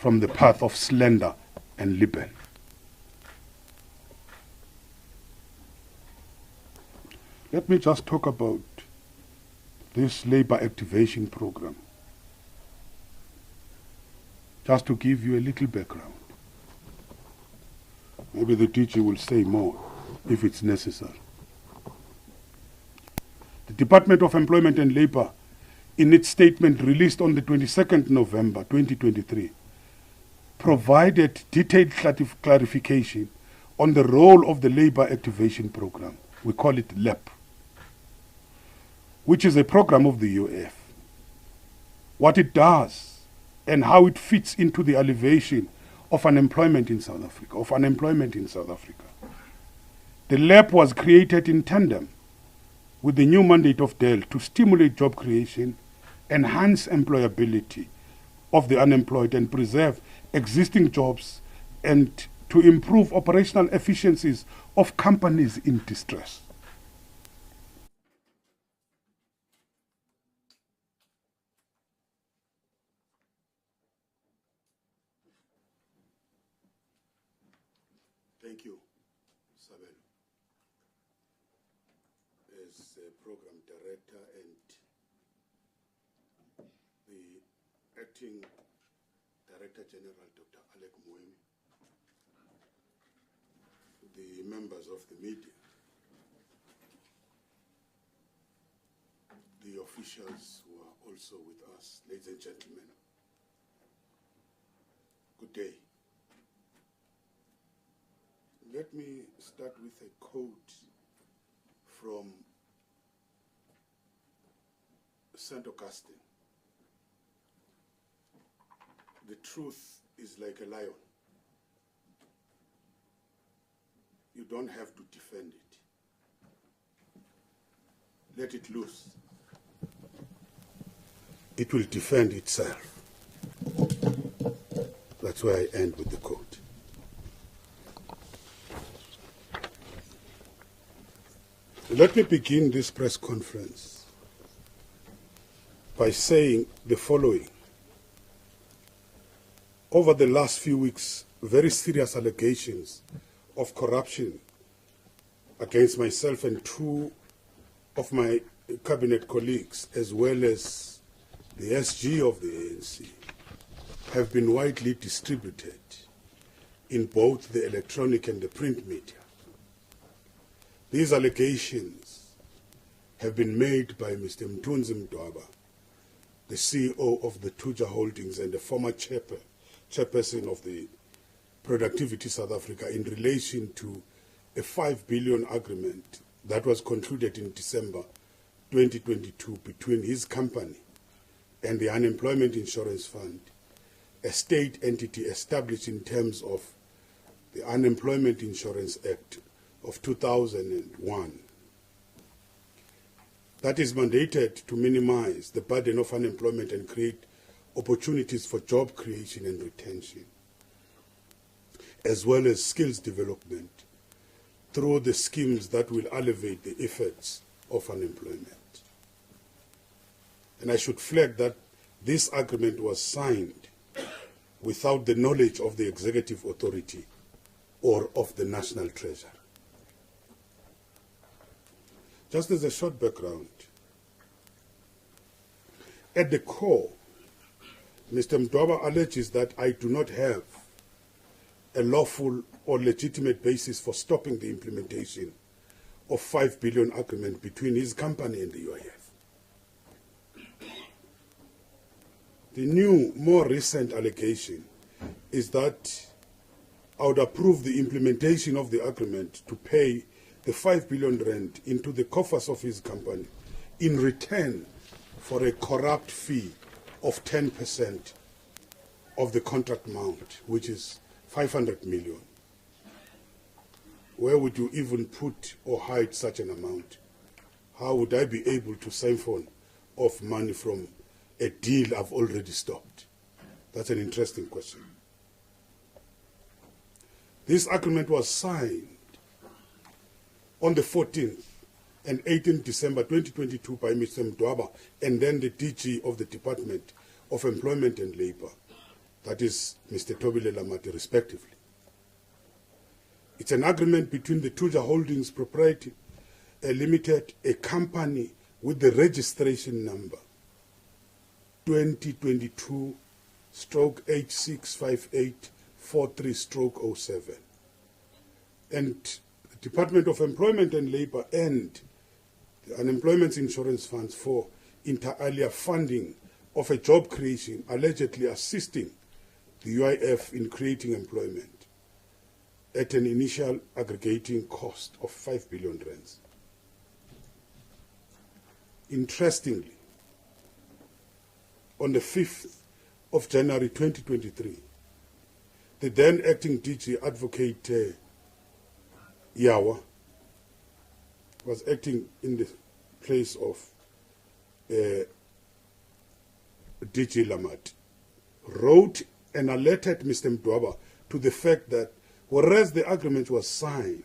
from the path of slander and libel. Let me just talk about this labor activation program, just to give you a little background. Maybe the teacher will say more if it's necessary. The Department of Employment and Labor, in its statement released on the 22nd November 2023, provided detailed clarification on the role of the Labor Activation Program. We call it LAP, which is a program of the UF. What it does and how it fits into the alleviation of unemployment in South Africa. The LAP was created in tandem with the new mandate of DEL to stimulate job creation, enhance employability of the unemployed and preserve existing jobs, and to improve operational efficiencies of companies in distress. Thank you, Sabelo. As Program Director and the Acting Director General, Dr. Alec Moemi, the members of the media, the officials who are also with us, ladies and gentlemen, good day. Let me start with a quote from St. Augustine. The truth is like a lion. You don't have to defend it. Let it loose. It will defend itself. That's why I end with the quote. Let me begin this press conference by saying the following. Over the last few weeks, very serious allegations of corruption against myself and two of my cabinet colleagues, as well as the SG of the ANC, have been widely distributed in both the electronic and the print media. These allegations have been made by Mr. Mthunzi Mdwaba, the CEO of the Thuja Holdings and the former chairperson of the Productivity South Africa, in relation to a 5 billion agreement that was concluded in December 2022 between his company and the Unemployment Insurance Fund, a state entity established in terms of the Unemployment Insurance Act of 2001, that is mandated to minimize the burden of unemployment and create opportunities for job creation and retention, as well as skills development through the schemes that will alleviate the effects of unemployment. And I should flag that this agreement was signed without the knowledge of the executive authority or of the National Treasury. Just as a short background, at the core, Mr. Mdwaba alleges that I do not have a lawful or legitimate basis for stopping the implementation of 5 billion agreement between his company and the UIF. The new, more recent allegation is that I would approve the implementation of the agreement to pay the 5 billion rand into the coffers of his company in return for a corrupt fee of 10% of the contract amount, which is 500 million. Where would you even put or hide such an amount? How would I be able to siphon off money from a deal I've already stopped? That's an interesting question. This agreement was signed on the 14th and 18th December 2022 by Mr. Mdwaba and then the DG of the Department of Employment and Labor, that is Mr. Tobile Lamati, respectively. It's an agreement between the Thuja Holdings Proprietary Limited, a company with the registration number 2022/865843/07, and the Department of Employment and Labour and the Unemployment Insurance Funds for inter alia funding of a job creation, allegedly assisting the UIF in creating employment at an initial aggregating cost of 5 billion rands. Interestingly, on the 5th of January 2023, the then acting DG Advocate Yawa was acting in the place of DG Lamat, wrote and alerted Mr. Mdwaba to the fact that whereas the agreement was signed,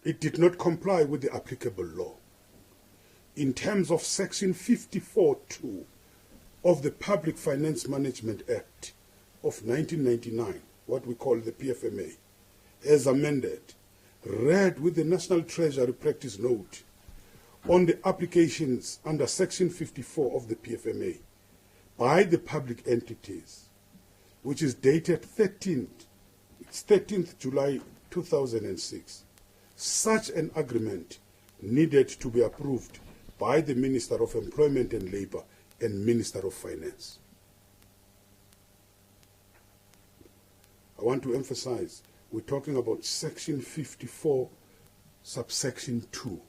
it did not comply with the applicable law. In terms of Section 54(2) of the Public Finance Management Act of 1999, what we call the PFMA, as amended, read with the National Treasury Practice Note on the applications under Section 54 of the PFMA by the public entities, which is dated 13th July 2006. Such an agreement needed to be approved by the Minister of Employment and Labour and Minister of Finance. I want to emphasize, we're talking about Section 54, subsection 2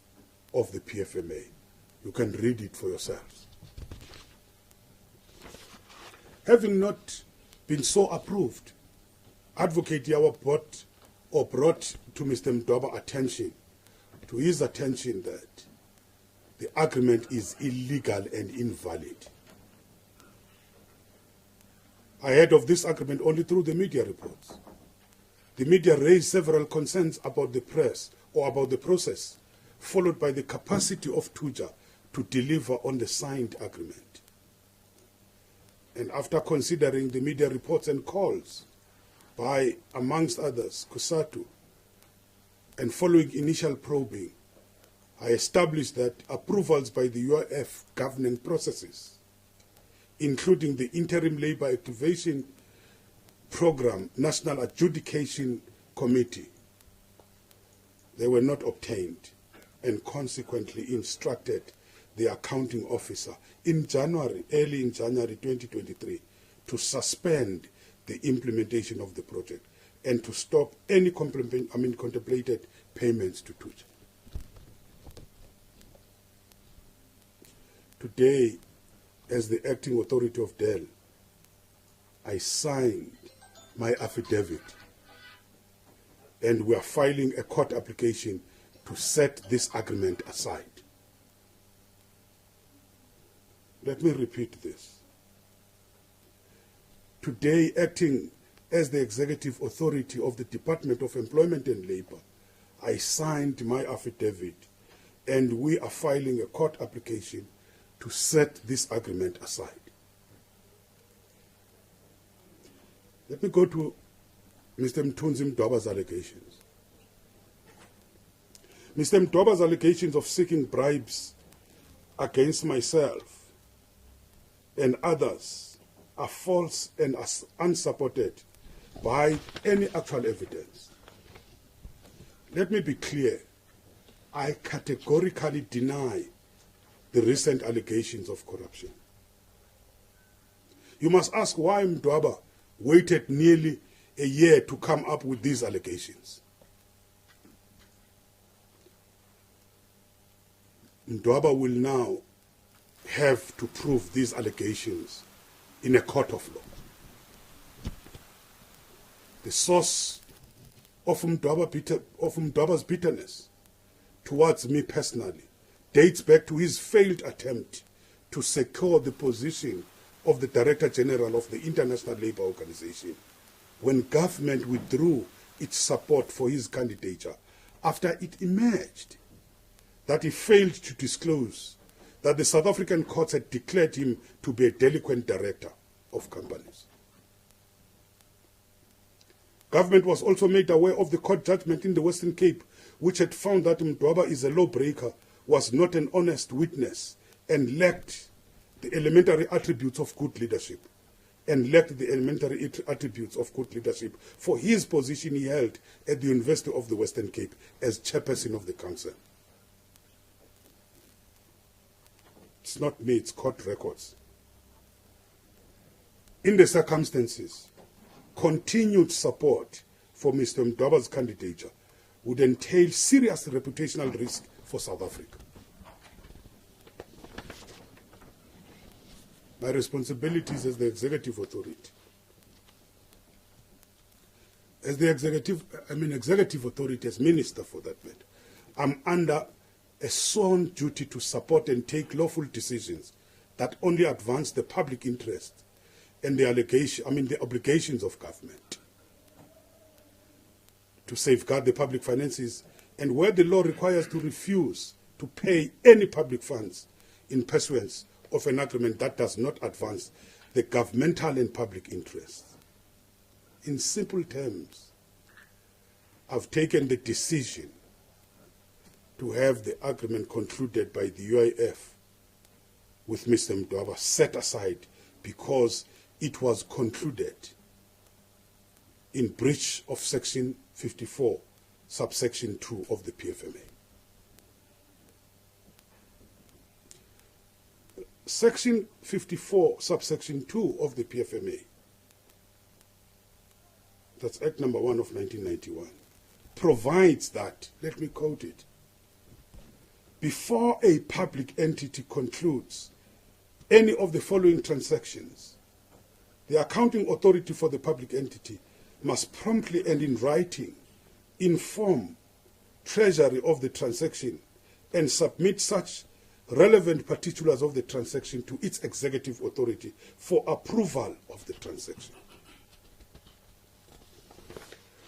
of the PFMA. You can read it for yourselves. Having not been so approved, Advocate Yawa brought to Mr. Mdwaba to his attention that the agreement is illegal and invalid. I heard of this agreement only through the media reports. The media raised several concerns about the press or about the process, followed by the capacity of Thuja to deliver on the signed agreement. And after considering the media reports and calls by, amongst others, Kusatu, and following initial probing, I established that approvals by the UIF governing processes, including the Interim Labour Activation Program National Adjudication Committee, they were not obtained, and consequently instructed the accounting officer early in January 2023, to suspend the implementation of the project and to stop any contemplated payments to Thuja. Today, as the acting authority of Dell, I signed my affidavit, and we are filing a court application to set this agreement aside. Let me repeat this. Today, acting as the executive authority of the Department of Employment and Labour, I signed my affidavit, and we are filing a court application to set this agreement aside. Let me go to Mr. Mthunzi Mdwaba's allegations. Mr. Mdwaba's allegations of seeking bribes against myself and others are false and unsupported by any actual evidence. Let me be clear. I categorically deny the recent allegations of corruption. You must ask why Mdwaba waited nearly a year to come up with these allegations. Mdwaba will now have to prove these allegations in a court of law. The source of Mdwaba's bitterness towards me personally dates back to his failed attempt to secure the position of the Director General of the International Labour Organization when government withdrew its support for his candidature after it emerged that he failed to disclose that the South African courts had declared him to be a delinquent director of companies. Government was also made aware of the court judgment in the Western Cape, which had found that Mdwaba is a lawbreaker, was not an honest witness, and lacked the elementary attributes of good leadership. For his position he held at the University of the Western Cape as chairperson of the council. It's not me, it's court records. In the circumstances, continued support for Mr. Mdwaba's candidature would entail serious reputational risk for South Africa. My responsibilities as the executive authority. As the executive authority, as minister for that matter, I'm under a sworn duty to support and take lawful decisions that only advance the public interest and the obligations of government to safeguard the public finances, and where the law requires to refuse to pay any public funds in pursuance of an agreement that does not advance the governmental and public interest. In simple terms, I've taken the decision to have the agreement concluded by the UIF with Mr. Mdwaba set aside because it was concluded in breach of Section 54, subsection 2 of the PFMA. Section 54, subsection 2 of the PFMA, that's Act number 1 of 1991, provides that, let me quote it, before a public entity concludes any of the following transactions, the accounting authority for the public entity must promptly and in writing inform Treasury of the transaction and submit such relevant particulars of the transaction to its executive authority for approval of the transaction.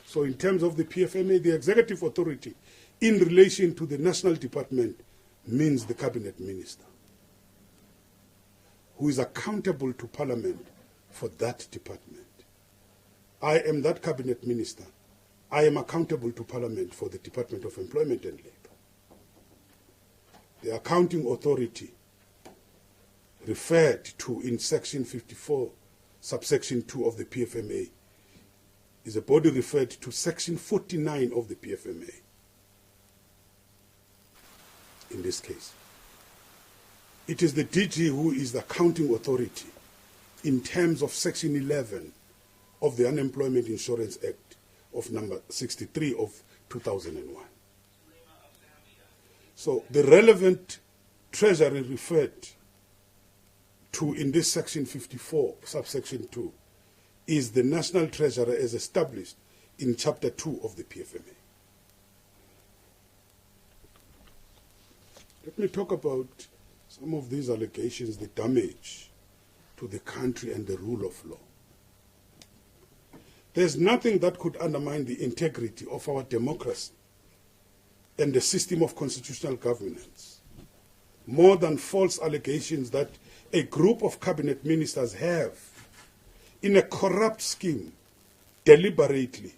So in terms of the PFMA, the executive authority in relation to the national department means the cabinet minister, who is accountable to Parliament for that department. I am that cabinet minister. I am accountable to Parliament for the Department of Employment and Labour. The accounting authority referred to in Section 54, subsection 2 of the PFMA is a body referred to Section 49 of the PFMA in this case. It is the DG who is the accounting authority in terms of Section 11 of the Unemployment Insurance Act of number 63 of 2001. So the relevant treasury referred to in this Section 54, subsection 2, is the National Treasurer as established in Chapter 2 of the PFMA. Let me talk about some of these allegations, the damage to the country and the rule of law. There's nothing that could undermine the integrity of our democracy and the system of constitutional governance more than false allegations that a group of cabinet ministers have, in a corrupt scheme, deliberately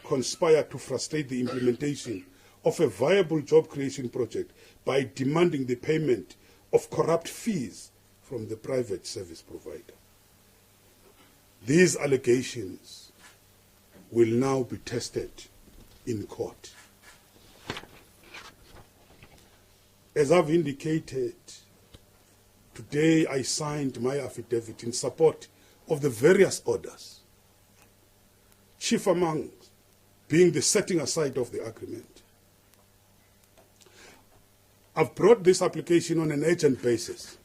conspired to frustrate the implementation of a viable job creation project by demanding the payment of corrupt fees from the private service provider. These allegations will now be tested in court. As I've indicated, today I signed my affidavit in support of the various orders, chief among being the setting aside of the agreement. I've brought this application on an urgent basis.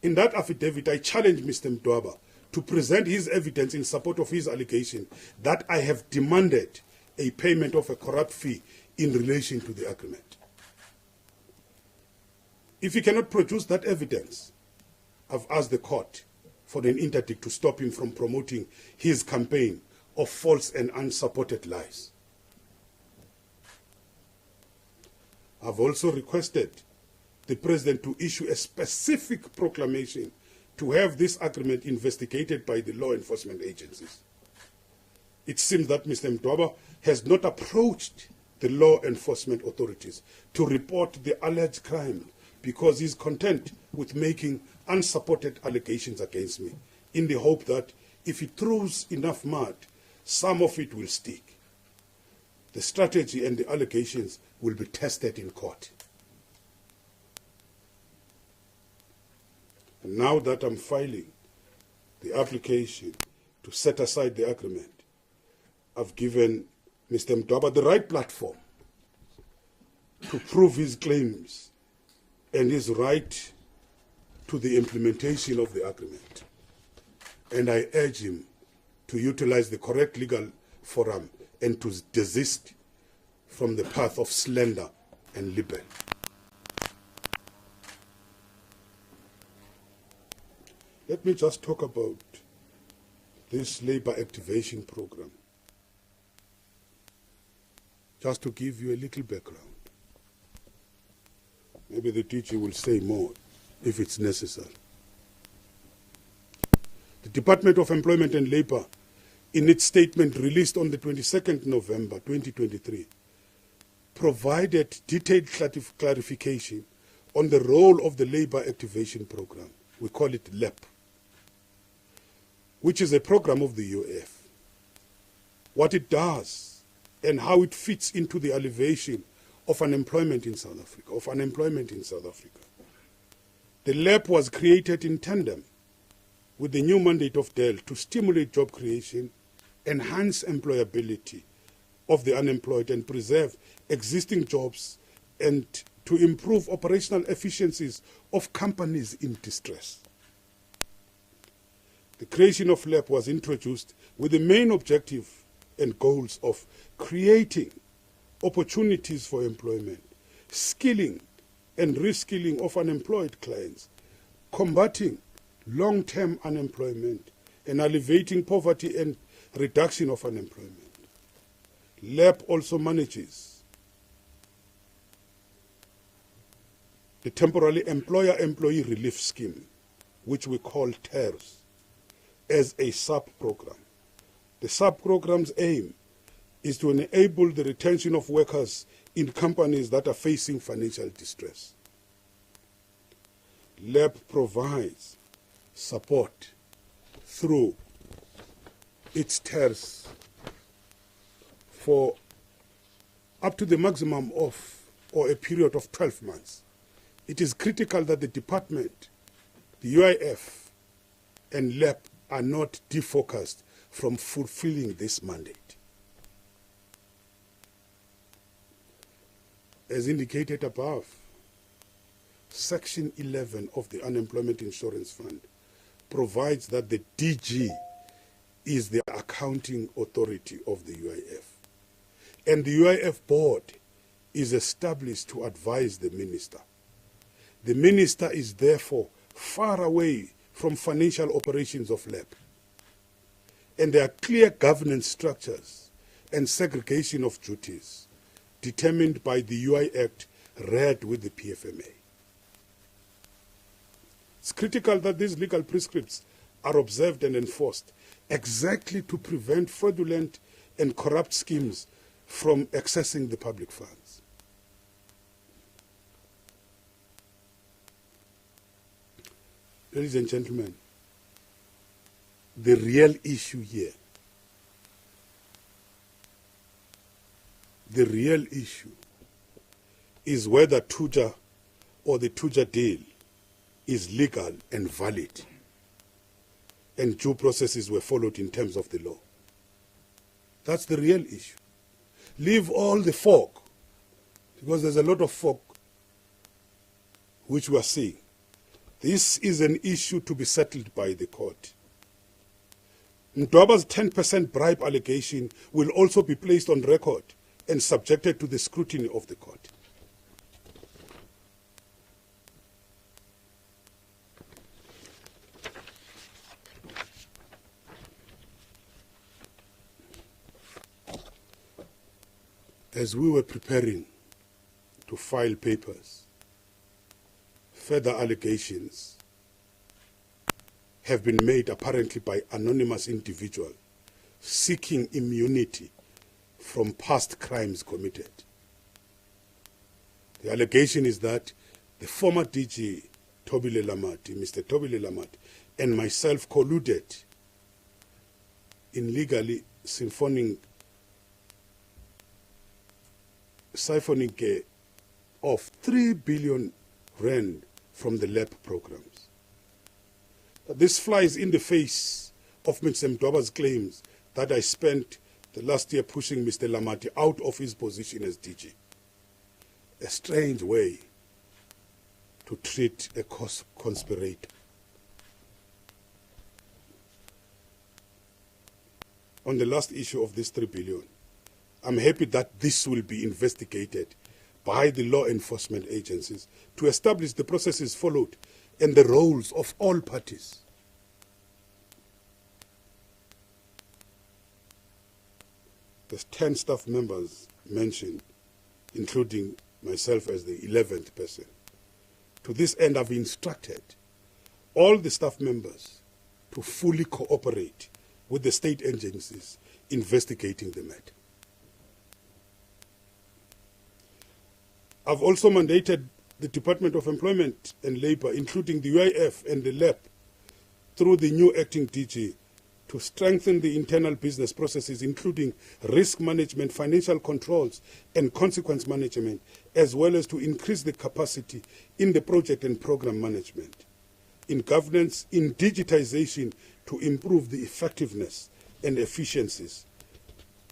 In that affidavit, I challenge Mr. Mdwaba to present his evidence in support of his allegation that I have demanded a payment of a corrupt fee in relation to the agreement. If he cannot produce that evidence, I've asked the court for an interdict to stop him from promoting his campaign of false and unsupported lies. I've also requested the President to issue a specific proclamation to have this agreement investigated by the law enforcement agencies. it seems that Mr. Mdwaba has not approached the law enforcement authorities to report the alleged crime because he's content with making unsupported allegations against me in the hope that if he throws enough mud, some of it will stick. The strategy and the allegations will be tested in court. And now that I'm filing the application to set aside the agreement, I've given Mr. Mdwaba the right platform to prove his claims and his right to the implementation of the agreement. And I urge him to utilize the correct legal forum and to desist from the path of slander and libel. Let me just talk about this labor activation program, just to give you a little background. Maybe the teacher will say more if it's necessary. The Department of Employment and Labor, in its statement released on the 22nd November 2023, provided detailed clarification on the role of the Labor Activation Program. We call it LAP, which is a program of the UAF. What it does and how it fits into the alleviation of unemployment in South Africa. The LAP was created in tandem with the new mandate of DEL to stimulate job creation, enhance employability of the unemployed and preserve existing jobs, and to improve operational efficiencies of companies in distress. The creation of LAP was introduced with the main objective and goals of creating opportunities for employment, skilling and reskilling of unemployed clients, combating long-term unemployment, and alleviating poverty and reduction of unemployment. LAP also manages the Temporary Employer-Employee Relief Scheme, which we call TERS, as a sub-program. The sub-program's aim is to enable the retention of workers in companies that are facing financial distress. LAP provides support through its TERS for up to the maximum of, or a period of 12 months. It is critical that the department, the UIF, and LAP are not defocused from fulfilling this mandate. As indicated above, Section 11 of the Unemployment Insurance Fund provides that the DG is the accounting authority of the UIF. And the UIF board is established to advise the minister. The minister is therefore far away from financial operations of LAP. And there are clear governance structures and segregation of duties determined by the UI Act read with the PFMA. It's critical that these legal prescripts are observed and enforced exactly to prevent fraudulent and corrupt schemes from accessing the public funds. Ladies and gentlemen, the real issue here, is whether Thuja or the Thuja deal is legal and valid, and due processes were followed in terms of the law. That's the real issue. Leave all the fog, because there's a lot of fog which we are seeing. This is an issue to be settled by the court. Mdwaba's 10% bribe allegation will also be placed on record and subjected to the scrutiny of the court. As we were preparing to file papers, further allegations have been made apparently by anonymous individual seeking immunity from past crimes committed. The allegation is that the former DG, Mr. Tobile Lamati, and myself colluded in legally siphoning off 3 billion rand from the LAP programs. This flies in the face of Mr. Mdwaba's claims that I spent the last year pushing Mr. Lamati out of his position as DG. A strange way to treat a conspirator. On the last issue of this 3 billion, I'm happy that this will be investigated by the law enforcement agencies to establish the processes followed and the roles of all parties. There's 10 staff members mentioned, including myself as the 11th person. To this end, I've instructed all the staff members to fully cooperate with the state agencies investigating the matter. I've also mandated the Department of Employment and Labour, including the UIF and the LAP, through the new acting DG, to strengthen the internal business processes, including risk management, financial controls, and consequence management, as well as to increase the capacity in the project and program management, in governance, in digitization, to improve the effectiveness and efficiencies,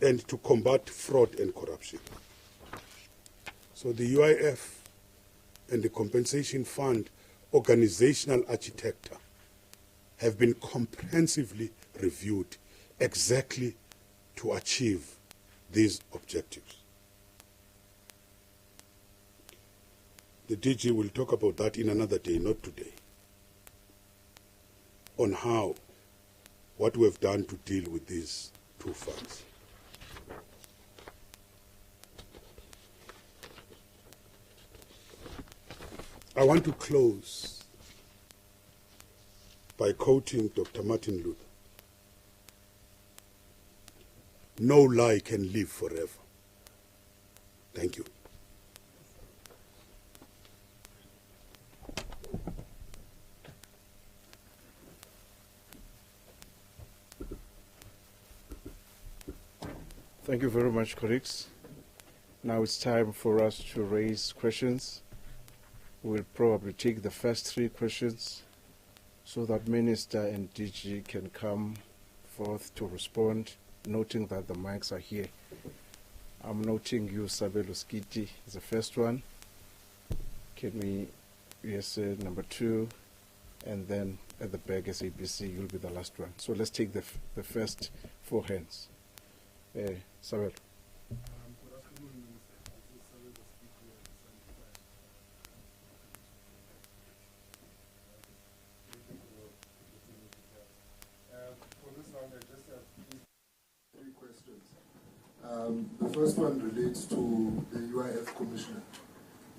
and to combat fraud and corruption. So the UIF and the Compensation Fund organizational architecture have been comprehensively reviewed exactly to achieve these objectives. The DG will talk about that in another day, not today, on what we have done to deal with these two funds. I want to close by quoting Dr. Martin Luther. No lie can live forever. Thank you. Thank you very much, colleagues. Now it's time for us to raise questions. We'll probably take the first 3 questions so that Minister and DG can come forth to respond, noting that the mics are here. I'm noting you, Sabelo Skiti, is the first one. Can we, yes, number 2, and then at the back, SABC, you'll be the last one. So let's take the first 4 hands. Sabelo. Good afternoon, Minister. This is Sabelo speaking. For this round, I just have 3 questions. The first one relates to the UIF Commissioner.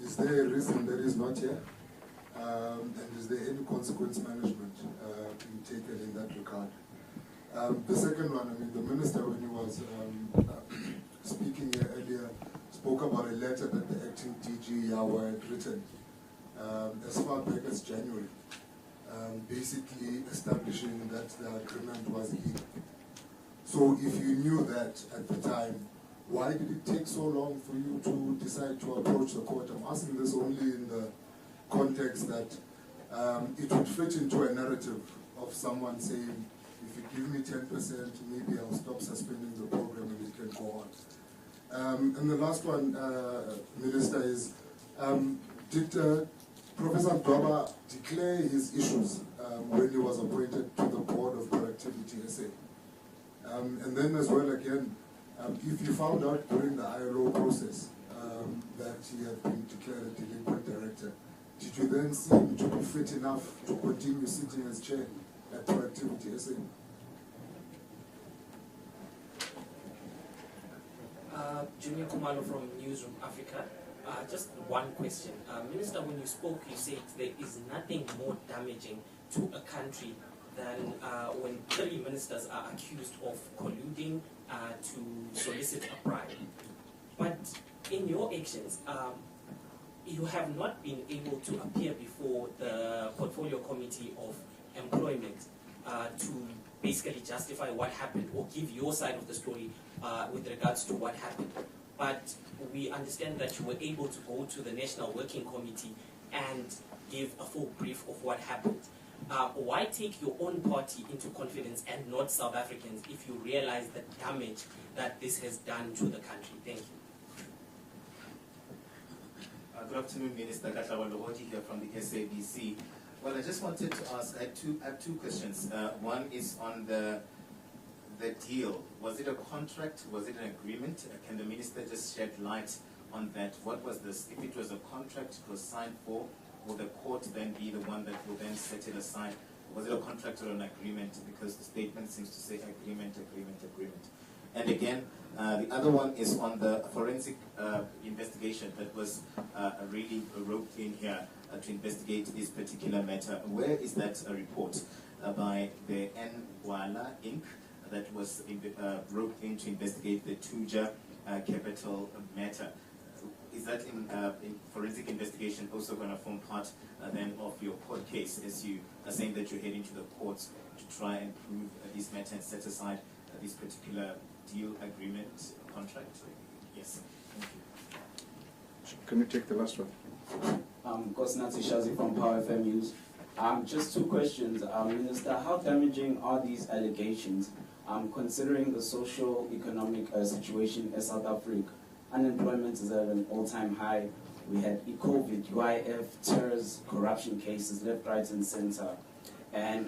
Is there a reason that is not here? And is there any consequence management being taken in that regard? The second one, the Minister, when he was speaking here earlier, spoke about a letter that the acting DG Yawa had written as far back as January, basically establishing that the agreement was illegal. So if you knew that at the time, why did it take so long for you to decide to approach the court? I'm asking this only in the context that it would fit into a narrative of someone saying, if you give me 10%, maybe I'll stop suspending the program and it can go on. And the last one, Minister, is did Professor Mdwaba declare his issues when he was appointed to the board of Productivity SA? And then as well again, if you found out during the ILO process that he had been declared a delinquent director, did you then see him to be fit enough to continue sitting as chair at Productivity SA? Junior Kumalo from Newsroom Africa. Just one question. Minister, when you spoke, you said there is nothing more damaging to a country than when 3 ministers are accused of colluding to solicit a bribe. But in your actions, you have not been able to appear before the Portfolio Committee of Employment to basically justify what happened or give your side of the story with regards to what happened. But we understand that you were able to go to the National Working Committee and give a full brief of what happened. Why take your own party into confidence and not South Africans if you realize the damage that this has done to the country? Thank you. Good afternoon, Minister Katlawalogoti here from the SABC. Well, I just wanted to ask, I have two questions. One is on the deal. Was it a contract? Was it an agreement? Can the Minister just shed light on that? What was this? If it was a contract, it was signed for, will the court then be the one that will then set it aside? Was it a contract or an agreement? Because the statement seems to say agreement, agreement, agreement. And again, the other one is on the forensic investigation that was really roped in here to investigate this particular matter. Where is that report by the Nwala Inc. that was roped in to investigate the Thuja capital matter? Is that in forensic investigation also going to form part then of your court case, as you are saying that you're heading to the courts to try and prove this matter and set aside this particular deal, agreement, contract? Yes. Thank you. Can you take the last one? Thulas from Power FM News. Just two questions. Minister, how damaging are these allegations considering the socio-economic situation in South Africa? Unemployment is at an all-time high. We had COVID, UIF, terrors, corruption cases, left, right, and center. And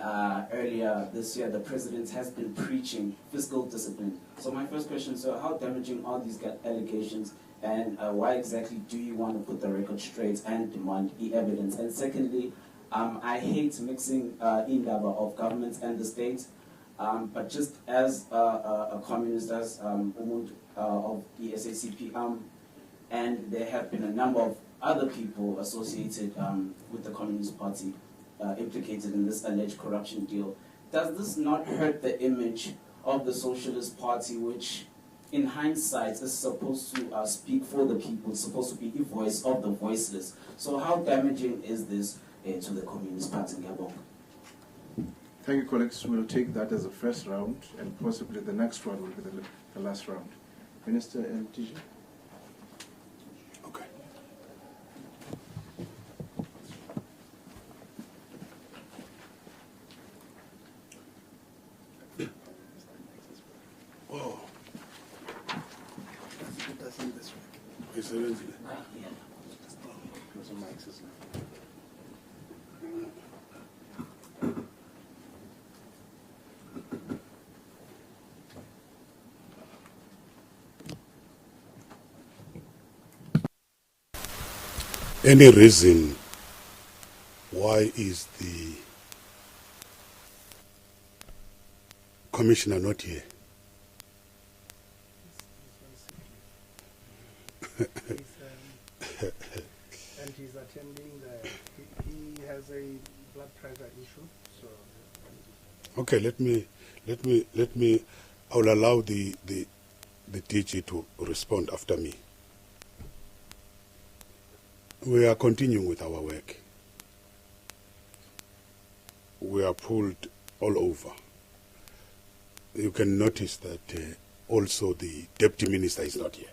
earlier this year, the president has been preaching fiscal discipline. So my first question, sir, how damaging are these allegations, and why exactly do you want to put the record straight and demand the evidence? And secondly, I hate mixing indaba of government and the state, but just as a communist, as of the SACP, and there have been a number of other people associated with the Communist Party implicated in this alleged corruption deal. Does this not hurt the image of the Socialist Party, which in hindsight is supposed to speak for the people, supposed to be the voice of the voiceless? So how damaging is this to the Communist Party in Gabon? Thank you, colleagues. We'll take that as a first round, and possibly the next one will be the last round. Minister Nxesi. Okay. Oh. Excellency. Any reason why is the commissioner not here? And he's attending he has a blood pressure issue, so Okay, let me I will allow the DG to respond after me. We are continuing with our work. We are pulled all over. You can notice that also the deputy minister is not here.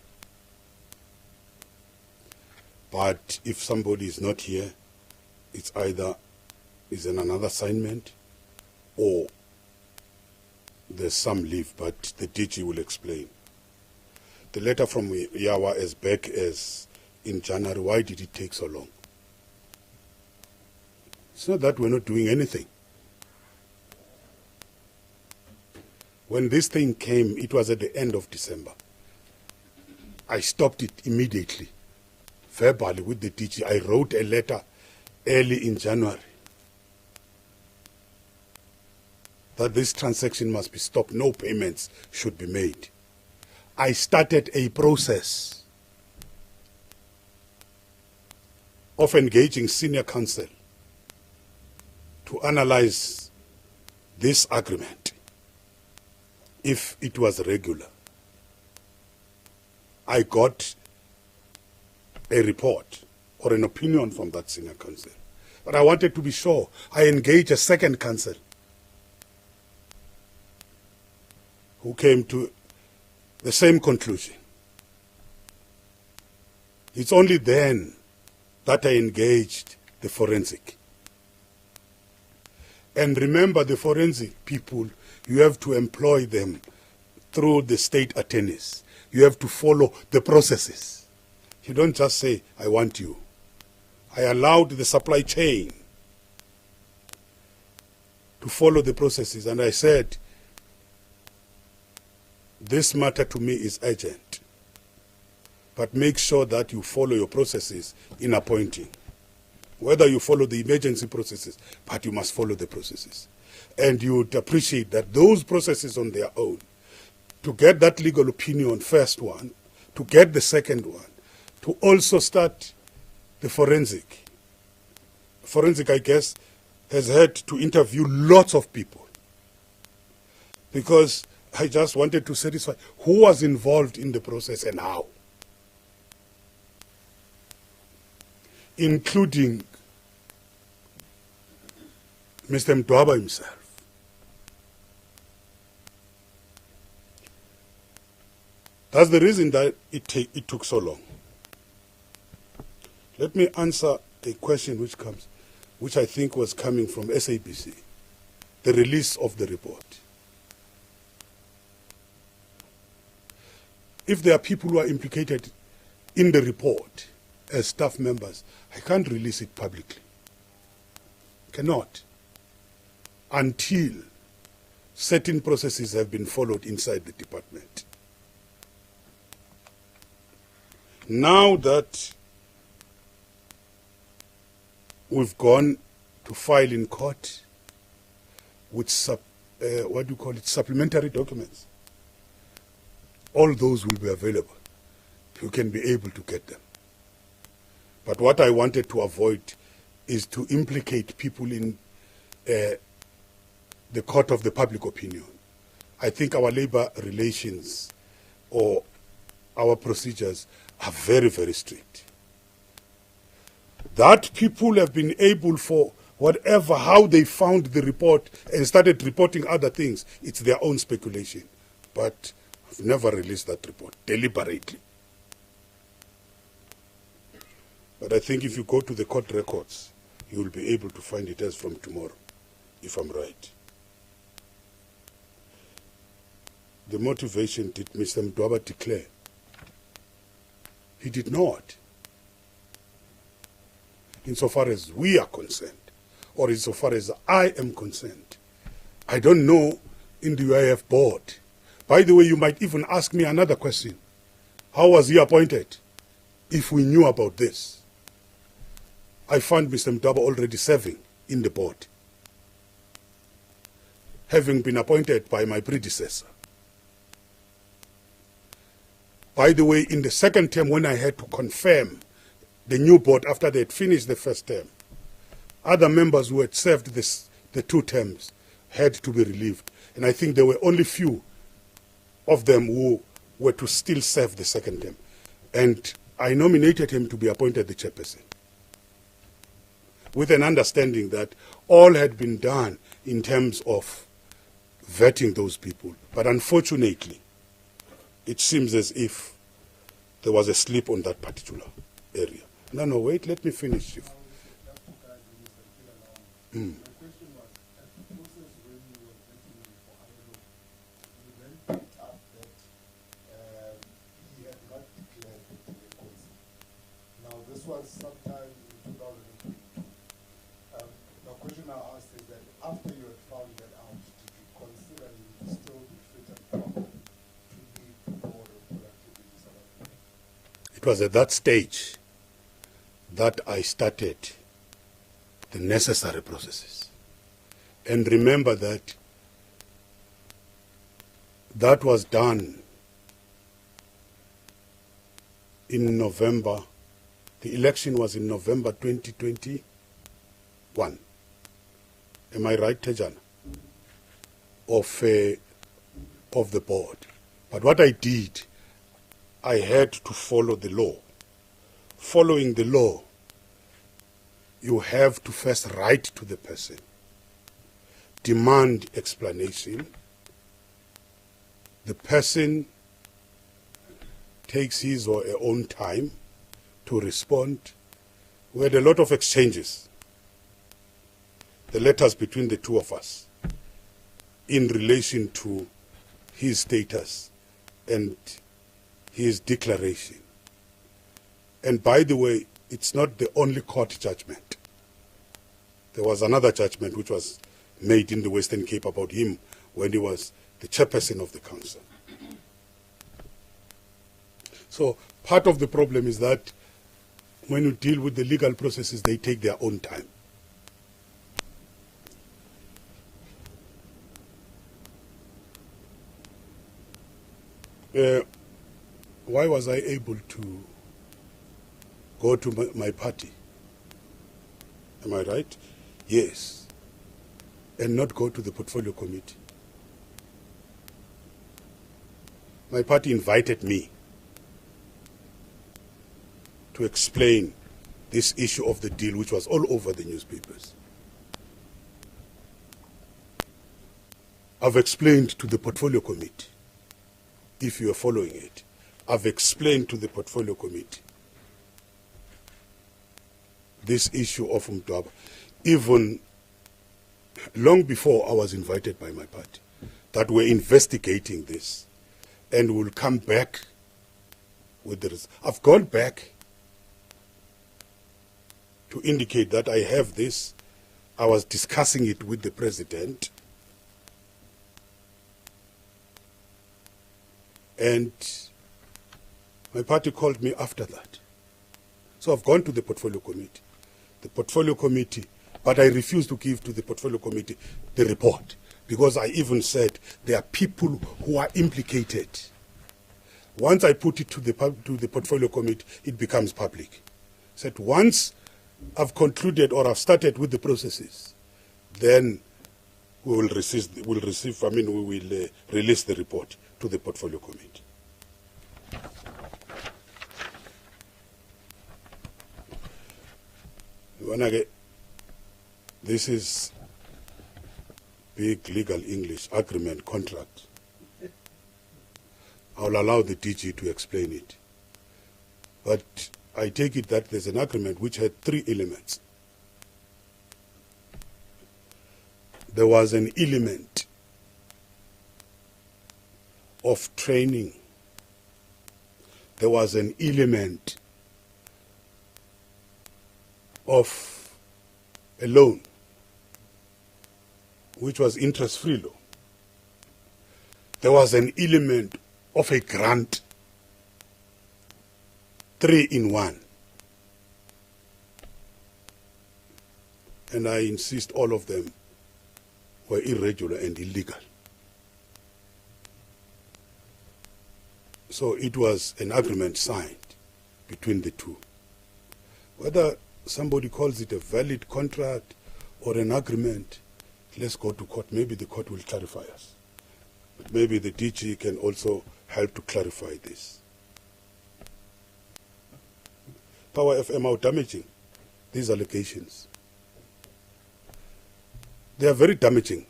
But if somebody is not here, it's either is in another assignment or there's some leave, but the DG will explain. The letter from Yawa as back as in January. Why did it take so long? It's not that we're not doing anything. When this thing came, it was at the end of December. I stopped it immediately, verbally with the DG. I wrote a letter early in January that this transaction must be stopped. No payments should be made. I started a process of engaging senior counsel to analyze this agreement, if it was regular, I got a report or an opinion from that senior counsel. But I wanted to be sure. I engaged a second counsel who came to the same conclusion. It's only then that I engaged the forensic. And remember, the forensic people, you have to employ them through the state attorneys. You have to follow the processes. You don't just say, I want you. I allowed the supply chain to follow the processes, and I said, this matter to me is urgent, but make sure that you follow your processes in appointing. Whether you follow the emergency processes, but you must follow the processes. And you would appreciate that those processes on their own, to get that legal opinion, first one, to get the second one, to also start the forensic. Forensic, I guess, has had to interview lots of people, because I just wanted to satisfy who was involved in the process and how, including Mr. Mdwaba himself. That's the reason that it took so long. Let me answer a question which I think was coming from SABC, the release of the report. If there are people who are implicated in the report as staff members, I can't release it publicly. Cannot. Until certain processes have been followed inside the department. Now that we've gone to file in court with supplementary documents, all those will be available. You can be able to get them. But what I wanted to avoid is to implicate people in the court of the public opinion. I think our labor relations or our procedures are very, very strict. That people have been able, for whatever, how they found the report and started reporting other things, it's their own speculation. But I've never released that report deliberately. But I think if you go to the court records, you will be able to find it as from tomorrow, if I'm right. The motivation, did Mr. Mdwaba declare? He did not. Insofar as we are concerned, or insofar as I am concerned, I don't know in the UIF board. By the way, you might even ask me another question. How was he appointed? If we knew about this. I found Mr. Mdwaba already serving in the board, having been appointed by my predecessor. By the way, in the second term, when I had to confirm the new board after they had finished the first term, other members who had served the 2 terms had to be relieved. And I think there were only few of them who were to still serve the second term. And I nominated him to be appointed the chairperson, with an understanding that all had been done in terms of vetting those people. But unfortunately, it seems as if there was a slip on that particular area. No, wait, let me finish. My question was, at the process when you were vetting for ILO, you then picked up that he had not declared the records. Now, this was sometime in 2022. The question I asked is that after you had found that out, did you consider him to still be fit and proper to lead the board of productivity South Africa? It was at that stage that I started the necessary processes. And remember that that was done in November. The election was in November 2021. Am I right, Tejana? of the board. But what I did, I had to follow the law. Following the law, you have to first write to the person, demand explanation. The person takes his or her own time to respond. We had a lot of exchanges, the letters between the two of us, in relation to his status and his declaration. And by the way, it's not the only court judgment. There was another judgment which was made in the Western Cape about him when he was the chairperson of the council. So part of the problem is that when you deal with the legal processes, they take their own time. Why was I able to go to my party? Am I right? Yes. And not go to the portfolio committee. My party invited me to explain this issue of the deal, which was all over the newspapers. I've explained to the portfolio committee, if you are following it, I've explained to the portfolio committee this issue of Mdwaba, even long before I was invited by my party, that we're investigating this and we'll come back with the results. I've gone back to indicate that I have this. I was discussing it with the president, and my party called me after that. So I've gone to the portfolio committee. The portfolio committee, but I refused to give to the portfolio committee the report, because I even said there are people who are implicated. Once I put it to the portfolio committee, it becomes public. I said once I've concluded or I've started with the processes, then we will release the report to the portfolio committee. This is big legal English, agreement, contract. I'll allow the DG to explain it. But I take it that there's an agreement which had 3 elements. There was an element of training. There was an element of a loan, which was interest-free loan. There was an element of a grant, 3 in 1. And I insist all of them were irregular and illegal. So it was an agreement signed between the two. Whether somebody calls it a valid contract or an agreement, let's go to court. Maybe the court will clarify us. But maybe the DG can also help to clarify this. Power FM are damaging these allegations. They are very damaging.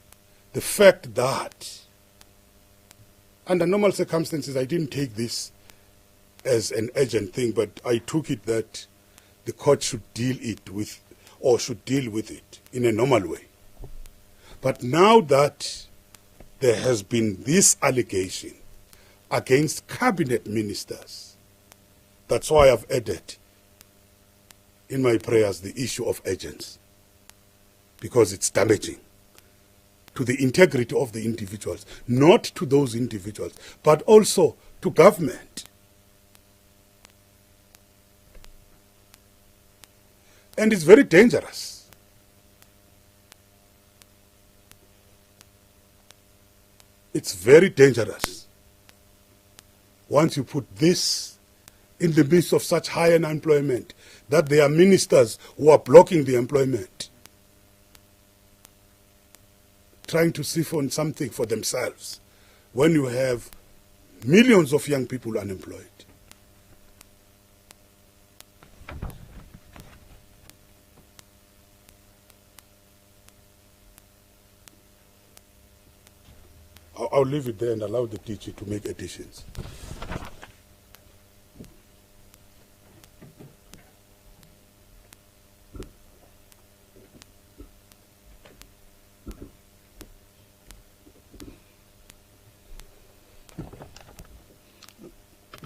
The fact that, under normal circumstances, I didn't take this as an urgent thing, but I took it that the court should deal with it in a normal way. But now that there has been this allegation against cabinet ministers, that's why I've added in my prayers the issue of agents, because it's damaging to the integrity of the individuals, not to those individuals, but also to government. And it's very dangerous. It's very dangerous once you put this in the midst of such high unemployment, that there are ministers who are blocking the employment. trying to siphon something for themselves when you have millions of young people unemployed. I'll leave it there and allow the teacher to make additions.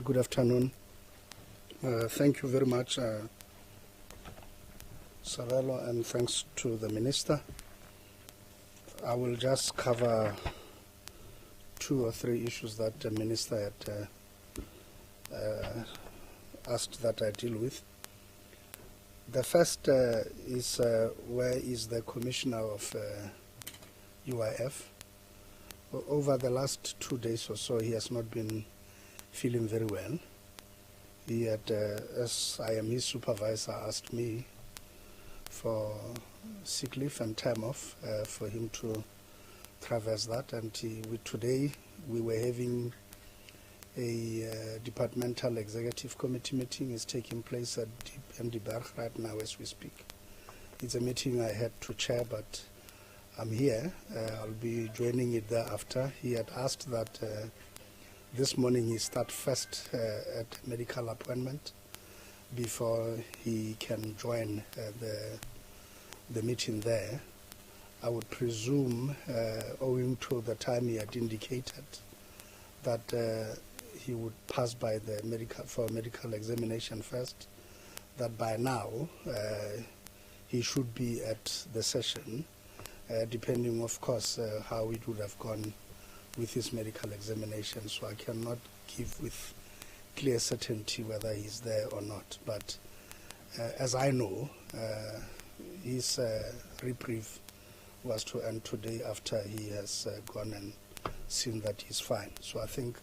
Good afternoon. Thank you very much, Savelo, and thanks to the Minister. I will just cover 2 or 3 issues that the Minister had asked that I deal with. The first is where is the Commissioner of UIF? Over the last 2 days or so, he has not been feeling very well. He had, as I am his supervisor, asked me for sick leave and time off for him to traverse that. And today we were having a departmental executive committee meeting. It's taking place at MD Berg right now as we speak. It's a meeting I had to chair, but I'm here. I'll be joining it thereafter. He had asked that this morning he start first at medical appointment before he can join the meeting there. I would presume, owing to the time he had indicated, that he would pass by the medical examination first, that by now he should be at the session, depending, of course, how it would have gone with his medical examination. So I cannot give with clear certainty whether he's there or not. But as I know, his reprieve was to end today after he has gone and seen that he's fine. So I think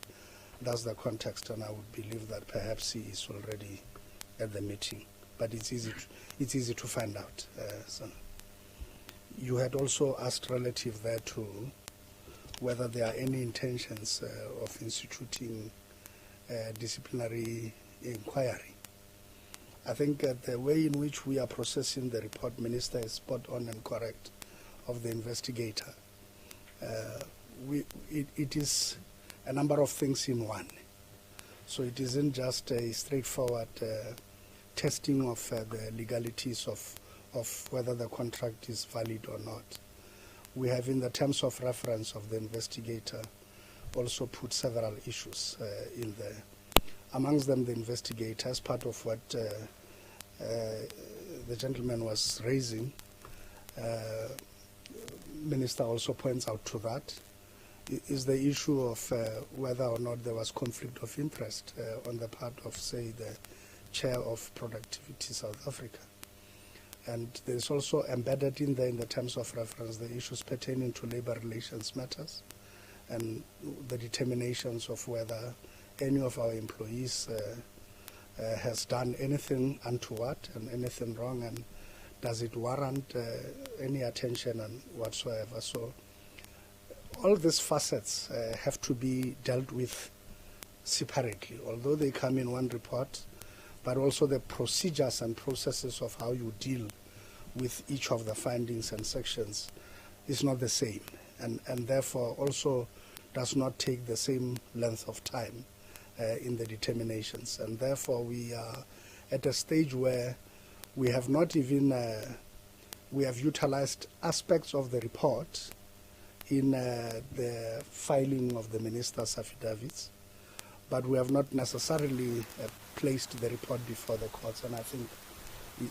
that's the context, and I would believe that perhaps he is already at the meeting. But it's easy to find out. So you had also asked relative there to whether there are any intentions of instituting disciplinary inquiry. I think the way in which we are processing the report, Minister, is spot on and correct, of the investigator. It is a number of things in one. So it isn't just a straightforward testing of the legalities of whether the contract is valid or not. We have, in the terms of reference of the investigator, also put several issues in there. Amongst them, the investigator, as part of what the gentleman was raising, Minister also points out to that, is the issue of whether or not there was conflict of interest on the part of, say, the Chair of Productivity South Africa. And there's also embedded in there, in the terms of reference, the issues pertaining to labor relations matters and the determinations of whether any of our employees has done anything untoward and anything wrong, and does it warrant any attention and whatsoever. So all these facets have to be dealt with separately, although they come in one report, but also the procedures and processes of how you deal with each of the findings and sections is not the same, and therefore also does not take the same length of time in the determinations. And therefore we are at a stage where we have not even, we have utilized aspects of the report in the filing of the minister's affidavits, but we have not necessarily placed the report before the courts. And I think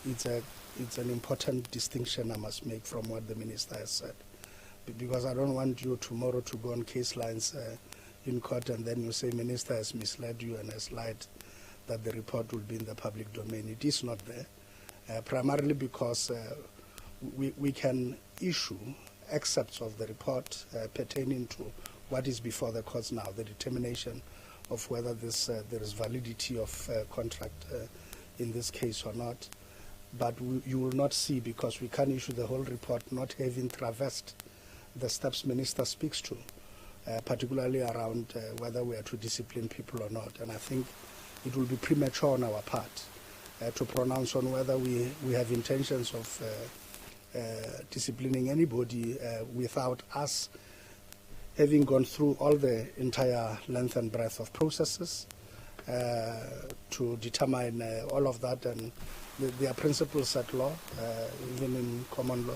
it's an important distinction I must make from what the minister has said, because I don't want you tomorrow to go on case lines in court and then you say minister has misled you and has lied that the report will be in the public domain. It is not there, primarily because we can issue excerpts of the report pertaining to what is before the courts now, the determination of whether there is validity of contract in this case or not. But you will not see, because we can't issue the whole report not having traversed the steps Minister speaks to, particularly around whether we are to discipline people or not. And I think it will be premature on our part to pronounce on whether we have intentions of disciplining anybody without us having gone through all the entire length and breadth of processes to determine all of that. And there are principles at law, even in common law.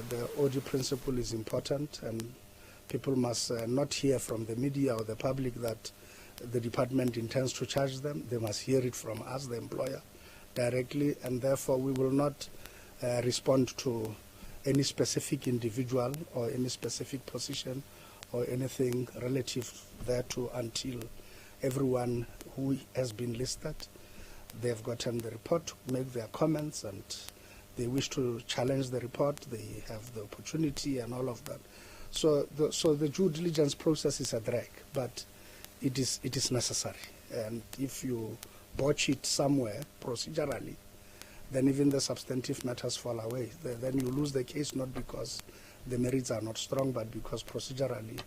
The OD principle is important, and people must not hear from the media or the public that the department intends to charge them. They must hear it from us, the employer, directly, and therefore we will not respond to any specific individual or any specific position or anything relative thereto until everyone who has been listed, they have gotten the report to make their comments, and they wish to challenge the report, they have the opportunity and all of that. So the due diligence process is a drag, but it is necessary. And if you botch it somewhere procedurally, then even the substantive matters fall away. Then you lose the case not because the merits are not strong, but because procedurally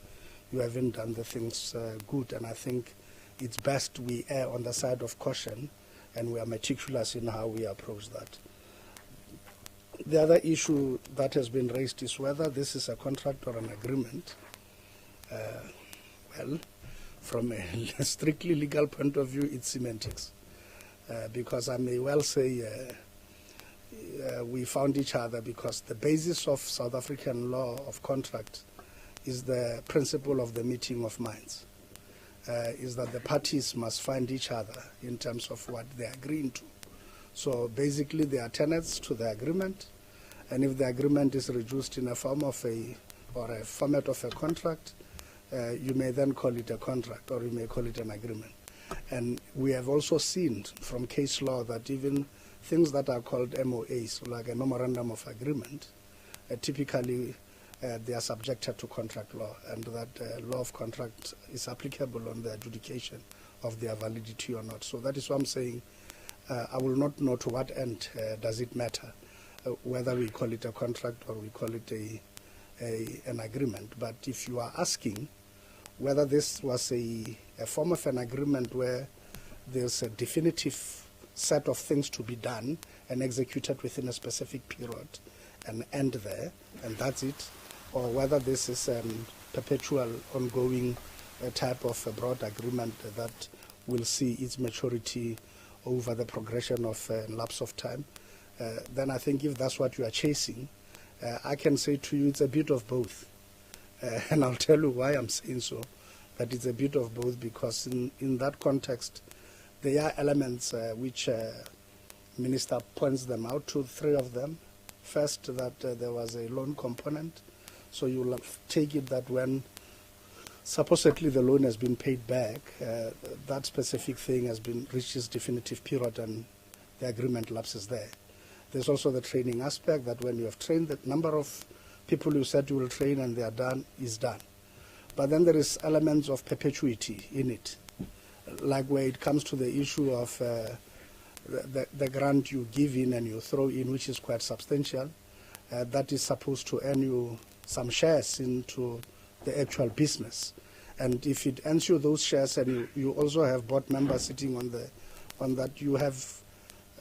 you haven't done the things good. And I think it's best we err on the side of caution and we are meticulous in how we approach that. The other issue that has been raised is whether this is a contract or an agreement. Well, from a strictly legal point of view, it's semantics. Because I may well say we found each other because the basis of South African law of contract is the principle of the meeting of minds. Is that the parties must find each other in terms of what they're agreeing to. So basically they are tenets to the agreement, and if the agreement is reduced in a form of a format of a contract, you may then call it a contract or you may call it an agreement. And we have also seen from case law that even things that are called MOAs, like a memorandum of agreement, typically they are subjected to contract law, and that law of contract is applicable on the adjudication of their validity or not. So that is what I'm saying. I will not know to what end does it matter whether we call it a contract or we call it an agreement. But if you are asking whether this was a form of an agreement where there's a definitive set of things to be done and executed within a specific period and end there, and that's it, or whether this is a perpetual, ongoing type of a broad agreement that will see its maturity over the progression of a lapse of time, then I think if that's what you are chasing, I can say to you it's a bit of both. And I'll tell you why I'm saying so, that it's a bit of both, because in that context, there are elements which Minister points them out to, 3 of them. First, that there was a loan component. So you'll take it that when supposedly the loan has been paid back, that specific thing has been reached its definitive period and the agreement lapses there. There's also the training aspect, that when you have trained, the number of people you said you will train and they are done is done. But then there is elements of perpetuity in it, like where it comes to the issue of the grant you give in and you throw in, which is quite substantial. That is supposed to earn you some shares into the actual business. And if it earns you those shares and you also have board members sitting on that, you have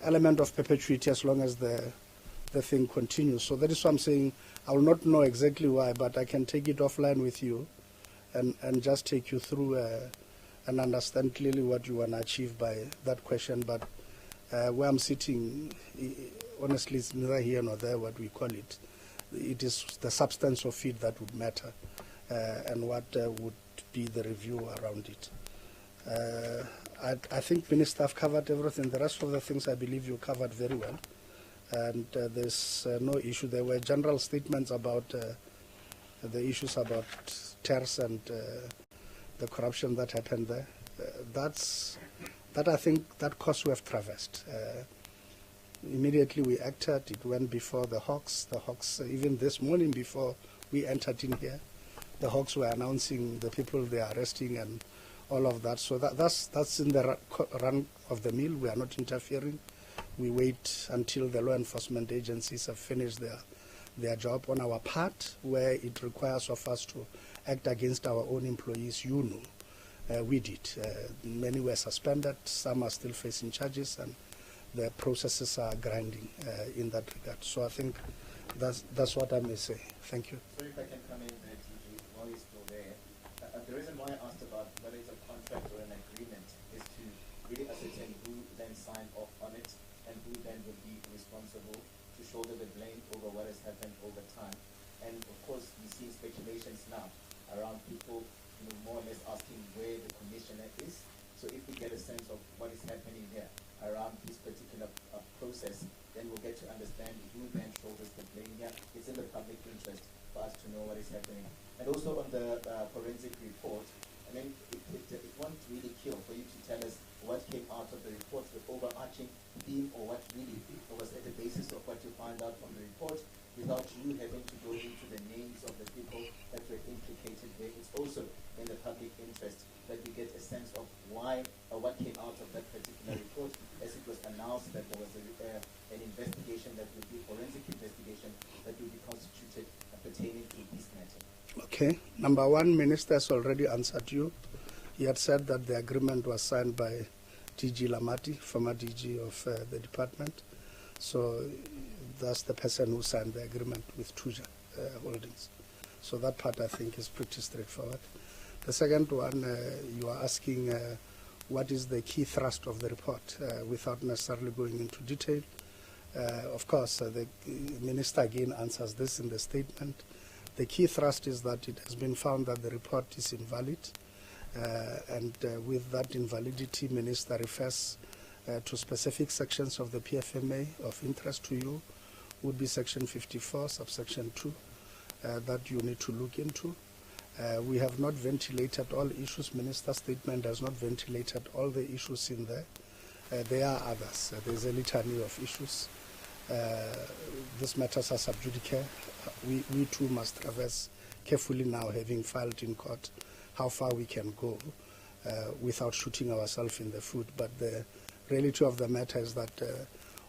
element of perpetuity as long as the thing continues. So that is what I'm saying. I will not know exactly why, but I can take it offline with you and just take you through and understand clearly what you want to achieve by that question. But where I'm sitting, honestly, it's neither here nor there what we call it. It is the substance of it that would matter, and what would be the review around it. I think Minister have covered everything. The rest of the things I believe you covered very well, and there's no issue. There were general statements about the issues about TERS and the corruption that happened there. That I think that course we have traversed. Immediately we acted. It went before the Hawks. The Hawks, even this morning before we entered in here, the Hawks were announcing the people they are arresting and all of that. So that's in the run of the mill. We are not interfering. We wait until the law enforcement agencies have finished their job. On our part, where it requires of us to act against our own employees, we did. Many were suspended, some are still facing charges, and the processes are grinding in that regard. So I think that's what I may say. Thank you. So if I can come in there, TG, while you're still there. The reason why I asked about whether it's a contract or an agreement is to really ascertain who then signed off on it and who then would be responsible to shoulder the blame over what has happened over time. And of course, we see speculations now around people, more or less asking where the commissioner is. So if we get a sense of what is happening here around this particular process, then we'll get to understand who then shoulders the blame here. It's in the public interest for us to know what is happening. And also on the forensic report, I mean, it won't really kill for you to tell us what came out of the report, the overarching theme, or what really was at the basis of what you found out from the report, without you having to go into the names of the people that were implicated there. It's also in the public interest that we get a sense of why or what came out of that particular report, as it was announced that there was an investigation that would be forensic investigation that would be constituted pertaining to this matter. Okay. Number one, Minister has already answered you. He had said that the agreement was signed by DG Lamati, former DG of the department. So that's the person who signed the agreement with Thuja Holdings. So that part, I think, is pretty straightforward. The second one, you are asking what is the key thrust of the report, without necessarily going into detail. Of course, the Minister again answers this in the statement. The key thrust is that it has been found that the report is invalid, and with that invalidity, Minister refers to specific sections of the PFMA of interest to you, would be section 54, subsection 2, that you need to look into. We have not ventilated all issues. Minister's statement has not ventilated all the issues in there. There are others. There's a litany of issues. These matters are sub judice. We too must traverse carefully now, having filed in court, how far we can go without shooting ourselves in the foot. But the reality of the matter is that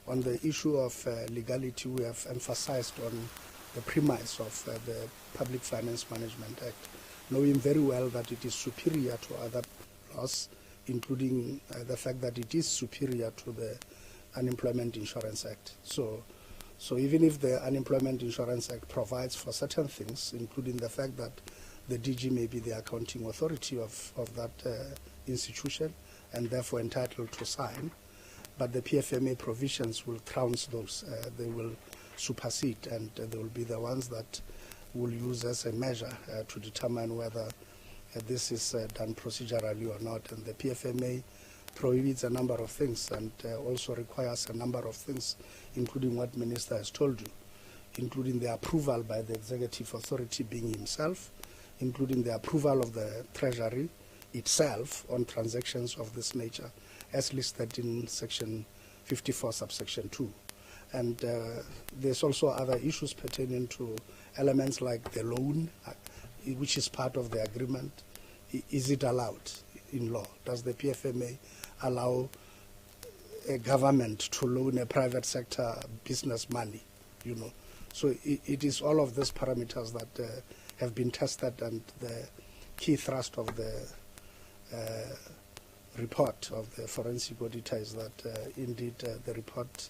on the issue of legality, we have emphasized on the premise of the Public Finance Management Act, knowing very well that it is superior to other laws, including the fact that it is superior to the Unemployment Insurance Act. So even if the Unemployment Insurance Act provides for certain things, including the fact that the DG may be the accounting authority of that institution and therefore entitled to sign, but the PFMA provisions will trounce those. They will supersede, and they will be the ones that will use as a measure to determine whether this is done procedurally or not. And the PFMA prohibits a number of things and also requires a number of things, including what Minister has told you, including the approval by the executive authority being himself, including the approval of the Treasury itself on transactions of this nature, as listed in section 54, subsection 2. And there's also other issues pertaining to elements like the loan, which is part of the agreement. Is it allowed in law? Does the PFMA allow a government to loan a private sector business money? So it is all of these parameters that have been tested, and the key thrust of the report of the forensic auditor is that indeed the report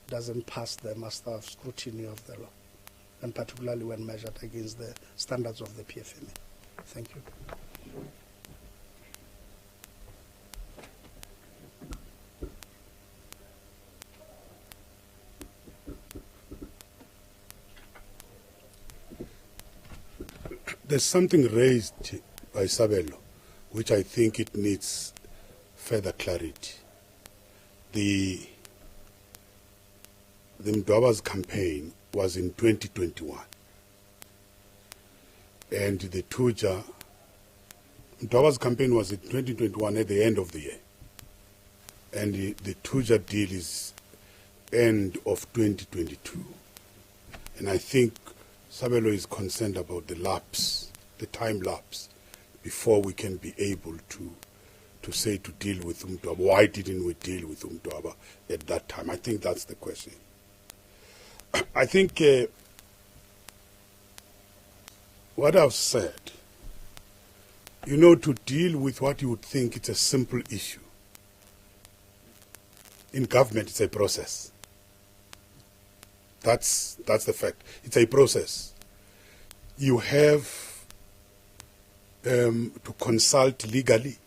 doesn't pass the master of scrutiny of the law, and particularly when measured against the standards of the PFMA. Thank you. There's something raised by Sabelo, which I think it needs further clarity. The Mdwaba's campaign was in 2021, and the Mdwaba's campaign was in 2021 at the end of the year, and the Thuja deal is end of 2022, and I think Sabelo is concerned about the lapse, the time lapse, before we can be able to say to deal with Mdwaba. Why didn't we deal with Mdwaba at that time? I think that's the question. I think what I've said, you know, to deal with what you would think it's a simple issue, in government it's a process. That's the fact. It's a process. You have to consult legally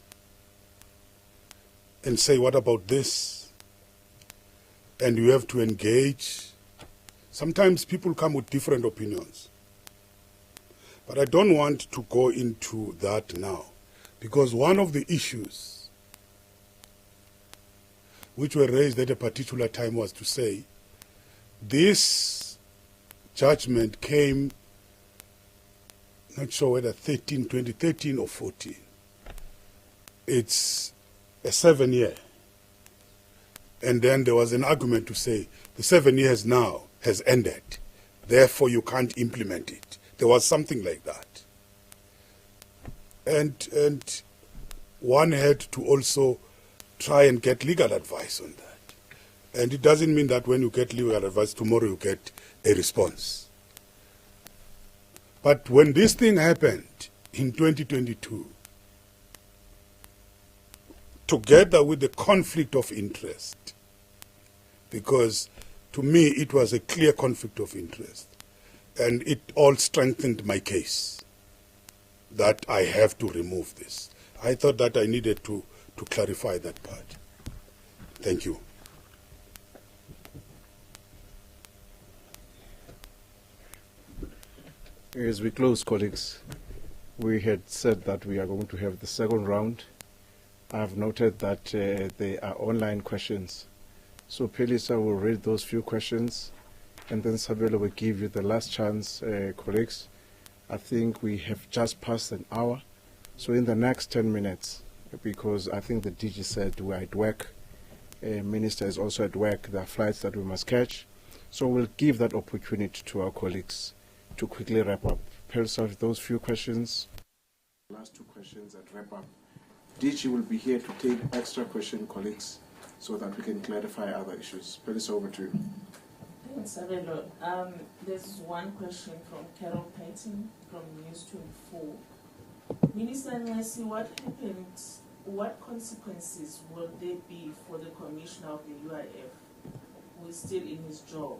and say, what about this? And you have to engage. Sometimes people come with different opinions. But I don't want to go into that now, because one of the issues which were raised at a particular time was to say, this judgment came, not sure whether 2013 or 14. It's a 7-year. And then there was an argument to say, the 7 years now has ended, therefore you can't implement it. There was something like that. And one had to also try and get legal advice on that. And it doesn't mean that when you get legal advice, tomorrow you get a response. But when this thing happened in 2022, together with the conflict of interest, because to me it was a clear conflict of interest, and it all strengthened my case that I have to remove this. I thought that I needed to clarify that part. Thank you. As we close, colleagues, we had said that we are going to have the second round. I've noted that there are online questions. So Pelisa will read those few questions, and then Sabelo will give you the last chance, colleagues. I think we have just passed an hour. So in the next 10 minutes, because I think the DG said we're at work, Minister is also at work, there are flights that we must catch. So we'll give that opportunity to our colleagues to quickly wrap up. Pelisa, those few questions. Last two questions and wrap up. DG will be here to take extra question, colleagues, so that we can clarify other issues. Pelisa, over to you. Thanks, Sabelo. There's one question from Carol Payton from News 24. Minister Nxesi, what consequences will there be for the Commissioner of the UIF who is still in his job?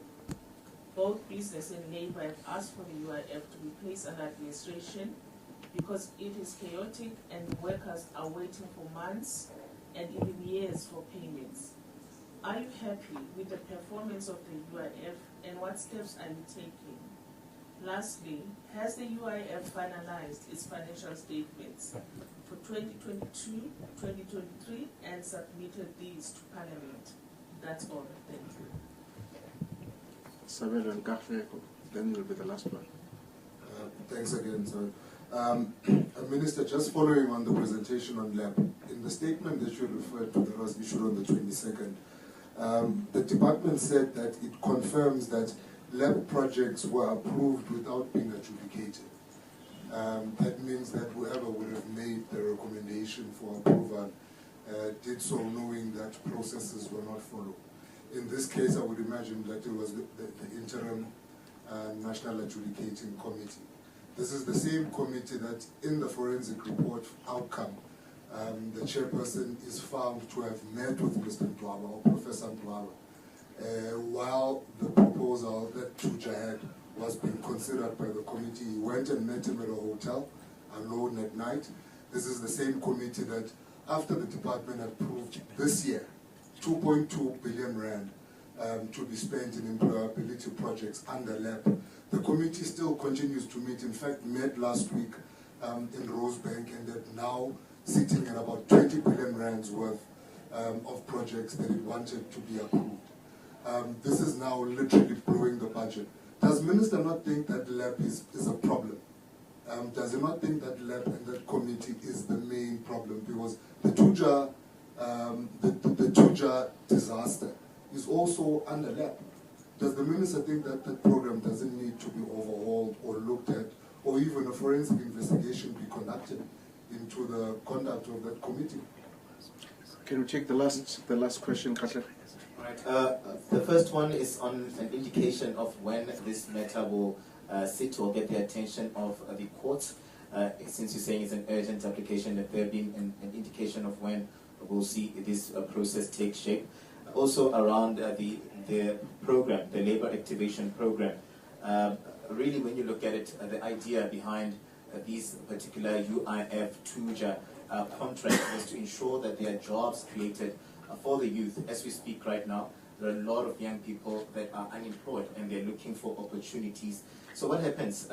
Both business and labor have asked for the UIF to be placed under administration because it is chaotic and workers are waiting for months and even years for payments. Are you happy with the performance of the UIF, and what steps are you taking? Lastly, has the UIF finalized its financial statements for 2022, 2023 and submitted these to Parliament? That's all. Thank you. Sabelo and Gafeko, then will be the last one. Thanks again, sir. Minister, just following on the presentation on LAB, in the statement that you referred to that was issued on the 22nd, the department said that it confirms that LAB projects were approved without being adjudicated. That means that whoever would have made the recommendation for approval did so knowing that processes were not followed. In this case, I would imagine that it was the interim National Adjudicating Committee. This is the same committee that in the forensic report outcome, the chairperson is found to have met with Mr. Ndwaba or Professor Ndwaba while the proposal that Thuja had was being considered by the committee. He went and met him at a hotel alone at night. This is the same committee that after the department approved this year 2.2 billion rand to be spent in employability projects under LAB. The committee still continues to meet. In fact, met last week in Rosebank, and they're now sitting at about 20 billion rands worth of projects that it wanted to be approved. This is now literally blowing the budget. Does Minister not think that LAB is a problem? Does he not think that LAB and that committee is the main problem? Because the Thuja disaster is also under LAB. Does the Minister think that that program doesn't need to be overhauled or looked at, or even a forensic investigation be conducted into the conduct of that committee? Can we take the last question, Katle? Right. The first one is on an indication of when this matter will sit or get the attention of the courts? Since you're saying it's an urgent application, have there been an indication of when we'll see this process take shape? Also around the program, the labor activation program, really when you look at it, the idea behind these particular UIF Thuja contracts was to ensure that there are jobs created for the youth. As we speak right now, there are a lot of young people that are unemployed and they're looking for opportunities. So what happens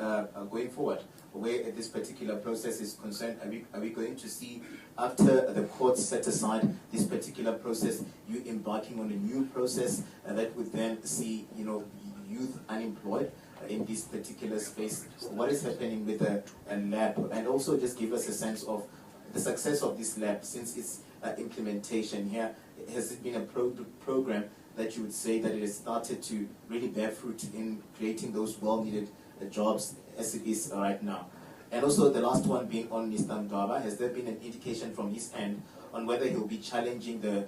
going forward, where this particular process is concerned? Are we going to see, after the courts set aside this particular process, you embarking on a new process that would then see, youth unemployed in this particular space? What is happening with a lab? And also just give us a sense of the success of this lab since its implementation here. Has it been a program that you would say that it has started to really bear fruit in creating those well-needed jobs as it is right now? And also the last one being on Mr. Mdwaba, has there been an indication from his end on whether he'll be challenging the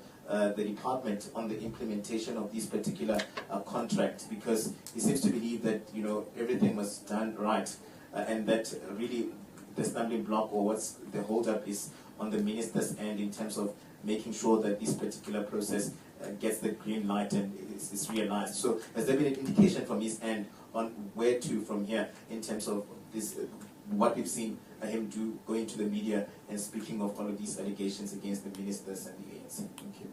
department on the implementation of this particular contract? Because he seems to believe that everything was done right, and that really the stumbling block or what's the hold-up is on the minister's end in terms of making sure that this particular process gets the green light and is realized. So has there been an indication from his end on where to from here in terms of this, what we've seen him do, going to the media and speaking of all of these allegations against the ministers and the ANC? Thank you.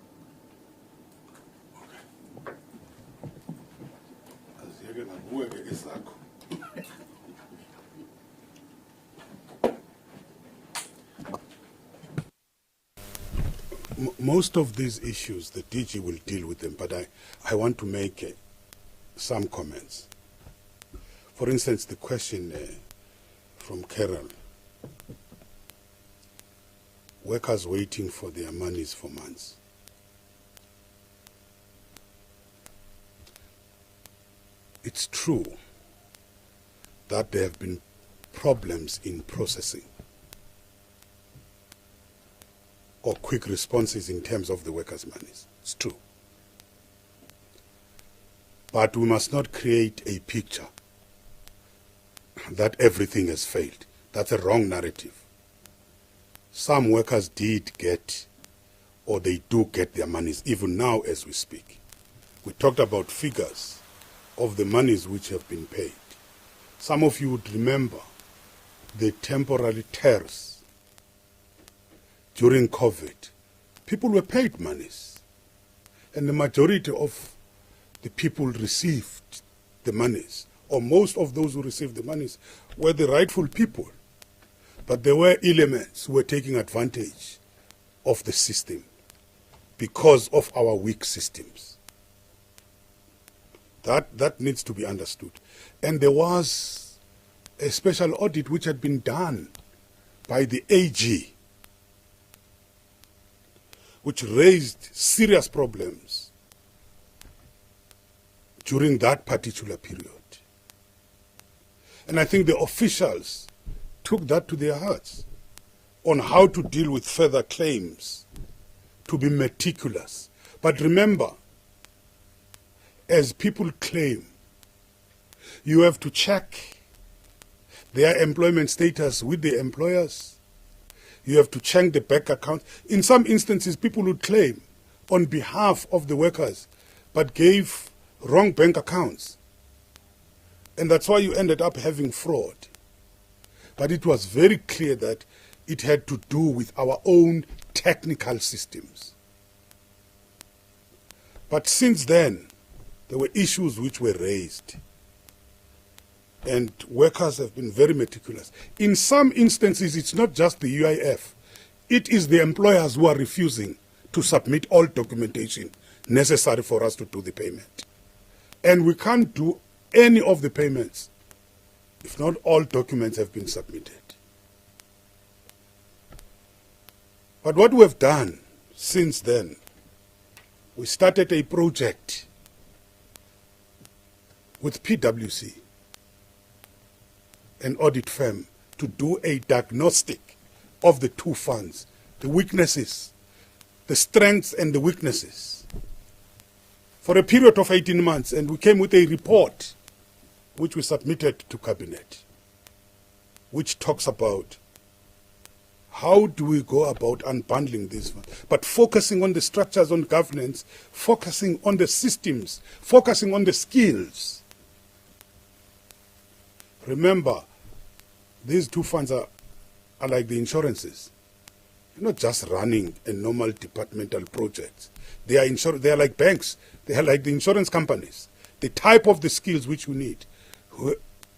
Most of these issues, the DG will deal with them, but I want to make some comments. For instance, the question from Carol, workers waiting for their monies for months. It's true that there have been problems in processing or quick responses in terms of the workers' monies. It's true. But we must not create a picture that everything has failed. That's a wrong narrative. Some workers did get, or they do get their monies, even now as we speak. We talked about figures of the monies which have been paid. Some of you would remember the temporary tears during COVID. People were paid monies, and the majority of the people received the monies, or most of those who received the monies were the rightful people. But there were elements who were taking advantage of the system because of our weak systems. That needs to be understood. And there was a special audit which had been done by the AG, which raised serious problems during that particular period. And I think the officials took that to their hearts on how to deal with further claims, to be meticulous. But remember, as people claim, you have to check their employment status with the employers. You have to check the bank account. In some instances, people would claim on behalf of the workers, but gave wrong bank accounts. And that's why you ended up having fraud. But it was very clear that it had to do with our own technical systems. But since then, there were issues which were raised. And workers have been very meticulous. In some instances, it's not just the UIF. It is the employers who are refusing to submit all documentation necessary for us to do the payment. And we can't do any of the payments if not all documents have been submitted. But what we have done since then, we started a project with PwC, an audit firm, to do a diagnostic of the two funds, the weaknesses, the strengths and the weaknesses, for a period of 18 months. And we came with a report which we submitted to Cabinet, which talks about how do we go about unbundling this one, but focusing on the structures, on governance, focusing on the systems, focusing on the skills. Remember, these two funds are like the insurances. You're not just running a normal departmental project. They are like banks. They are like the insurance companies. The type of the skills which you need.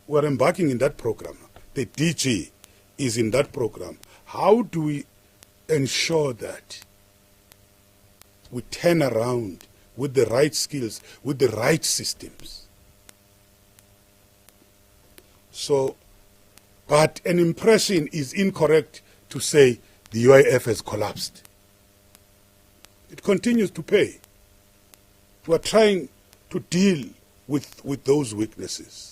We're embarking in that program. The DG is in that program. How do we ensure that we turn around with the right skills, with the right systems? So, but an impression is incorrect to say the UIF has collapsed. It continues to pay. We are trying to deal with those weaknesses.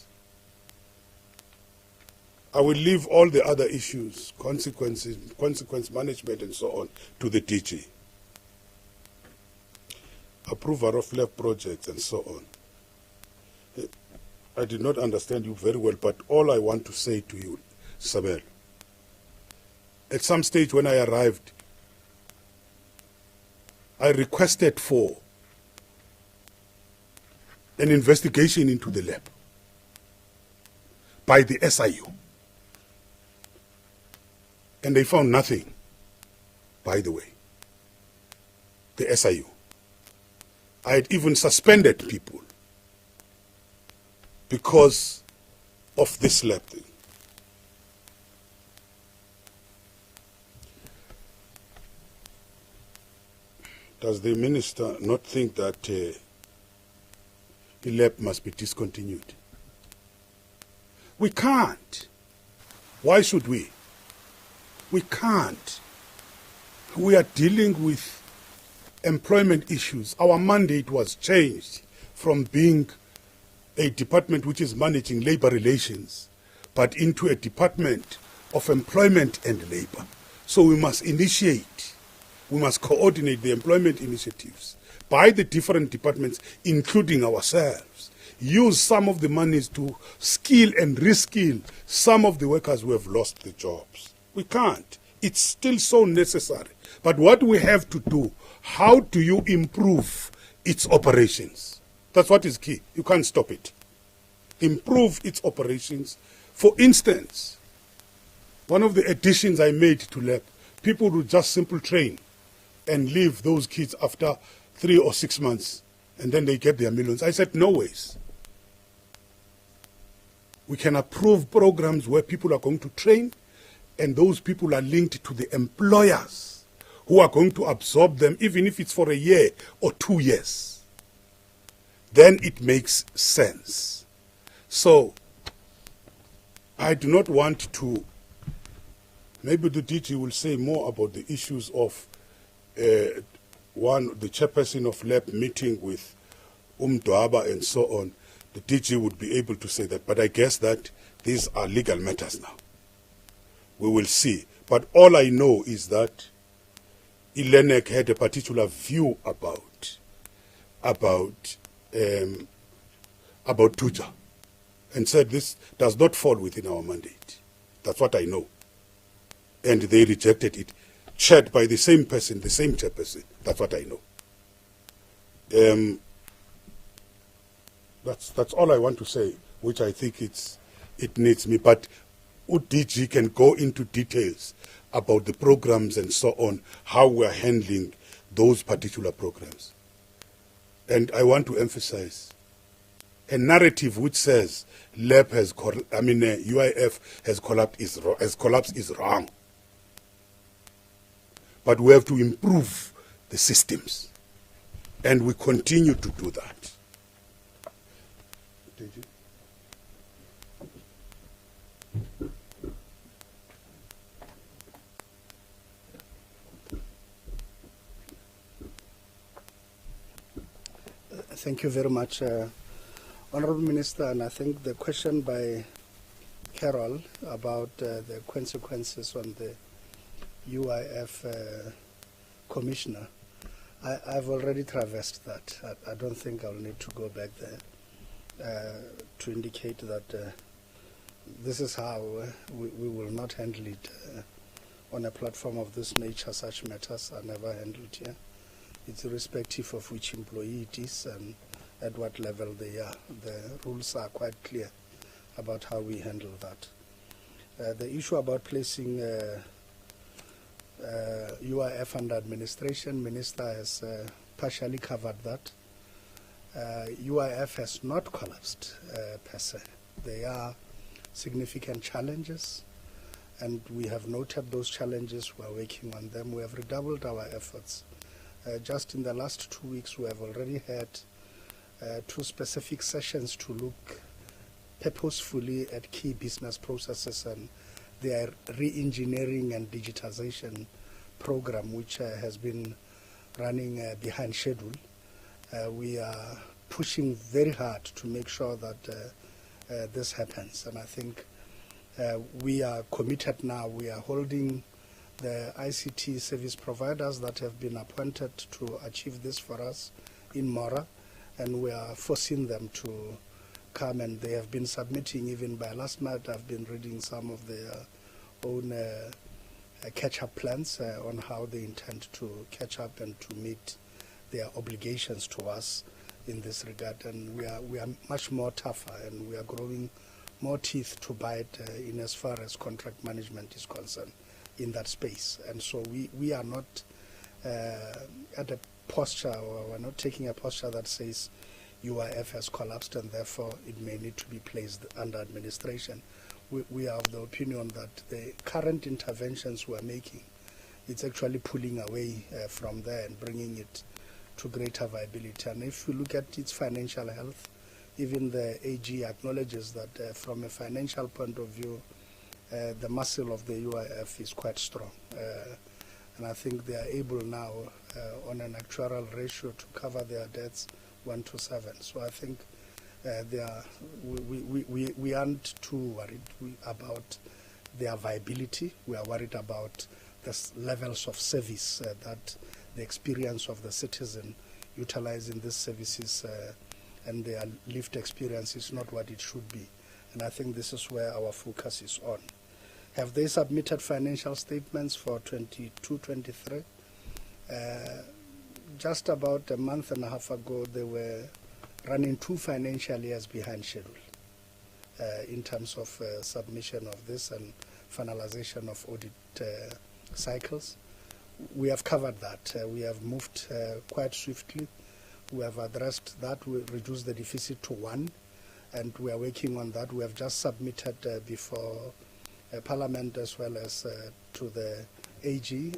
I will leave all the other issues, consequence management and so on, to the DG. Approval of lab projects and so on. I did not understand you very well, but all I want to say to you, Sabel, at some stage when I arrived, I requested for an investigation into the lab by the SIU. And they found nothing, by the way, the SIU. I had even suspended people because of this lab thing. Does the minister not think that the lab must be discontinued? We can't. Why should we? We can't. We are dealing with employment issues. Our mandate was changed from being a department which is managing labor relations, but into a department of employment and labor. So we must initiate, we must coordinate the employment initiatives by the different departments, including ourselves. Use some of the monies to skill and reskill some of the workers who have lost their jobs. We can't. It's still so necessary. But what we have to do, how do you improve its operations? That's what is key. You can't stop it. Improve its operations. For instance, one of the additions I made to lab, people would just simply train and leave those kids after 3 or 6 months, and then they get their millions. I said, no ways. We can approve programs where people are going to train, and those people are linked to the employers who are going to absorb them, even if it's for a year or 2 years. Then it makes sense. So, I do not want to, maybe the DG will say more about the issues of the chairperson of lab meeting with Dwaba and so on. The DG would be able to say that, but I guess that these are legal matters now. We will see. But all I know is that Ilenek had a particular view about Thuja and said this does not fall within our mandate. That's what I know. And they rejected it, chaired by the same person, the same chairperson. That's what I know. That's all I want to say, which I think it needs me. But DG can go into details about the programs and so on, how we're handling those particular programs. And I want to emphasize, a narrative which says UIF has collapsed is wrong. But we have to improve the systems, and we continue to do that. Thank you very much, Honourable Minister. And I think the question by Carol about the consequences on the UIF commissioner, I've already traversed that. I don't think I'll need to go back there. to indicate that this is how we will not handle it on a platform of this nature. Such matters are never handled here. It's irrespective of which employee it is and at what level they are. The rules are quite clear about how we handle that. The issue about placing UIF under administration, Minister has partially covered that. UIF has not collapsed per se. There are significant challenges, and we have noted those challenges. We are working on them. We have redoubled our efforts. Just in the last 2 weeks, we have already had 2 specific sessions to look purposefully at key business processes and their re-engineering and digitization program, which has been running behind schedule. We are pushing very hard to make sure that this happens, and I think we are committed now. We are holding the ICT service providers that have been appointed to achieve this for us in Mora, and we are forcing them to come, and they have been submitting. Even by last night, I've been reading some of their own catch-up plans on how they intend to catch up and to meet their obligations to us in this regard. And we are much more tougher, and we are growing more teeth to bite in as far as contract management is concerned in that space. And so we are not at a posture, or we're not taking a posture that says UIF has collapsed and therefore it may need to be placed under administration. We are of the opinion that the current interventions we're making, it's actually pulling away from there and bringing it to greater viability. And if you look at its financial health, even the AG acknowledges that from a financial point of view, the muscle of the UIF is quite strong. And I think they are able now on an actuarial ratio to cover their debts 1-to-7. So I think we aren't too worried about their viability. We are worried about the levels of service that the experience of the citizen utilizing these services and their lived experience is not what it should be. And I think this is where our focus is on. Have they submitted financial statements for 22-23? Just about a month and a half ago, they were running 2 financial years behind schedule in terms of submission of this and finalization of audit cycles. We have covered that. We have moved quite swiftly. We have addressed that. We reduced the deficit to 1, and we are working on that. We have just submitted before Parliament as well as to the AG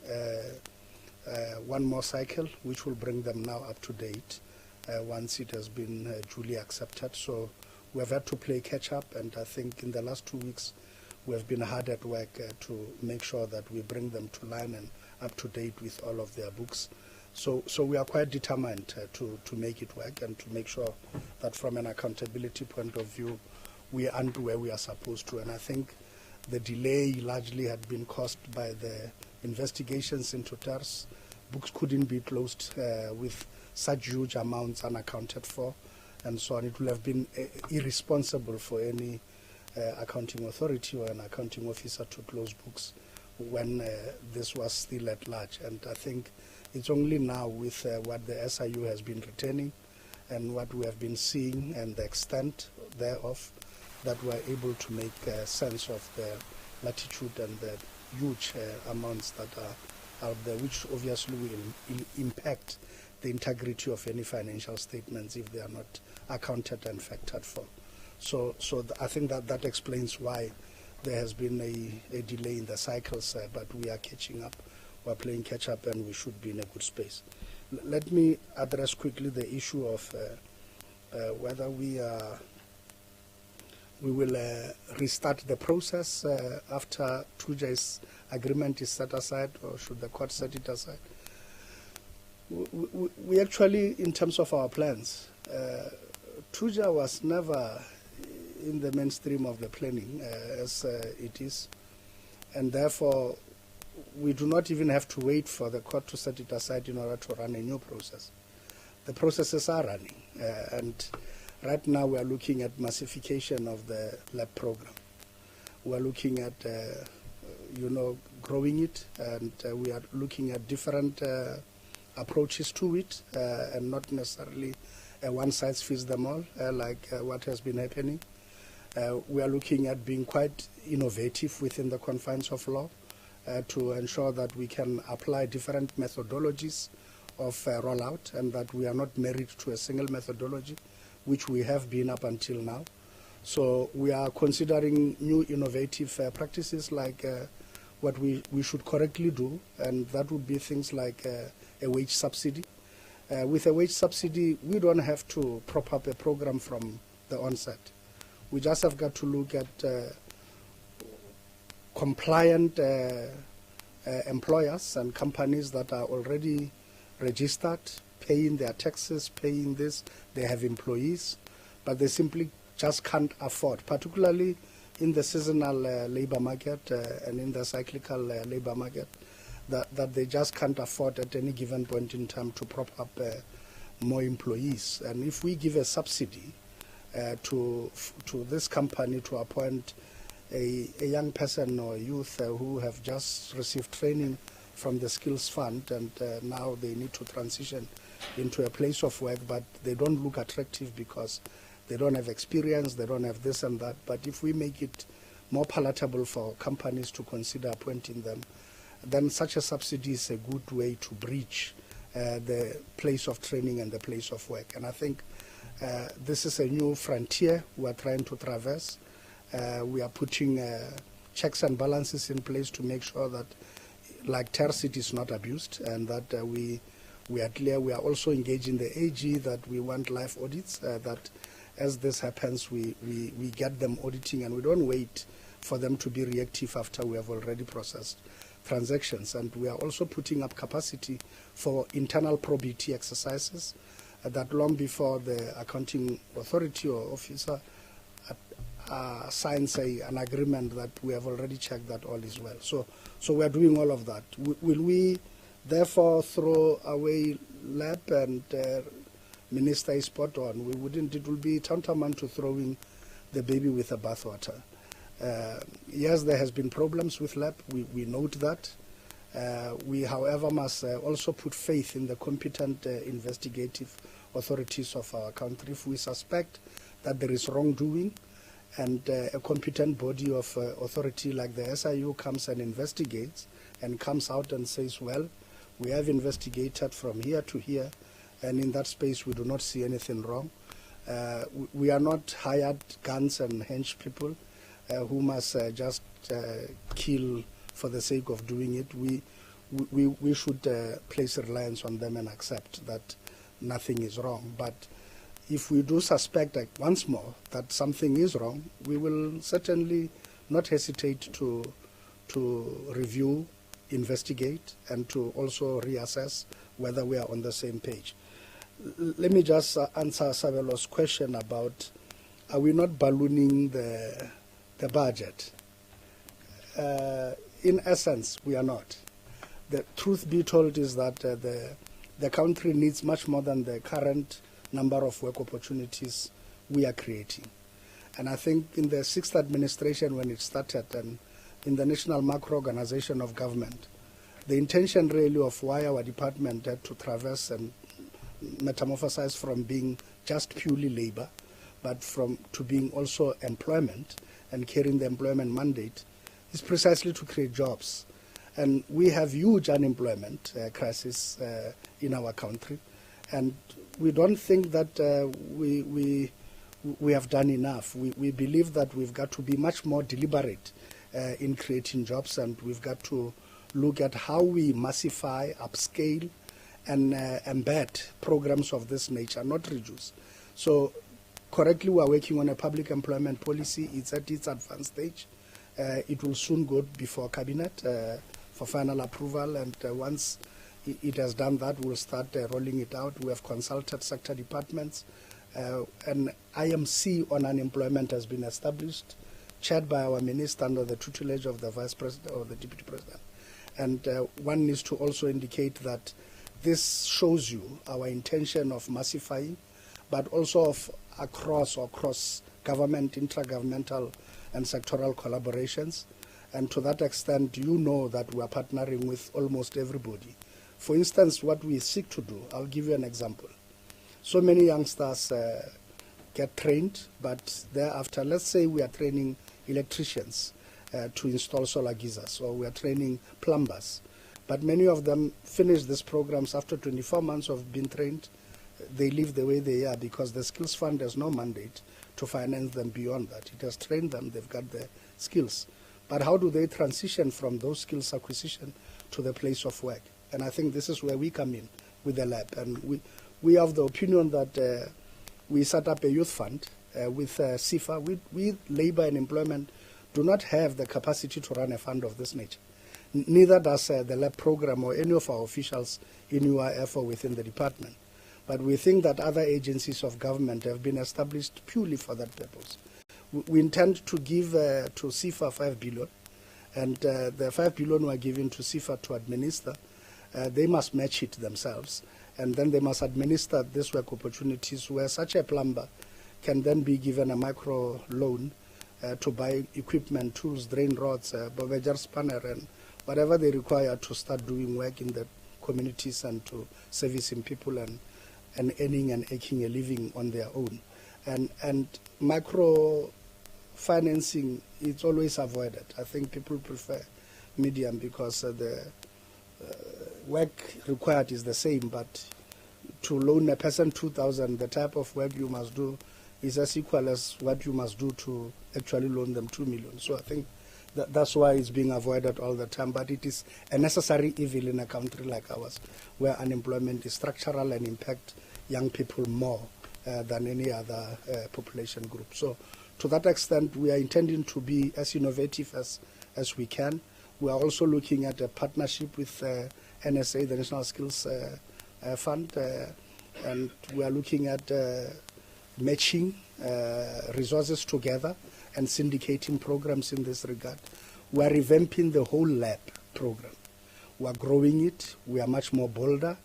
1 more cycle, which will bring them now up to date once it has been duly accepted. So we have had to play catch up, and I think in the last 2 weeks we have been hard at work to make sure that we bring them to line and up to date with all of their books. So we are quite determined to make it work and to make sure that from an accountability point of view we are where we are supposed to. And I think the delay largely had been caused by the investigations into TARS. Books couldn't be closed with such huge amounts unaccounted for, and so on. It would have been irresponsible for any accounting authority or an accounting officer to close books when this was still at large. And I think it's only now with what the SIU has been retaining and what we have been seeing and the extent thereof that we're able to make sense of the latitude and the huge amounts that are out there, which obviously will impact the integrity of any financial statements if they are not accounted and factored for. So I think that explains why there has been a delay in the cycles, but we are catching up. We're playing catch up, and we should be in a good space. Let me address quickly the issue of whether we will restart the process after Thuja's agreement is set aside, or should the court set it aside? We actually, in terms of our plans, Thuja was never in the mainstream of the planning as it is, and therefore we do not even have to wait for the court to set it aside in order to run a new process. The processes are running, and Right now we are looking at massification of the lab program. We are looking at, growing it, and we are looking at different approaches to it, and not necessarily one size fits them all, like what has been happening. We are looking at being quite innovative within the confines of law to ensure that we can apply different methodologies of rollout, and that we are not married to a single methodology, which we have been up until now. So we are considering new innovative practices like what we should correctly do, and that would be things like a wage subsidy. With a wage subsidy, we don't have to prop up a program from the onset. We just have got to look at compliant employers and companies that are already registered, paying their taxes, paying this. They have employees, but they simply just can't afford, particularly in the seasonal labor market and in the cyclical labor market, that they just can't afford at any given point in time to prop up more employees. And if we give a subsidy to this company to appoint a young person or youth who have just received training from the skills fund, and now they need to transition into a place of work, but they don't look attractive because they don't have experience, they don't have this and that. But if we make it more palatable for companies to consider appointing them, then such a subsidy is a good way to bridge the place of training and the place of work. And I think this is a new frontier we are trying to traverse. We are putting checks and balances in place to make sure that, like TERSIT is not abused, and that we are clear. We are also engaging the AG that we want live audits, that as this happens, we get them auditing, and we don't wait for them to be reactive after we have already processed transactions. And we are also putting up capacity for internal probity exercises that long before the accounting authority or officer signs an agreement, that we have already checked that all is well. So we are doing all of that. Will we therefore throw away lab? And Minister is spot on. We wouldn't. It will be tantamount to throwing the baby with the bathwater. Yes, there has been problems with lab. We note that. We, however, must also put faith in the competent investigative authorities of our country. If we suspect that there is wrongdoing, and a competent body of authority like the SIU comes and investigates and comes out and says, well, we have investigated from here to here, and in that space we do not see anything wrong. We are not hired guns and hench people who must just kill for the sake of doing it. We should place a reliance on them and accept that nothing is wrong. But if we do suspect, once more, that something is wrong, we will certainly not hesitate to review, investigate, and to also reassess whether we are on the same page. Let me just answer Sabelo's question about, are we not ballooning the budget? In essence, we are not. The truth be told is that the country needs much more than the current number of work opportunities we are creating. And I think in the 6th administration, when it started, and in the National Macro Organization of Government, the intention really of why our department had to traverse and metamorphosize from being just purely labor, but to being also employment and carrying the employment mandate, is precisely to create jobs. And we have huge unemployment crisis in our country, and we don't think that we have done enough. We believe that we've got to be much more deliberate in creating jobs, and we've got to look at how we massify, upscale, and embed programs of this nature, not reduce. So correctly, we are working on a public employment policy. It's at its advanced stage. It will soon go before Cabinet for final approval, and once it has done that, we'll start rolling it out. We have consulted sector departments. An IMC on unemployment has been established, chaired by our minister under the tutelage of the Vice President or the Deputy President. And one needs to also indicate that this shows you our intention of massifying, but also of across or cross-government, intergovernmental and sectoral collaborations. And to that extent, you know that we are partnering with almost everybody. For instance, what we seek to do, I'll give you an example. So many youngsters get trained, but thereafter, let's say we are training electricians to install solar geysers, or we are training plumbers. But many of them finish these programs after 24 months of being trained. They live the way they are because the Skills Fund has no mandate to finance them beyond that. It has trained them, they've got the skills. But how do they transition from those skills acquisition to the place of work? And I think this is where we come in with the lab. And we have the opinion that we set up a youth fund with CIFA. We, labor and employment, do not have the capacity to run a fund of this nature. Neither does the lab program or any of our officials in UIF or within the department. But we think that other agencies of government have been established purely for that purpose. We intend to give to CIFA 5 billion, and the 5 billion we are giving to CIFA to administer, they must match it themselves, and then they must administer these work opportunities where such a plumber can then be given a micro loan to buy equipment, tools, drain rods, bovejar spanner, and whatever they require to start doing work in the communities and to servicing people and earning and making a living on their own. And micro financing is always avoided. I think people prefer medium because the work required is the same, but to loan a person 2,000, the type of work you must do is as equal as what you must do to actually loan them 2 million. So I think that's why it's being avoided all the time, but it is a necessary evil in a country like ours, where unemployment is structural and impact young people more than any other population group. So to that extent, we are intending to be as innovative as we can. We are also looking at a partnership with NSA, the National Skills Fund, and we are looking at matching resources together and syndicating programs in this regard. We are revamping the whole lab program. We are growing it. We are much more bolder,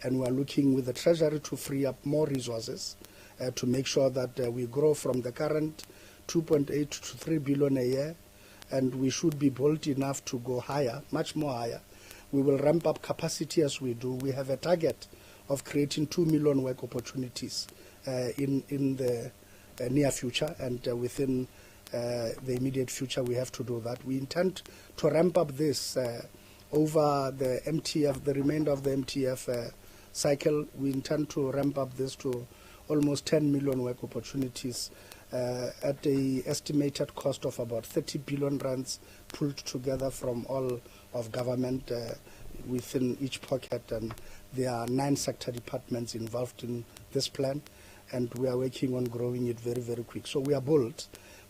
and we are looking with the Treasury to free up more resources to make sure that we grow from the current 2.8 to 3 billion a year, and we should be bold enough to go higher, much more higher. We will ramp up capacity as we do. We have a target of creating 2 million work opportunities in the near future, and within the immediate future we have to do that. We intend to ramp up this over the MTF, the remainder of the MTF cycle. We intend to ramp up this to almost 10 million work opportunities at the estimated cost of about 30 billion rands pulled together from all of government within each pocket. And there are 9 sector departments involved in this plan, and we are working on growing it very, very quick. So we are bold.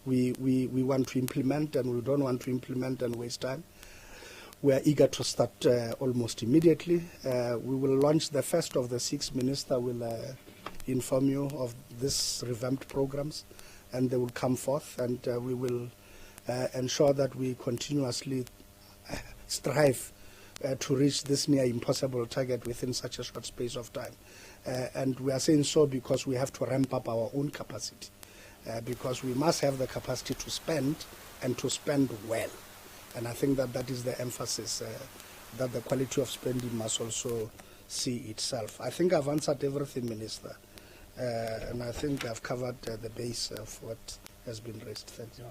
We want to implement, and we don't want to implement and waste time. We are eager to start almost immediately. We will launch the first of the 6 ministers will inform you of these revamped programs, and they will come forth, and we will ensure that we continuously strive to reach this near impossible target within such a short space of time. And we are saying so because we have to ramp up our own capacity, because we must have the capacity to spend and to spend well. And I think that that is the emphasis, that the quality of spending must also see itself. I think I've answered everything, Minister, and I think I've covered the base of what has been raised. Thank you.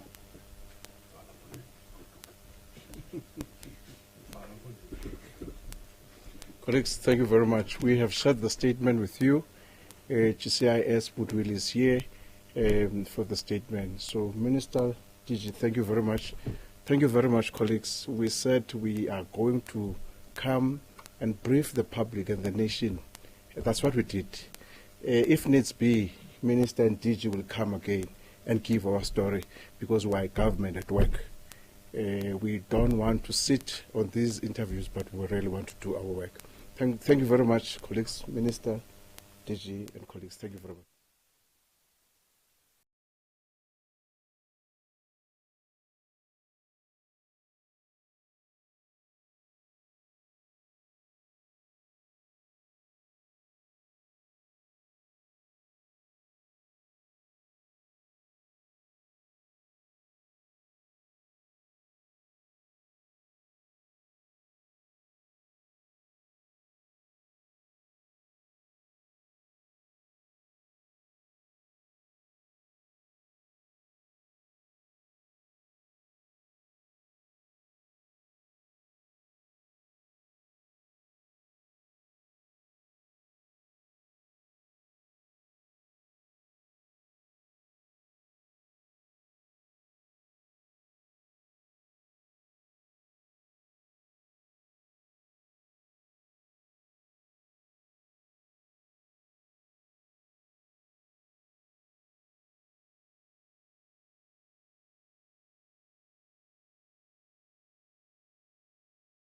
Colleagues, thank you very much. We have shared the statement with you. GCIS Woodwill is here for the statement. So, Minister Gigi, thank you very much. Thank you very much, colleagues. We said we are going to come and brief the public and the nation. That's what we did. If needs be, Minister and DG will come again and give our story, because we are government at work. We don't want to sit on these interviews, but we really want to do our work. Thank you very much, colleagues, Minister, DG, and colleagues. Thank you very much.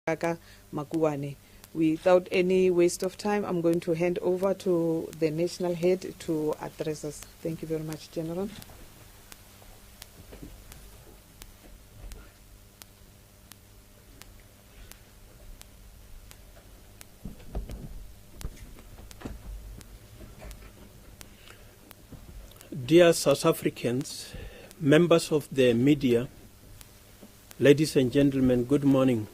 Kaka Makuwane. Without any waste of time, I'm going to hand over to the national head to address us. Thank you very much, General. Dear South Africans, members of the media, ladies and gentlemen, good morning.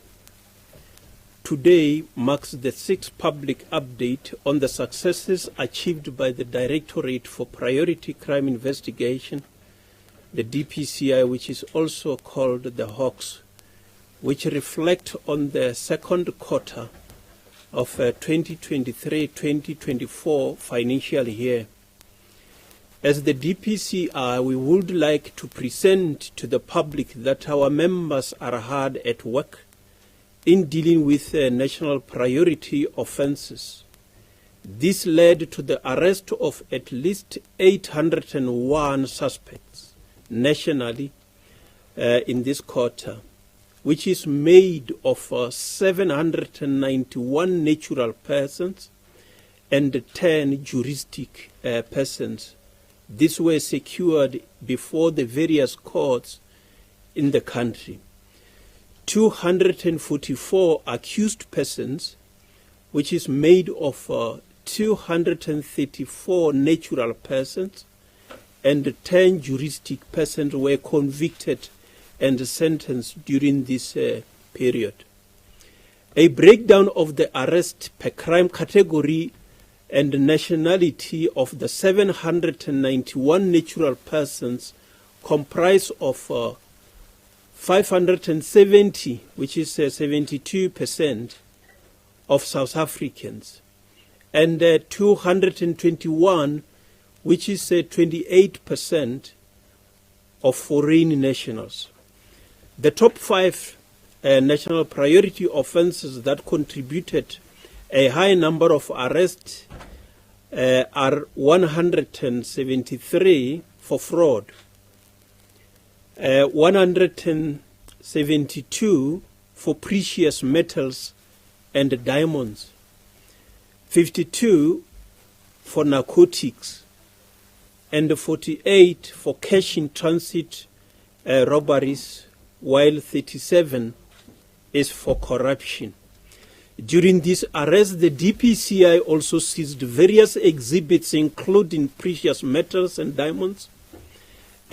Today marks the 6th public update on the successes achieved by the Directorate for Priority Crime Investigation, the DPCI, which is also called the Hawks, which reflect on the second quarter of 2023-2024 financial year. As the DPCI, we would like to present to the public that our members are hard at work in dealing with national priority offences. This led to the arrest of at least 801 suspects nationally in this quarter, which is made of 791 natural persons and 10 juristic persons. These were secured before the various courts in the country. 244 accused persons, which is made of 234 natural persons and 10 juristic persons, were convicted and sentenced during this period. A breakdown of the arrest per crime category and nationality of the 791 natural persons comprise of 570, which is 72% of South Africans, and 221, which is 28% of foreign nationals. The top 5 national priority offences that contributed a high number of arrests are 173 for fraud, 172 for precious metals and diamonds, 52 for narcotics, and 48 for cash in transit robberies, while 37 is for corruption. During this arrest, the DPCI also seized various exhibits, including precious metals and diamonds,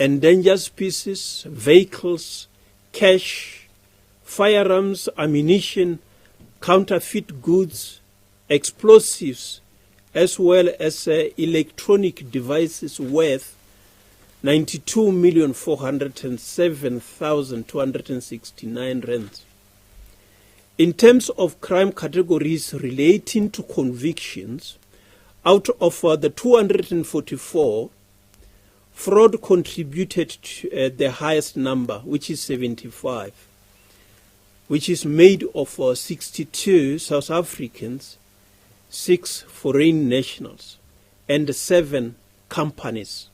endangered species, vehicles, cash, firearms, ammunition, counterfeit goods, explosives, as well as electronic devices worth 92,407,269 rands. In terms of crime categories relating to convictions, out of the 244, fraud contributed to the highest number, which is 75, which is made of 62 South Africans, 6 foreign nationals, and 7 companies.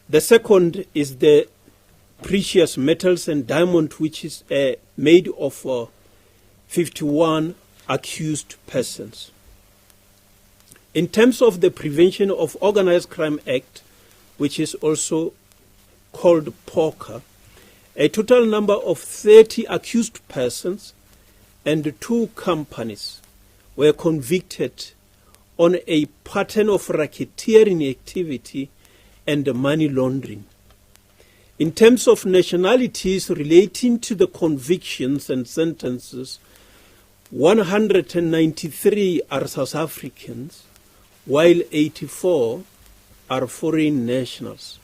The second is the precious metals and diamond, which is made of 51 accused persons. In terms of the Prevention of Organized Crime Act, which is also called POCA, a total number of 30 accused persons and 2 companies were convicted on a pattern of racketeering activity and money laundering. In terms of nationalities relating to the convictions and sentences, 193 are South Africans, while 84 are foreign nationals.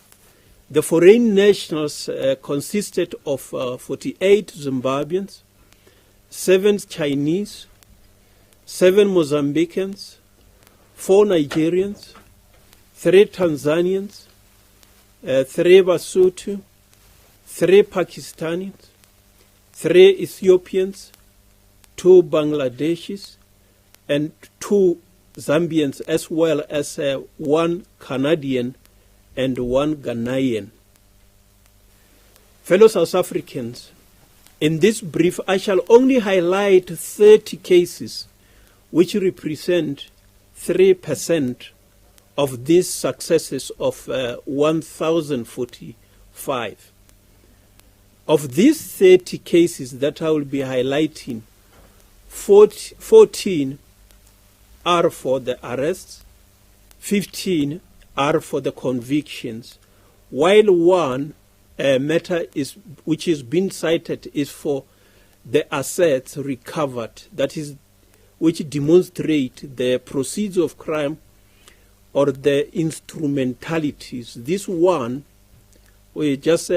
The foreign nationals consisted of 48 Zimbabweans, 7 Chinese, 7 Mozambicans, 4 Nigerians, 3 Tanzanians, 3 Basotho, 3 Pakistanis, 3 Ethiopians, 2 Bangladeshis, and 2 Zambians, as well as 1 Canadian and 1 Ghanaian. Fellow South Africans, In this brief, I shall only highlight 30 cases which represent 3% of these successes of 1,045. Of these 30 cases that I will be highlighting, 14 are for the arrests, 15 are for the convictions, while one matter which is being cited is for the assets recovered, that is, which demonstrate the proceeds of crime or the instrumentalities. This one, we just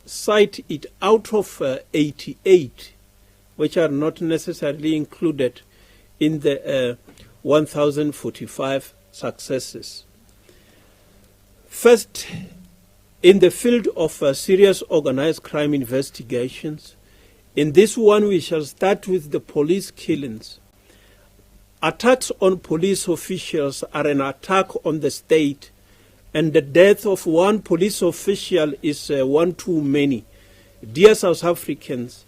cite it out of 88, which are not necessarily included in the 1,045 successes. First, in the field of serious organized crime investigations, in this one we shall start with the police killings. Attacks on police officials are an attack on the state, and the death of one police official is one too many. Dear South Africans,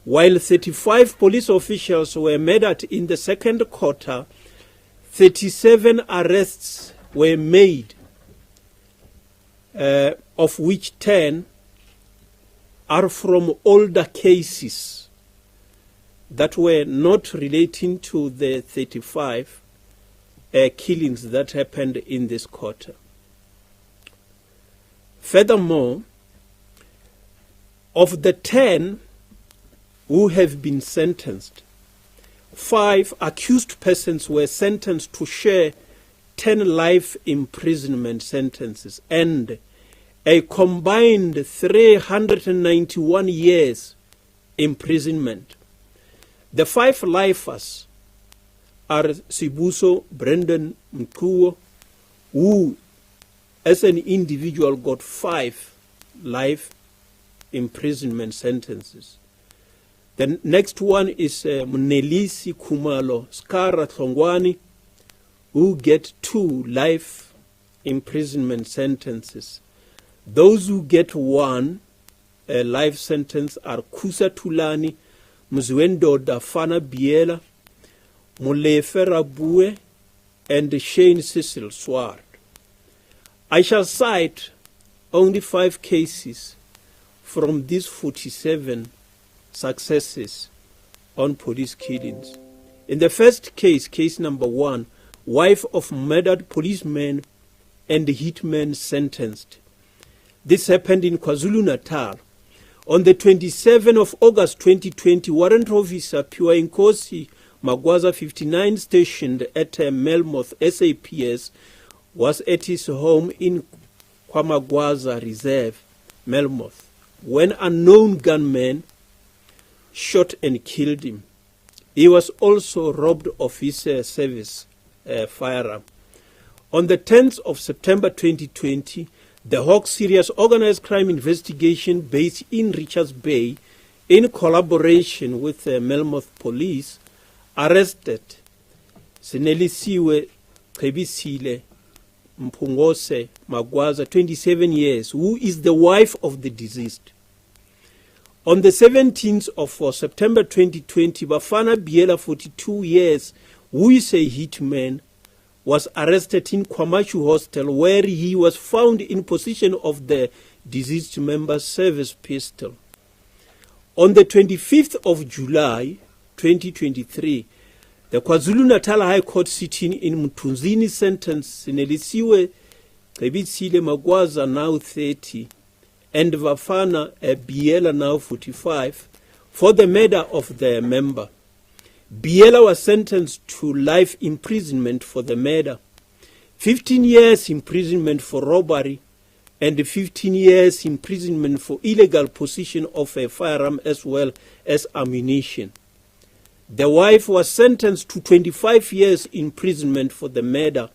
while 35 police officials were murdered in the second quarter, 37 arrests were made, of which 10 are from older cases that were not relating to the 35 killings that happened in this quarter. Furthermore, of the 10 who have been sentenced, 5 accused persons were sentenced to share 10 life imprisonment sentences and a combined 391 years imprisonment. The 5 lifers are Sibuso Brendan Mkuo, who as an individual got 5 life imprisonment sentences. The next one is Mnelisi Khumalo Skara Tlongwani, who get 2 life imprisonment sentences. Those who get 1 life sentence are Kusa Tulani, Mzwendo Dafana Biela, Molefe Rabue, and Shane Cecil Swart. I shall cite only 5 cases from these 47 successes on police killings. In the first case, case number 1, wife of murdered policeman and hitman sentenced. This happened in KwaZulu-Natal. On the 27th of August 2020, Warrant Officer Pure Nkosi Magwaza 59, stationed at Melmoth SAPS, was at his home in Kwamagwaza Reserve, Melmoth, when unknown gunmen shot and killed him. He was also robbed of his service firearm. On the 10th of September 2020, the Hawk Serious Organized Crime Investigation based in Richards Bay, in collaboration with the Melmoth Police, arrested Sinelisiwe Khebisile Mpungose Magwaza, 27 years, who is the wife of the deceased. On the 17th of September 2020, Bafana Biela, 42 years, who is a hitman, was arrested in Kwamashu Hostel, where he was found in possession of the deceased member's service pistol. On the 25th of July 2023, the KwaZulu-Natal High Court sitting in Mthunzini sentenced Sinelisiwe Khebisile Magwaza, now 30, and Bafana Biela, now 45, for the murder of their member. Biela was sentenced to life imprisonment for the murder, 15 years imprisonment for robbery, and 15 years imprisonment for illegal possession of a firearm as well as ammunition. The wife was sentenced to 25 years imprisonment for the murder,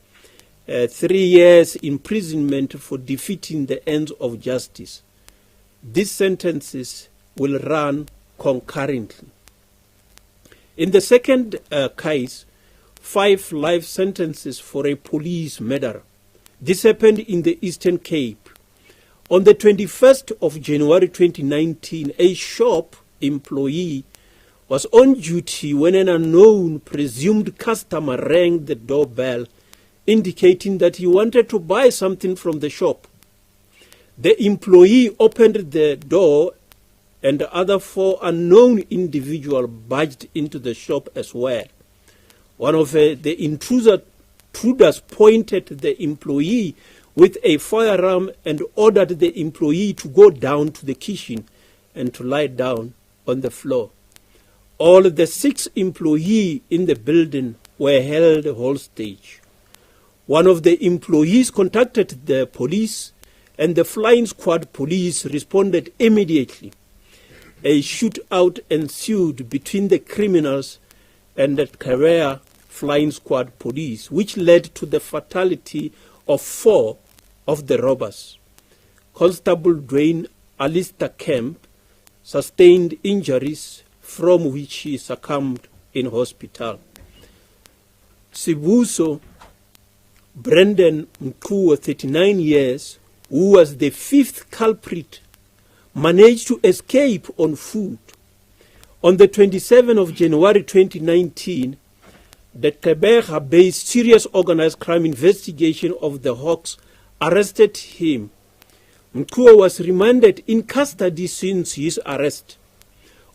3 years imprisonment for defeating the ends of justice. These sentences will run concurrently. In the second case, 5 life sentences for a police murderer. This happened in the Eastern Cape. On the 21st of January 2019, a shop employee was on duty when an unknown presumed customer rang the doorbell, indicating that he wanted to buy something from the shop. The employee opened the door and the other 4 unknown individuals barged into the shop as well. One of the intruders pointed the employee with a firearm and ordered the employee to go down to the kitchen and to lie down on the floor. All the 6 employees in the building were held hostage. One of the employees contacted the police, and the flying squad police responded immediately. A shootout ensued between the criminals and the Carrera flying squad police, which led to the fatality of 4 of the robbers. Constable Dwayne Alistair Kemp sustained injuries from which he succumbed in hospital. Sibuso Brendan Mkuo, 39 years, who was the 5th culprit, managed to escape on foot. On the 27th of January 2019, the Kebega-based Serious Organized Crime Investigation of the Hawks arrested him. Mkuo was remanded in custody since his arrest.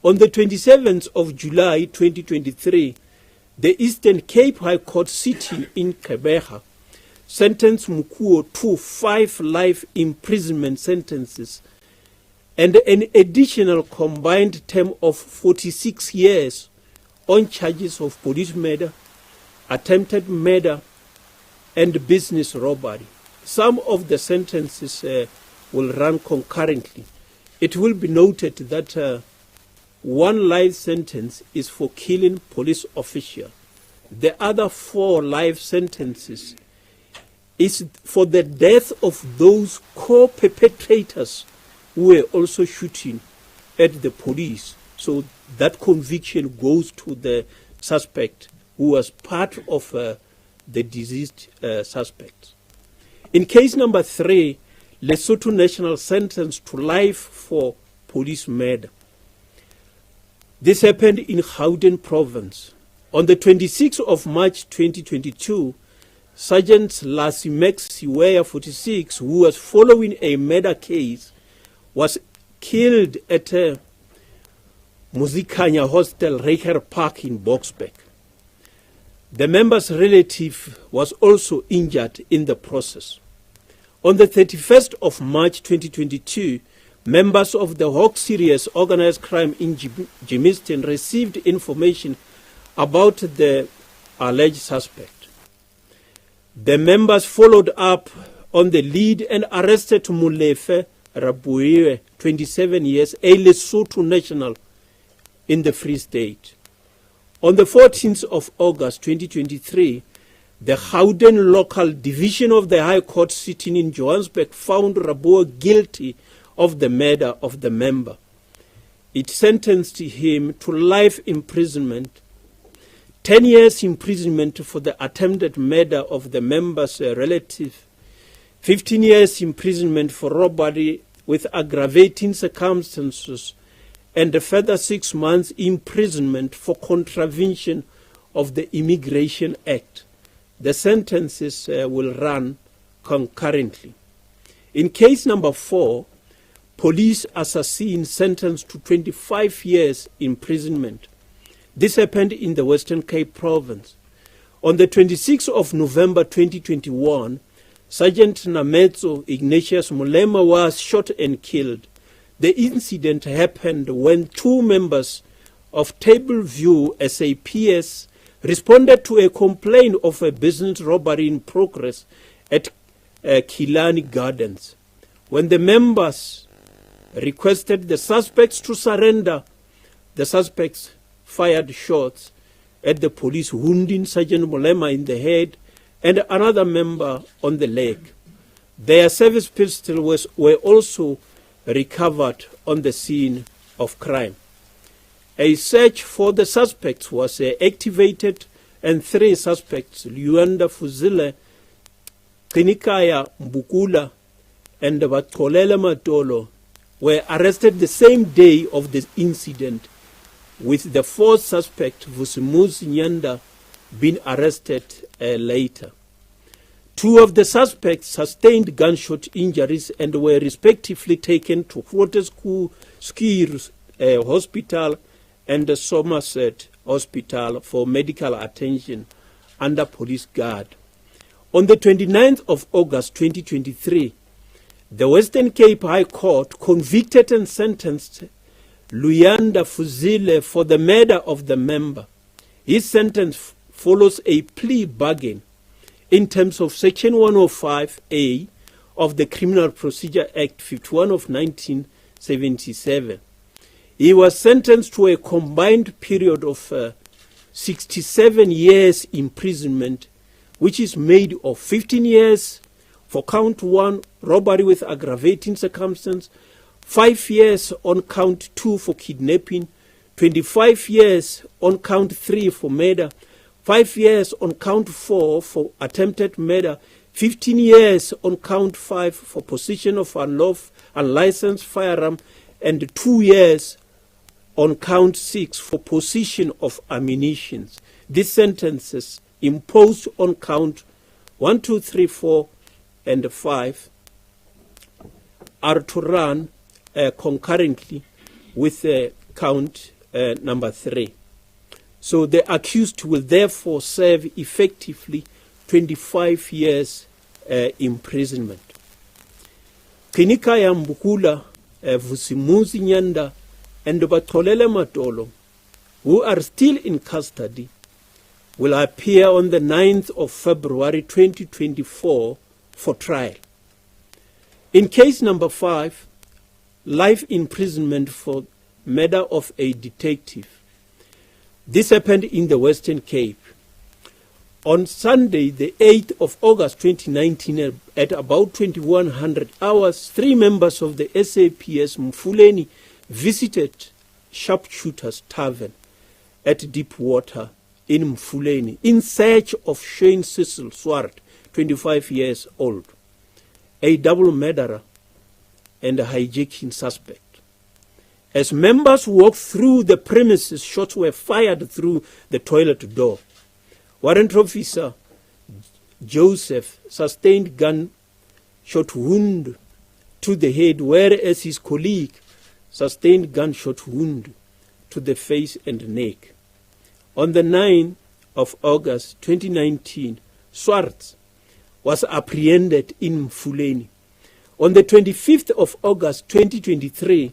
On the 27th of July 2023, the Eastern Cape High Court sitting in Kebega sentenced Mkuo to 5 life imprisonment sentences and an additional combined term of 46 years on charges of police murder, attempted murder, and business robbery. Some of the sentences will run concurrently. It will be noted that 1 life sentence is for killing police official. The other 4 life sentences is for the death of those co-perpetrators who were also shooting at the police. So that conviction goes to the suspect who was part of the deceased suspect. In case number 3, Lesotho National sentenced to life for police murder. This happened in Gauteng province. On the 26th of March 2022, Sergeant Lasimex Siweya, 46, who was following a murder case, was killed at a Muzikanya Hostel, Reicher Park in Boksburg. The member's relative was also injured in the process. On the 31st of March 2022, members of the Hawk Serious Organized Crime in Germiston received information about the alleged suspect. The members followed up on the lead and arrested Molefe Rabuiwe, 27 years, a Lesotho national in the Free State. On the 14th of August 2023, the Gauteng local division of the High Court sitting in Johannesburg found Rabuiwe guilty of the murder of the member. It sentenced him to life imprisonment, 10 years imprisonment for the attempted murder of the member's relative, 15 years imprisonment for robbery with aggravating circumstances, and a further 6 months imprisonment for contravention of the Immigration Act. The sentences will run concurrently. In case number 4, police assassin sentenced to 25 years imprisonment. This happened in the Western Cape province. On the 26th of November 2021, Sergeant Nametso Ignatius Mulema was shot and killed. The incident happened when 2 members of Tableview SAPS responded to a complaint of a business robbery in progress at Kilani Gardens. When the members requested the suspects to surrender, the suspects fired shots at the police, wounding Sergeant Mulema in the head and another member on the leg. Their service pistols were also recovered on the scene of crime. A search for the suspects was activated, and 3 suspects, Luanda Fuzile, Tinikaya Mbukula, and Batkolele Matolo, were arrested the same day of the incident, with the fourth suspect, Vusimuzi Nyanda, being arrested later. Two of the suspects sustained gunshot injuries and were respectively taken to Fortescue Hospital and the Somerset Hospital for medical attention under police guard. On the 29th of August 2023, the Western Cape High Court convicted and sentenced Luyanda Fuzile for the murder of the member. His sentence follows a plea bargain in terms of Section 105A of the Criminal Procedure Act 51 of 1977. He was sentenced to a combined period of 67 years imprisonment, which is made of 15 years for count 1, robbery with aggravating circumstance, 5 years on count 2 for kidnapping, 25 years on count 3 for murder, 5 years on count 4 for attempted murder, 15 years on count 5 for possession of unlicensed firearm, and 2 years on count 6 for possession of ammunition. These sentences imposed on count 1, 2, 3, 4, and 5 are to run concurrently with count number 3. So the accused will therefore serve effectively 25 years imprisonment. Kinika ya Mbukula, Vusimuzi Nyanda, and Batolele Matolo, who are still in custody, will appear on the 9th of February 2024 for trial. In case number 5, life imprisonment for murder of a detective. This happened in the Western Cape. On Sunday, the 8th of August 2019, at about 2100 hours, 3 members of the SAPS Mfuleni visited Sharpshooters Tavern at Deepwater in Mfuleni in search of Shane Cecil Swart, 25 years old, a double murderer and a hijacking suspect. As members walked through the premises, shots were fired through the toilet door. Warrant Officer Joseph sustained gunshot wound to the head, whereas his colleague sustained gunshot wound to the face and neck. On the 9th of August 2019, Swart was apprehended in Mfuleni. On the 25th of August 2023,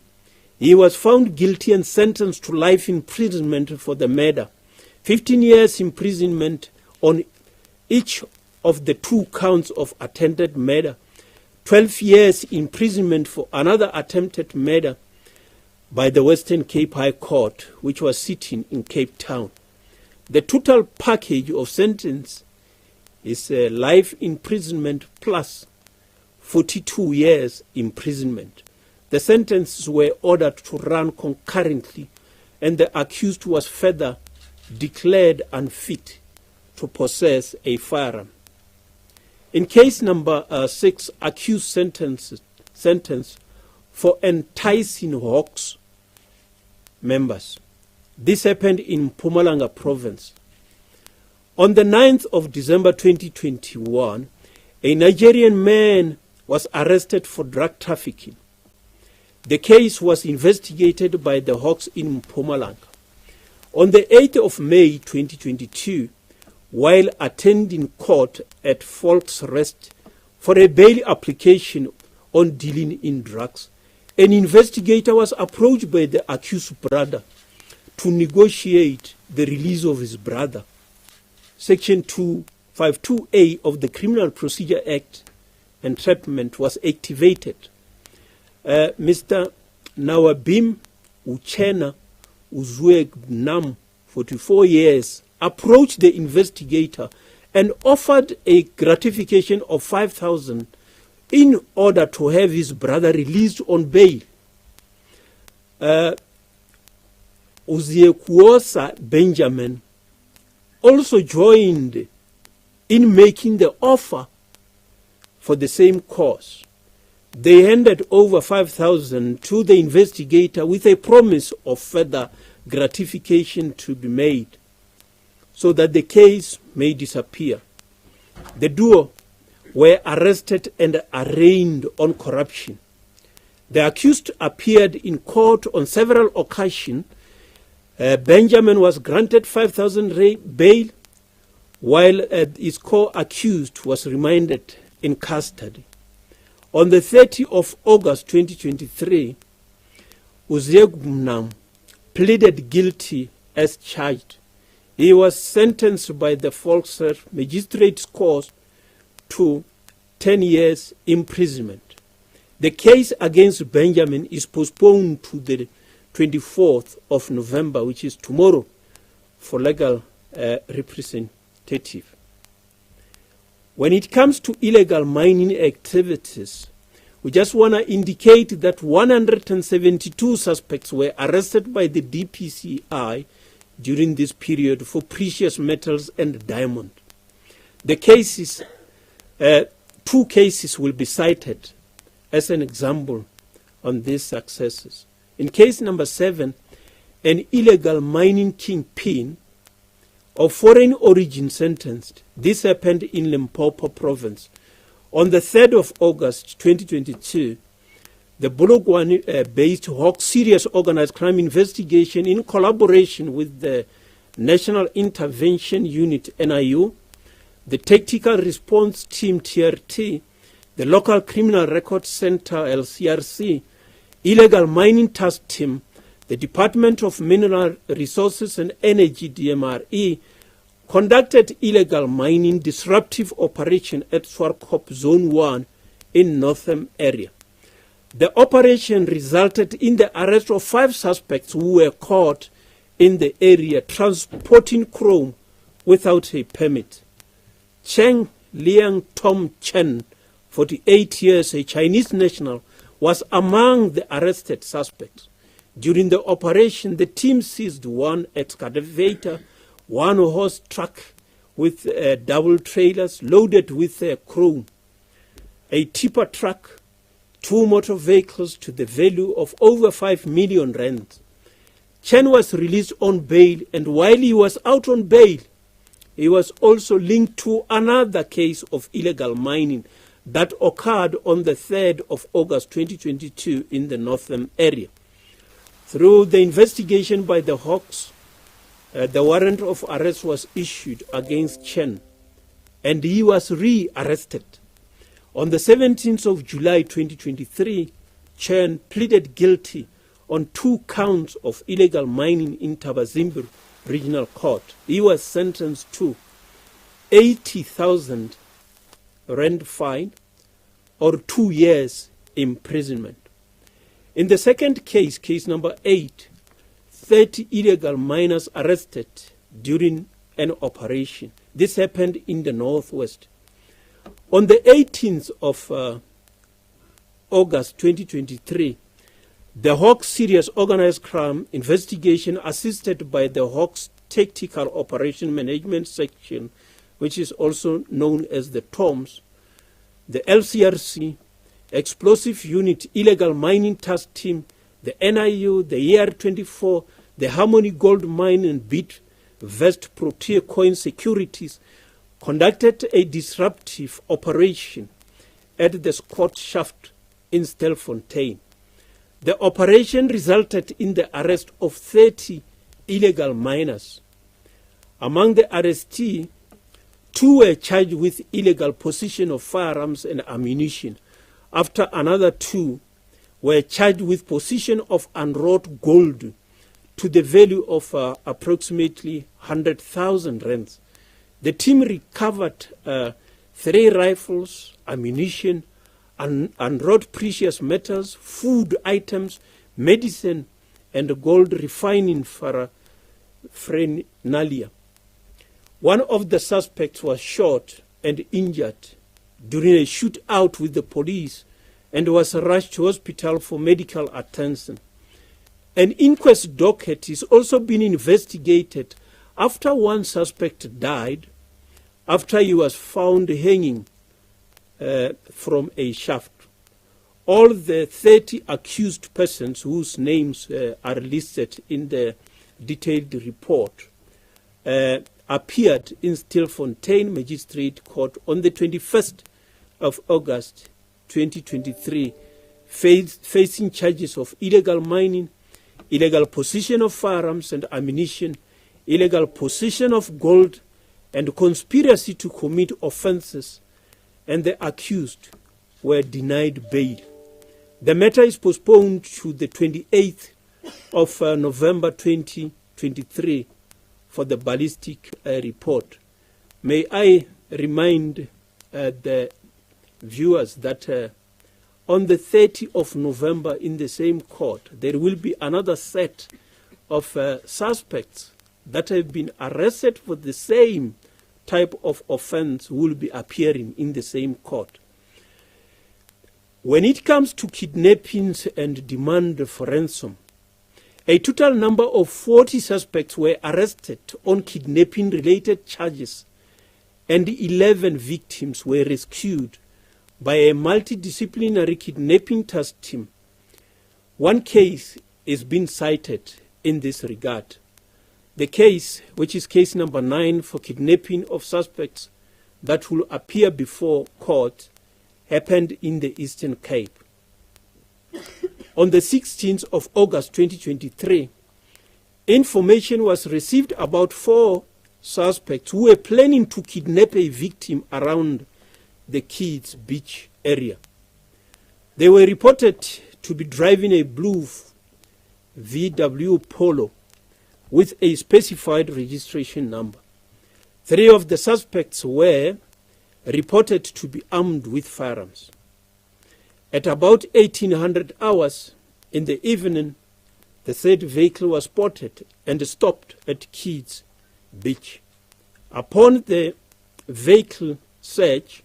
he was found guilty and sentenced to life imprisonment for the murder, 15 years imprisonment on each of the 2 counts of attempted murder, 12 years imprisonment for another attempted murder by the Western Cape High Court, which was sitting in Cape Town. The total package of sentence is life imprisonment plus 42 years imprisonment. The sentences were ordered to run concurrently, and the accused was further declared unfit to possess a firearm. In case number 6, accused sentence for enticing Hawks members. This happened in Mpumalanga province. On the 9th of December 2021, a Nigerian man was arrested for drug trafficking. The case was investigated by the Hawks in Mpumalanga. On the 8th of May 2022, while attending court at Volksrest for a bail application on dealing in drugs, an investigator was approached by the accused's brother to negotiate the release of his brother. Section 252A of the Criminal Procedure Act, entrapment, was activated. Mr. Nawabim Uchena Uzweg Nam, 44 years, approached the investigator and offered a gratification of 5,000 in order to have his brother released on bail. Uziekuosa Benjamin also joined in making the offer for the same cause. They handed over 5,000 to the investigator with a promise of further gratification to be made so that the case may disappear. The duo were arrested and arraigned on corruption. The accused appeared in court on several occasions. Benjamin was granted 5,000 bail, while his co-accused was remanded in custody. On the 30th of August 2023, Uzegumnam pleaded guilty as charged. He was sentenced by the Volksrecht Magistrates Court to 10 years imprisonment. The case against Benjamin is postponed to the 24th of November, which is tomorrow, for legal representative. When it comes to illegal mining activities, we just want to indicate that 172 suspects were arrested by the DPCI during this period for precious metals and diamond. The cases, 2 cases will be cited as an example on these successes. In case number 7, an illegal mining kingpin of foreign origin sentenced. This happened in Limpopo province. On the 3rd of August 2022, the Bulugwane-based Hawk Serious Organized Crime Investigation, in collaboration with the National Intervention Unit, NIU, the Tactical Response Team, TRT, the Local Criminal Record Center, LCRC, Illegal Mining Task Team, the Department of Mineral Resources and Energy, DMRE, conducted illegal mining disruptive operation at Swarkop Zone 1 in Northern area. The operation resulted in the arrest of 5 suspects who were caught in the area transporting chrome without a permit. Cheng Liang Tom Chen, 48 years, a Chinese national, was among the arrested suspects. During the operation, the team seized 1 excavator, 1 horse truck with double trailers loaded with chrome, a tipper truck, 2 motor vehicles to the value of over 5 million rand. Chen was released on bail, and while he was out on bail, he was also linked to another case of illegal mining that occurred on the 3rd of August 2022 in the Northern area. Through the investigation by the Hawks, the warrant of arrest was issued against Chen, and he was re-arrested. On the 17th of July 2023, Chen pleaded guilty on 2 counts of illegal mining in Tabazimbi Regional Court. He was sentenced to 80,000 rand fine or 2 years imprisonment. In the second case, case number 8, 30 illegal miners arrested during an operation. This happened in the Northwest. On the 18th of August 2023, the Hawks Serious Organized Crime Investigation, assisted by the Hawks Tactical Operation Management Section, which is also known as the TOMS, the LCRC, Explosive Unit, Illegal Mining Task Team, the NIU, the ER24, the Harmony Gold Mine and Bit Vest Protea Coin Securities, conducted a disruptive operation at the Scott Shaft in Stelfontein. The operation resulted in the arrest of 30 illegal miners. Among the arrestees, 2 were charged with illegal possession of firearms and ammunition, after another 2 were charged with possession of unwrought gold to the value of approximately 100,000 rands. The team recovered 3 rifles, ammunition, unwrought precious metals, food items, medicine, and gold refining paraphernalia. One of the suspects was shot and injured during a shootout with the police and was rushed to hospital for medical attention. An inquest docket is also being investigated after 1 suspect died after he was found hanging from a shaft. all the 30 accused persons whose names are listed in the detailed report appeared in Stilfontein Magistrate Court on the 21st of August 2023, facing charges of illegal mining, illegal possession of firearms and ammunition, illegal possession of gold, and conspiracy to commit offences, and the accused were denied bail. The matter is postponed to the 28th of November 2023 for the ballistic report. May I remind the viewers that on the 30th of November in the same court, there will be another set of suspects that have been arrested for the same type of offense will be appearing in the same court. When it comes to kidnappings and demand for ransom, a total number of 40 suspects were arrested on kidnapping-related charges, and 11 victims were rescued by a multidisciplinary kidnapping task team. One case is being cited in this regard. The case, which is case number 9 for kidnapping of suspects that will appear before court, happened in the Eastern Cape. On the 16th of August 2023, information was received about 4 suspects who were planning to kidnap a victim around the Kids Beach area. They were reported to be driving a blue VW Polo with a specified registration number. 3 of the suspects were reported to be armed with firearms. At about 1800 hours in the evening, the said vehicle was spotted and stopped at Kids Beach. Upon the vehicle search,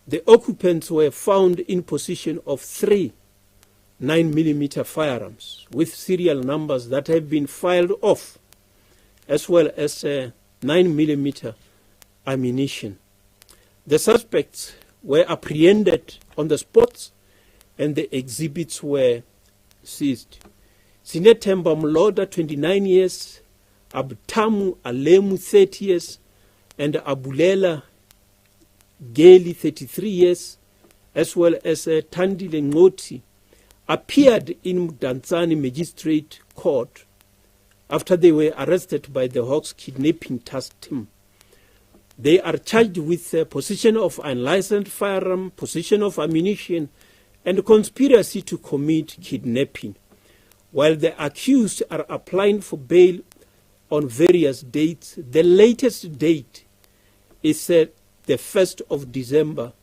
the occupants were found in possession of 3 9mm firearms with serial numbers that have been filed off, as well as 9mm ammunition. The suspects were apprehended on the spot and the exhibits were seized. Sinetemba Mloda, 29 years, Abtamu Alemu, 30 years, and Abulela Geli, 33 years, as well as Tandile Ngoti, appeared in Mdantsane Magistrate Court after they were arrested by the Hawks Kidnapping Task Team. They are charged with possession of unlicensed firearm, possession of ammunition, and conspiracy to commit kidnapping, while the accused are applying for bail on various dates. The latest date is the 1st of December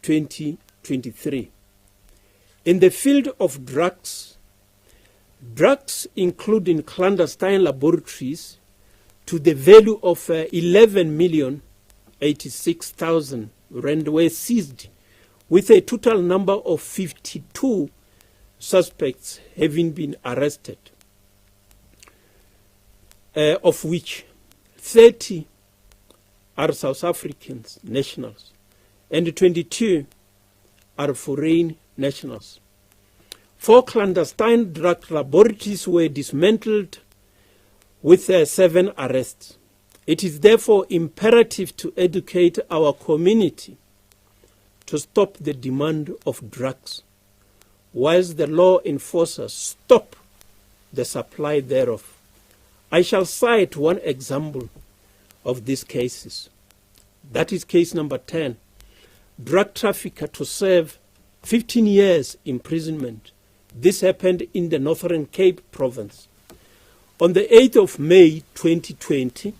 2023. In the field of drugs including clandestine laboratories to the value of 11,086,000 rand were seized, with a total number of 52 suspects having been arrested, of which 30 are South African nationals and 22 are foreign nationals. 4 clandestine drug laboratories were dismantled with 7 arrests. It is therefore imperative to educate our community to stop the demand of drugs, whilst the law enforcers stop the supply thereof. I shall cite one example of these cases. That is case number 10. Drug trafficker to serve 15 years imprisonment. This happened in the Northern Cape province. On the 8th of May 2020,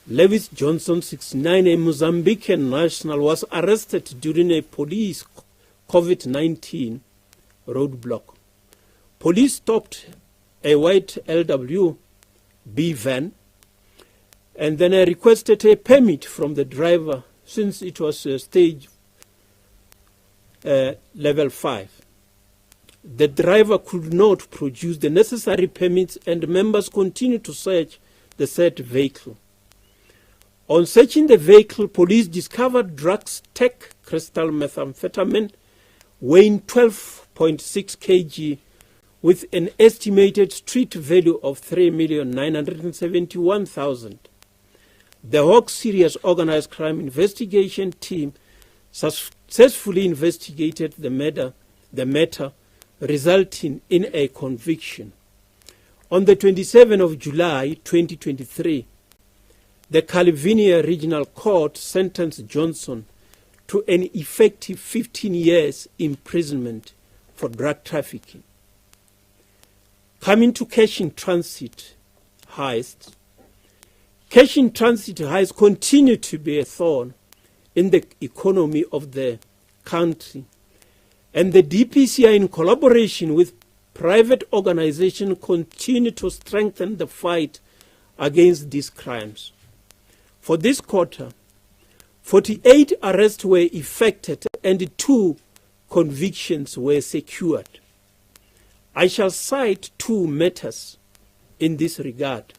Lewis Johnson, 69, a Mozambican national, was arrested during a police COVID-19 roadblock. Police stopped a white LWB van and then requested a permit from the driver since it was stage level 5. The driver could not produce the necessary permits and members continued to search the said vehicle. On searching the vehicle, police discovered drugs, crystal methamphetamine, weighing 12.6 kg with an estimated street value of 3,971,000. The Hawks Serious Organized Crime Investigation Team successfully investigated the matter, resulting in a conviction. On the 27th of July 2023, the California Regional Court sentenced Johnson to an effective 15 years imprisonment for drug trafficking. Coming to cash in transit heists. Cash in transit heists continue to be a thorn in the economy of the country, and the DPCI, in collaboration with private organizations, continue to strengthen the fight against these crimes. For this quarter, 48 arrests were effected and 2 convictions were secured. I shall cite 2 matters in this regard.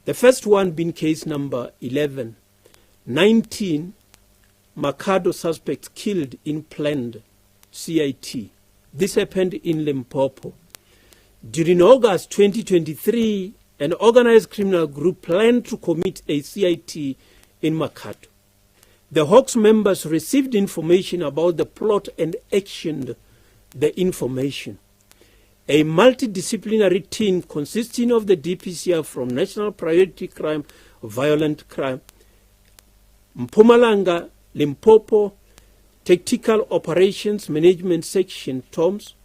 The first one being case number 11, 19 Makado suspects killed in planned CIT. This happened in Limpopo. During August 2023, an organized criminal group planned to commit a CIT in Makado. The Hawks members received information about the plot and actioned the information. A multidisciplinary team consisting of the DPCI from National Priority Crime, Violent Crime, Mpumalanga, Limpopo, Tactical Operations Management Section, TOMS,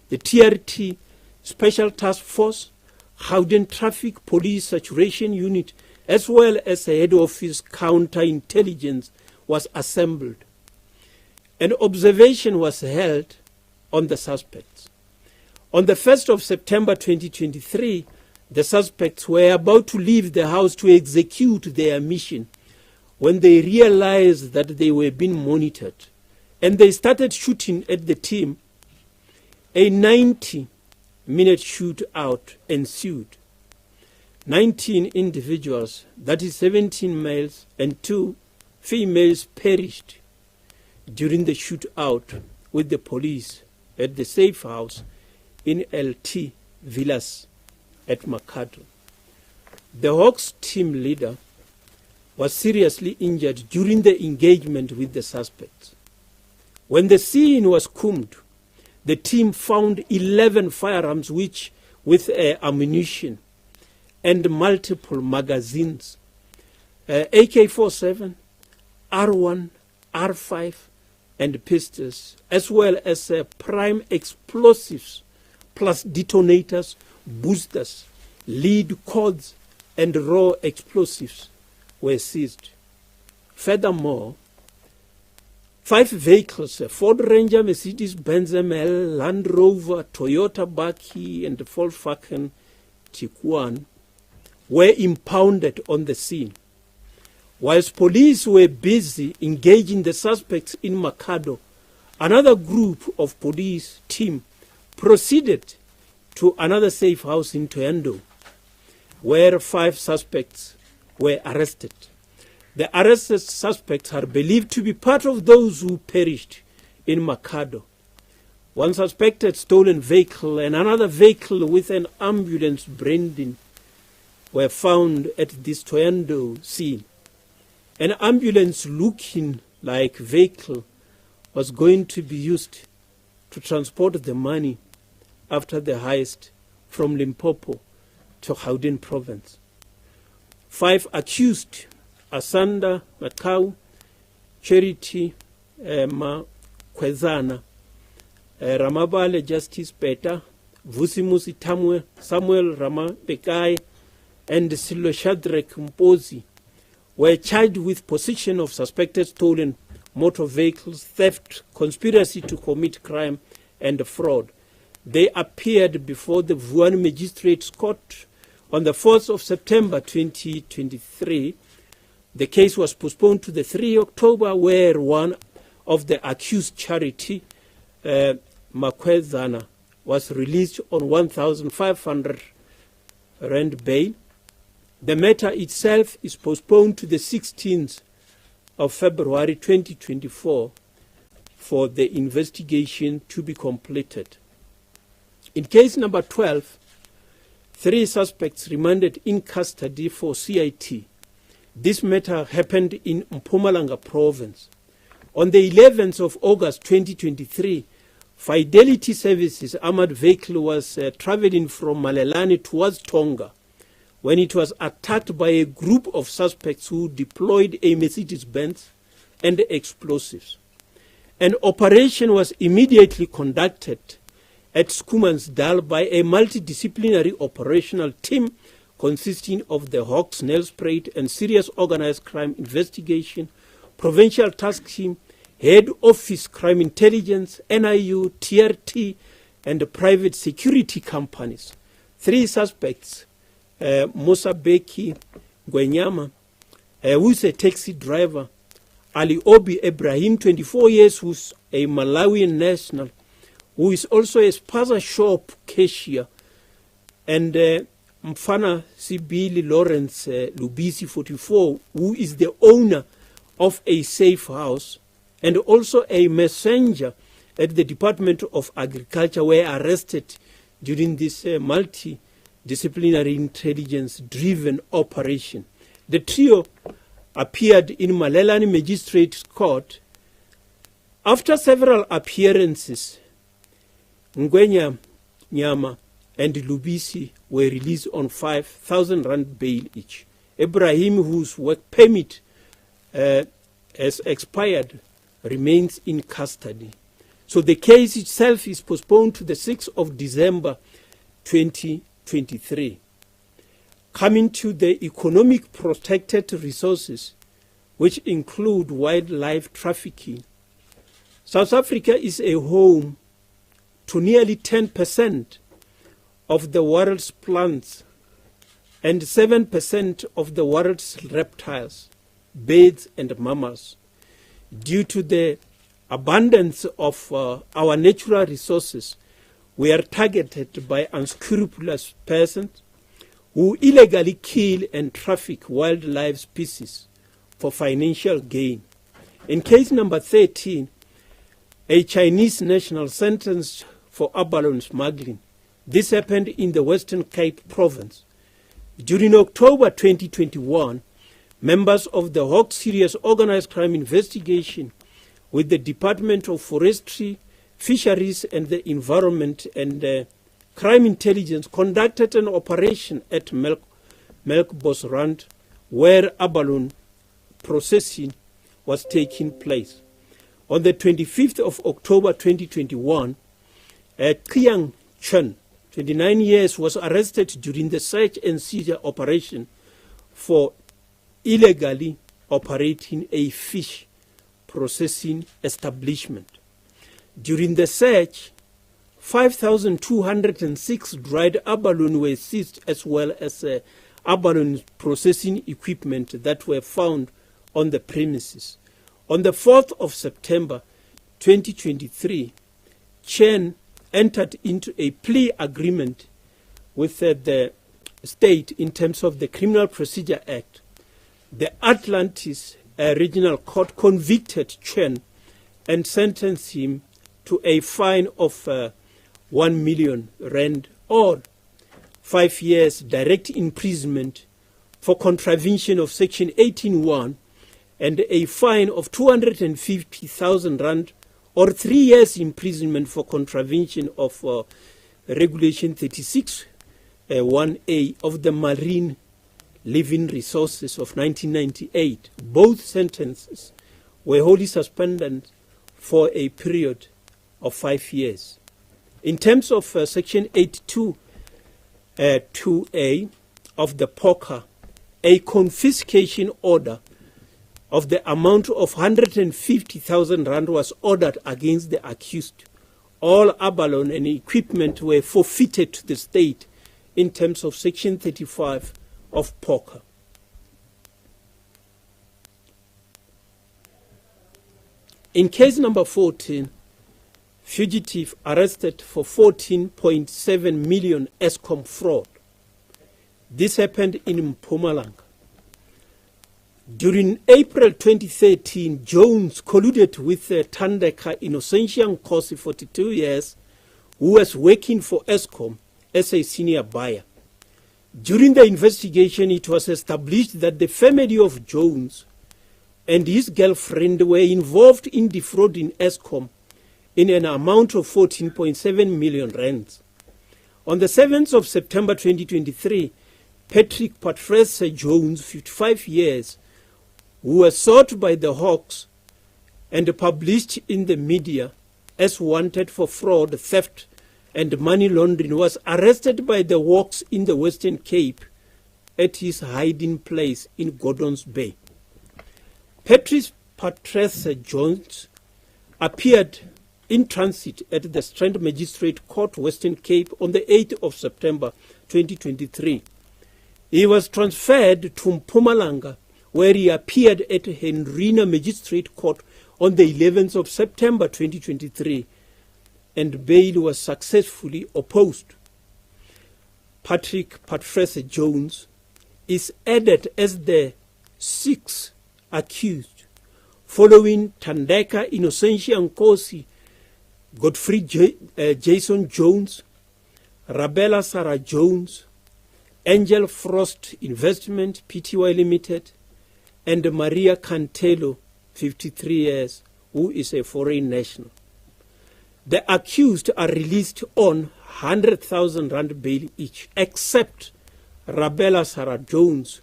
the TRT, Special Task Force, Howden Traffic Police Saturation Unit, as well as a head office counterintelligence was assembled. An observation was held on the suspects. On the 1st of September 2023, the suspects were about to leave the house to execute their mission when they realized that they were being monitored, and they started shooting at the team. A 90-minute shootout ensued. 19 individuals, that is 17 males and 2 females, perished during the shootout with the police at the safe house in LT Villas at Makado. The Hawks team leader was seriously injured during the engagement with the suspects. When the scene was combed, the team found 11 firearms with ammunition and multiple magazines, AK-47, R1, R5, and pistols, as well as prime explosives, plus detonators, boosters, lead cords, and raw explosives were seized. Furthermore, 5 vehicles, a Ford Ranger, Mercedes-Benz ML, Land Rover, Toyota Baki, and Volkswagen Tiguan were impounded on the scene. Whilst police were busy engaging the suspects in Makado, another group of police team proceeded to another safe house in Toyando, where 5 suspects were arrested. The arrested suspects are believed to be part of those who perished in Makado. One suspected stolen vehicle and another vehicle with an ambulance branding were found at this Toyando scene. An ambulance looking like vehicle was going to be used to transport the money after the heist from Limpopo to Gauteng province. 5 accused, Asanda Makau, Charity Makwezana, Ramabale Justice Peta, Vusimusi Tamwe, Samuel Rama Pekai, and Silo Shadrach Mpozi were charged with possession of suspected stolen motor vehicles, theft, conspiracy to commit crime, and fraud. They appeared before the Vuan Magistrates Court on the 4th of September 2023. The case was postponed to the 3 October, where one of the accused, Charity Makwezana, was released on 1,500 rand bail. The matter itself is postponed to the 16th of February 2024, for the investigation to be completed. In case number 12, 3 suspects remanded in custody for CIT. This matter happened in Mpumalanga province. On the 11th of August 2023, Fidelity Services armored vehicle was traveling from Malelane towards Tonga when it was attacked by a group of suspects who deployed a Mercedes-Benz and explosives. An operation was immediately conducted at Skumansdal by a multidisciplinary operational team consisting of the Hawks, Nelspruit and Serious Organized Crime Investigation, Provincial Task Team, Head Office Crime Intelligence, NIU, TRT, and private security companies. 3 suspects, Musa Beki Gwenyama, who is a taxi driver, Ali Obi Ibrahim, 24 years, who's a Malawian national, who is also a spaza shop cashier, and Mfana Sibili Lawrence Lubisi, 44, who is the owner of a safe house, and also a messenger at the Department of Agriculture, were arrested during this multidisciplinary intelligence-driven operation. The trio appeared in Malelane Magistrates Court. After several appearances, Ngwenya Nyama and Lubisi were released on 5,000 rand bail each. Ibrahim, whose work permit has expired, remains in custody. So the case itself is postponed to the 6th of December 2023. Coming to the economic protected resources, which include wildlife trafficking, South Africa is a home to nearly 10% of the world's plants and 7% of the world's reptiles, birds and mammals. Due to the abundance of our natural resources, we are targeted by unscrupulous persons who illegally kill and traffic wildlife species for financial gain. In case number 13, a Chinese national sentenced for abalone smuggling. This happened in the Western Cape province. During October 2021, members of the Hawk Serious Organized Crime Investigation with the Department of Forestry, Fisheries and the Environment and Crime Intelligence conducted an operation at Melkbosrand where abalone processing was taking place. On the 25th of October 2021, Qiyang Chen, 29 years, was arrested during the search and seizure operation for illegally operating a fish processing establishment. During the search, 5,206 dried abalone were seized, as well as abalone processing equipment that were found on the premises. On the 4th of September 2023, Chen entered into a plea agreement with the state in terms of the Criminal Procedure Act. The Atlantis Regional Court convicted Chen and sentenced him to a fine of 1 million rand or 5 years direct imprisonment for contravention of Section 18(1) and a fine of 250,000 rand or 3 years imprisonment for contravention of Regulation 36(1)A of the Marine Living Resources of 1998. Both sentences were wholly suspended for a period of 5 years. In terms of Section 82(2)A of the POCA, a confiscation order of the amount of 150,000 rand was ordered against the accused. All abalone and equipment were forfeited to the state in terms of Section 35 of POCA. In case number 14, fugitive arrested for 14.7 million Eskom fraud. This happened in Mpumalanga. During April 2013, Jones colluded with Thandeka Innocentian Nkosi, 42 years, who was working for Eskom as a senior buyer. During the investigation, it was established that the family of Jones and his girlfriend were involved in defrauding Eskom in an amount of 14.7 million rands. On the 7th of September 2023, Patrick Patrese Jones, 55 years, who was sought by the Hawks and published in the media as wanted for fraud, theft, and money laundering, was arrested by the Hawks in the Western Cape at his hiding place in Gordons Bay. Patrick Patrese Jones appeared in transit at the Strand Magistrate Court, Western Cape, on the 8th of September 2023. He was transferred to Mpumalanga, where he appeared at Henrina Magistrate Court on the 11th of September 2023, and bail was successfully opposed. Patrick Patrese Jones is added as the sixth accused, following Thandeka Innocentian Nkosi, Godfrey Jason Jones, Rabella Sarah Jones, Angel Frost Investment Pty Limited, and Maria Cantelo, 53 years, who is a foreign national. The accused are released on 100,000 rand bail each, except Rabella Sarah Jones,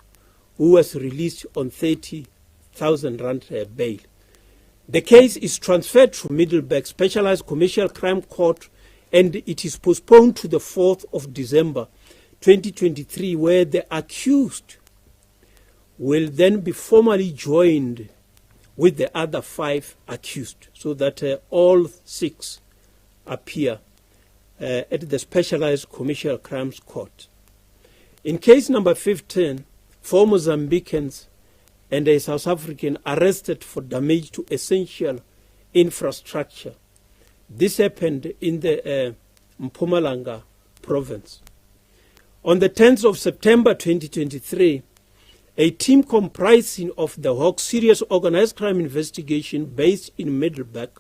who was released on 30,000 rand bail. The case is transferred to Middleburg Specialized Commercial Crime Court, and it is postponed to the 4th of December 2023, where the accused will then be formally joined with the other 5 accused, so that all 6 appear at the Specialized Commercial Crimes Court. In case number 15, 4 Mozambicans and a South African arrested for damage to essential infrastructure. This happened in the Mpumalanga province. On the 10th of September 2023, a team comprising of the Hawk Serious Organized Crime Investigation based in Middleburg,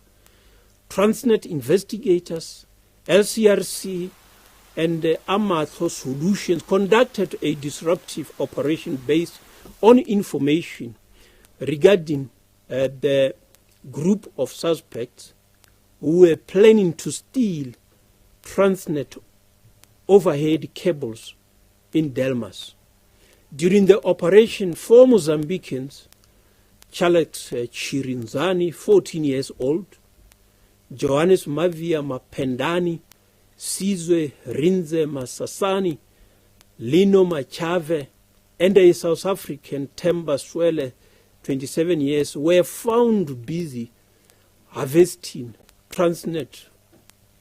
Transnet investigators, LCRC, and Amato Solutions conducted a disruptive operation based on information regarding the group of suspects who were planning to steal Transnet overhead cables in Delmas. During the operation, 4 Mozambicans, Charles Chirinzani, 14 years old, Johannes Mavia Mapendani, Sizwe Rinze Masasani, Lino Machave, and a South African, Temba Swele, 27 years, were found busy harvesting Transnet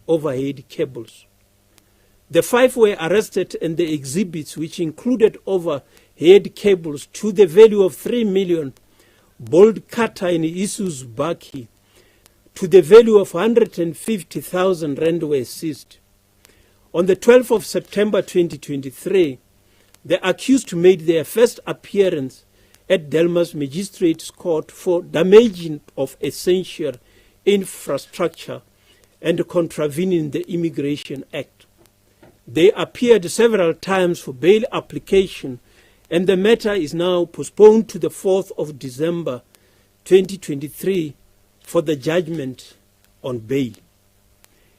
overhead cables. The 5 were arrested, and the exhibits, which included overhead cables to the value of 3 million, bolt cutter in Isu's Baki, to the value of 150,000 rand, were seized. On the 12th of September 2023, the accused made their first appearance at Delmas Magistrates Court for damaging of essential infrastructure and contravening the Immigration Act. They appeared several times for bail application, and the matter is now postponed to the 4th of December 2023 for the judgment on bail.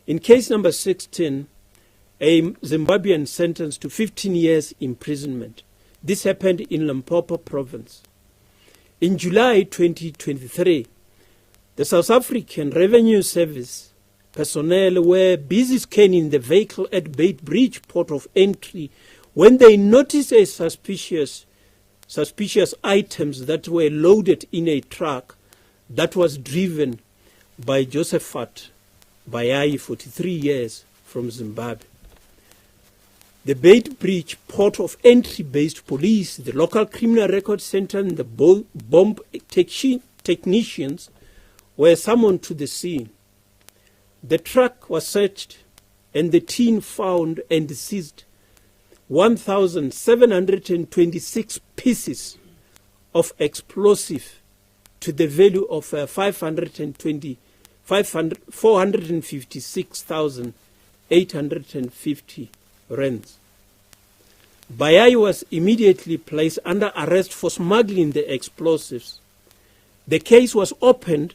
In case number 16, a Zimbabwean sentenced to 15 years imprisonment. This happened in Limpopo province. In July 2023, the South African Revenue Service personnel were busy scanning the vehicle at Beitbridge port of entry when they noticed a suspicious items that were loaded in a truck that was driven by Josephat Bayai, 43 years, from Zimbabwe. The Beitbridge port of entry-based police, the local criminal record center, and the bomb technicians were summoned to the scene. The truck was searched, and the team found and seized 1,726 pieces of explosive to the value of 456,850 rands. Bayai was immediately placed under arrest for smuggling the explosives. The case was opened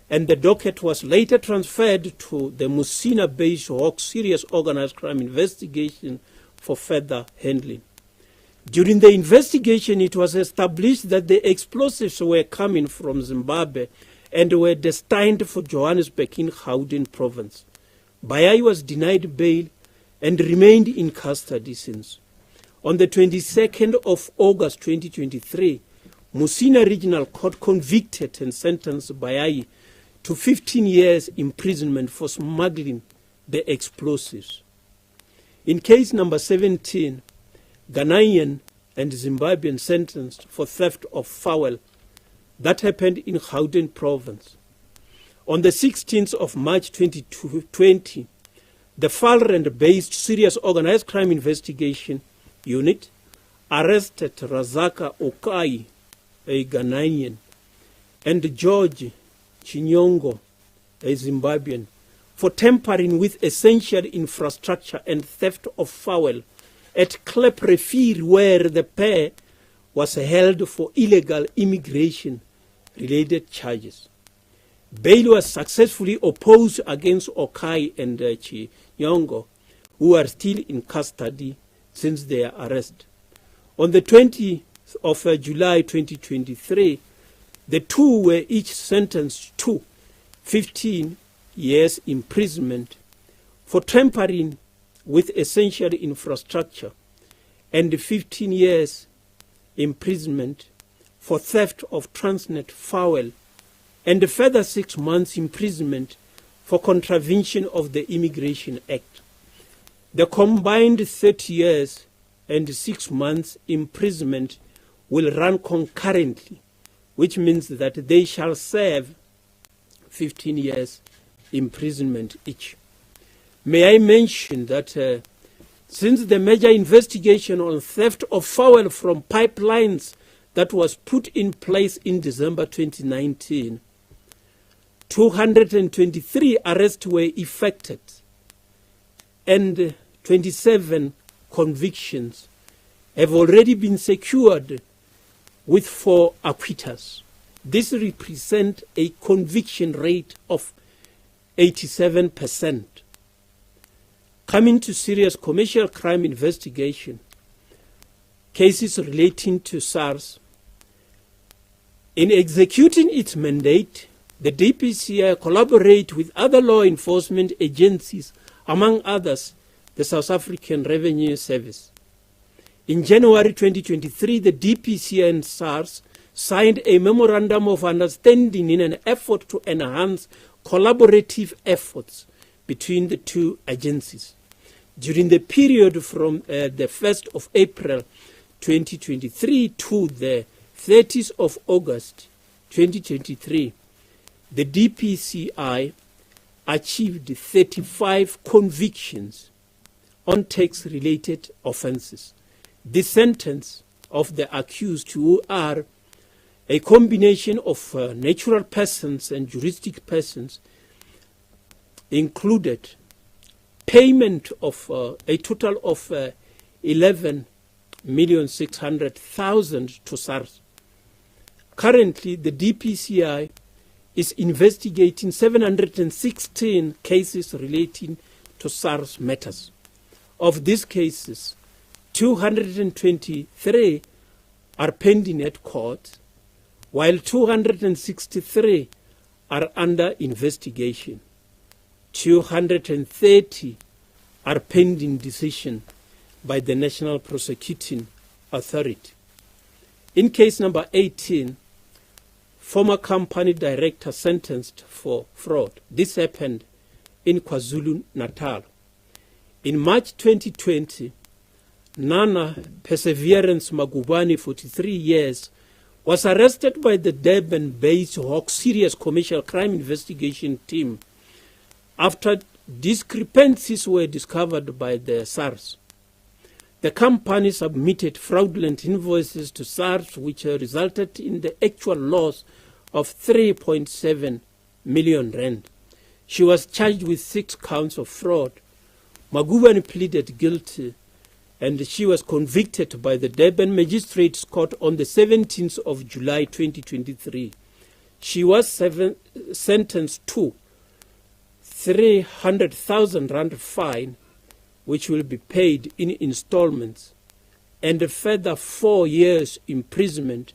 and the docket was later transferred to the Musina-based Hawk Serious Organized Crime Investigation for further handling. During the investigation, it was established that the explosives were coming from Zimbabwe and were destined for Johannesburg in Gauteng province. Bayai was denied bail and remained in custody since. On the 22nd of August 2023, Musina Regional Court convicted and sentenced Bayai to 15 years imprisonment for smuggling the explosives. In case number 17, Ghanaian and Zimbabwean sentenced for theft of fowl. That happened in Gauteng province. On the 16th of March 2020, the Falrand-based Serious Organized Crime Investigation Unit arrested Razaka Okai, a Ghanaian, and George Chinyongo, a Zimbabwean, for tampering with essential infrastructure and theft of fowl at Klepprefir, where the pair was held for illegal immigration-related charges. Bail was successfully opposed against Okai and Chinyongo, who are still in custody since their arrest. On the 20th of July 2023, the two were each sentenced to 15 years imprisonment for tampering with essential infrastructure and 15 years imprisonment for theft of Transnet fowl and a further 6 months imprisonment for contravention of the Immigration Act. The combined 30 years and 6 months imprisonment will run concurrently, which means that they shall serve 15 years imprisonment each. May I mention that since the major investigation on theft of fowl from pipelines that was put in place in December 2019, 223 arrests were effected and 27 convictions have already been secured with 4 acquittals. This represents a conviction rate of 87%. Coming to serious commercial crime investigation, cases relating to SARS. In executing its mandate, the DPCI collaborate with other law enforcement agencies, among others, the South African Revenue Service. In January 2023, the DPCI and SARS signed a memorandum of understanding in an effort to enhance collaborative efforts between the two agencies. During the period from the 1st of April 2023 to the 30th of August 2023, the DPCI achieved 35 convictions on tax-related offences. The sentence of the accused, who are a combination of natural persons and juristic persons, included payment of a total of 11,600,000 to SARS. Currently, the DPCI is investigating 716 cases relating to SARS matters. Of these cases, 223 are pending at court, while 263 are under investigation. 230 are pending decision by the National Prosecuting Authority. In case number 18, former company director sentenced for fraud. This happened in KwaZulu-Natal. In March 2020, Nana Perseverance Magubane, 43 years, was arrested by the Durban-based Hawk Serious Commercial Crime Investigation Team after discrepancies were discovered by the SARS. the company submitted fraudulent invoices to SARS, which resulted in the actual loss of 3.7 million rand. She was charged with 6 counts of fraud. Magubane pleaded guilty, and she was convicted by the Durban Magistrates Court on the 17th of July 2023. She was sentenced to 300,000 rand fine, which will be paid in installments, and a further 4 years imprisonment,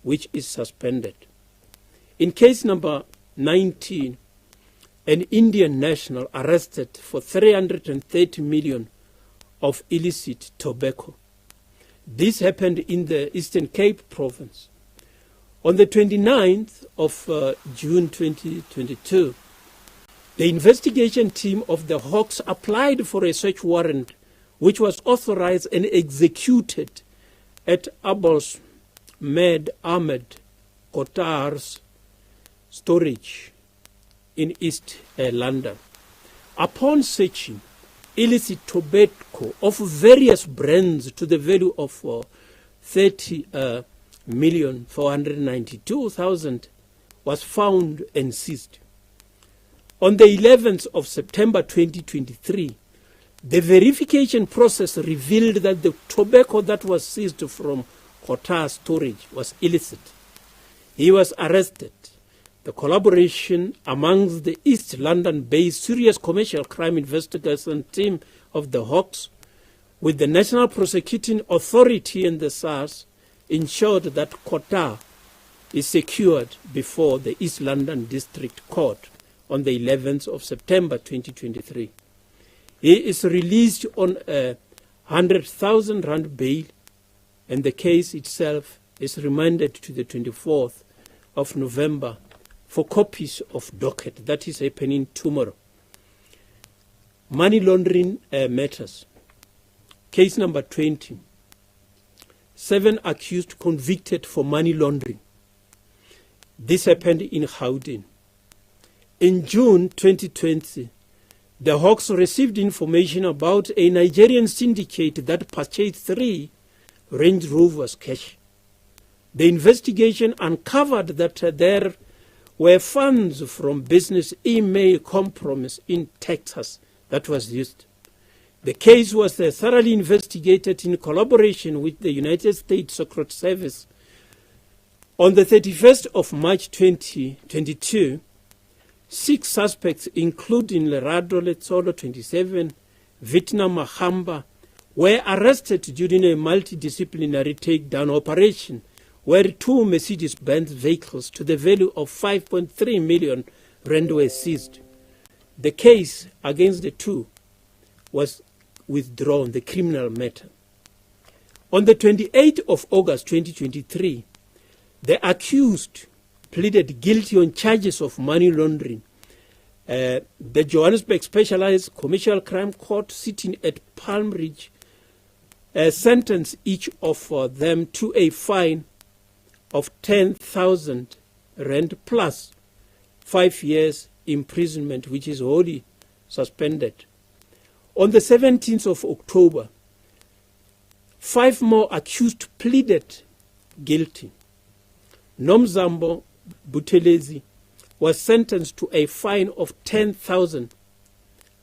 which is suspended. In case number 19, an Indian national arrested for 330 million of illicit tobacco. This happened in the Eastern Cape province. On the 29th of June 2022, the investigation team of the Hawks applied for a search warrant, which was authorized and executed at Abos Med Ahmed Kotar's storage in East London. Upon searching, illicit tobacco of various brands to the value of 30,492,000 was found and seized. On the 11th of September 2023, the verification process revealed that the tobacco that was seized from Qatar storage was illicit. He was arrested. The collaboration amongst the East London-based Serious Commercial Crime Investigation team of the Hawks with the National Prosecuting Authority and the SARS ensured that Qatar is secured before the East London District Court on the 11th of September 2023. He is released on a 100,000 rand bail, and the case itself is remanded to the 24th of November for copies of docket. That is happening tomorrow. Money laundering matters. Case number 20. 7 accused convicted for money laundering. This happened in Gauteng. In June 2020, the Hawks received information about a Nigerian syndicate that purchased 3 Range Rovers cash. The investigation uncovered that there were funds from business email compromise in Texas that was used. The case was thoroughly investigated in collaboration with the United States Secret Service. On the 31st of March 2022, 6 suspects, including Lerado Letsolo, 27, Vietnam Mahamba, were arrested during a multidisciplinary takedown operation where 2 Mercedes-Benz vehicles to the value of 5.3 million rand were seized. The case against the 2 was withdrawn, the criminal matter. On the 28th of August 2023, the accused pleaded guilty on charges of money laundering. The Johannesburg Specialized Commercial Crime Court, sitting at Palm Ridge, sentenced each of them to a fine of 10,000 rand plus 5 years imprisonment, which is wholly suspended. On the 17th of October, 5 more accused pleaded guilty. Nomzambo Buthelezi was sentenced to a fine of 10,000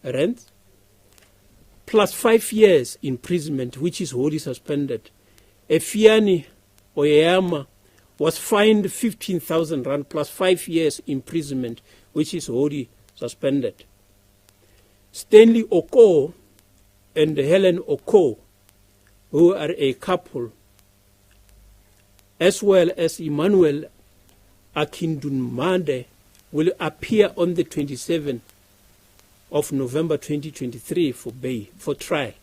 rand plus 5 years imprisonment, which is wholly suspended. Efiani Oyama was fined 15,000 rand plus 5 years imprisonment, which is wholly suspended. Stanley Oko and Helen Oko, who are a couple, as well as Emmanuel Akindunmade, will appear on the 27th of November 2023 for trial.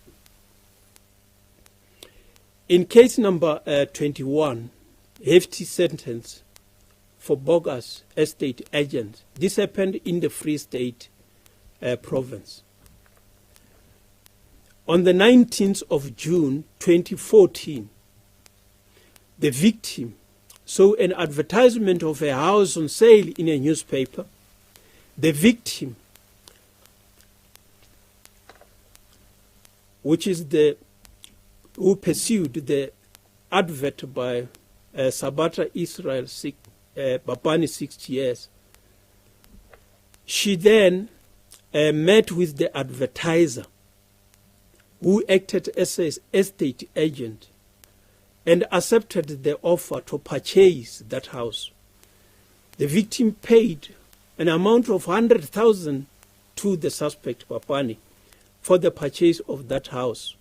In case number 21, hefty sentence for bogus estate agents. This happened in the Free State province. On the 19th of June 2014, the victim saw an advertisement of a house on sale in a newspaper. The victim, which is the who pursued the advert by Sabata Israel Bapani 60 years. She then met with the advertiser, who acted as an estate agent, and accepted the offer to purchase that house. The victim paid an amount of 100,000 to the suspect, Bapani, for the purchase of that house.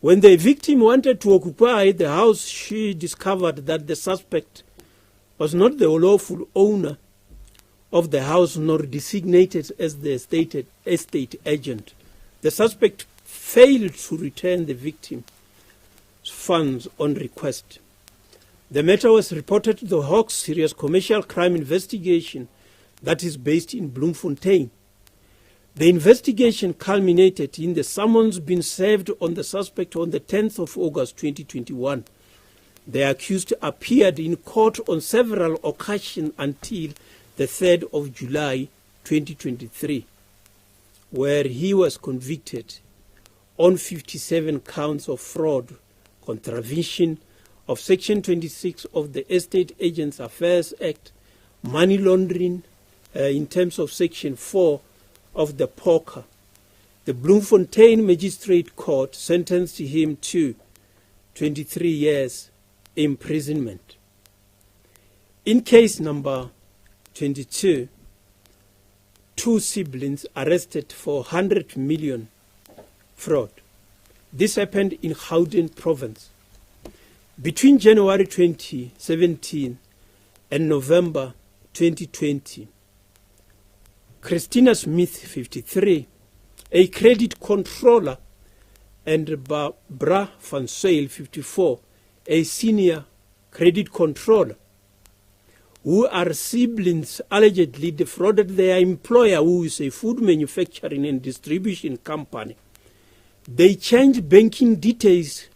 When the victim wanted to occupy the house, she discovered that the suspect was not the lawful owner of the house nor designated as the estate agent. The suspect failed to return the victim's funds on request. The matter was reported to the Hawks Serious Commercial Crime Investigation that is based in Bloemfontein. The investigation culminated in the summons being served on the suspect on the 10th of August 2021. The accused appeared in court on several occasions until the 3rd of July 2023, where he was convicted on 57 counts of fraud, contravention of Section 26 of the Estate Agents Affairs Act, money laundering in terms of Section 4 of the POCA. The Bloemfontein Magistrate Court sentenced him to 23 years imprisonment. In case number 22, two siblings arrested for 100 million fraud. This happened in Gauteng province. Between January 2017 and November 2020, Christina Smith, 53, a credit controller, and Barbara van Zyl, 54, a senior credit controller, who are siblings, allegedly defrauded their employer, who is a food manufacturing and distribution company. They changed banking details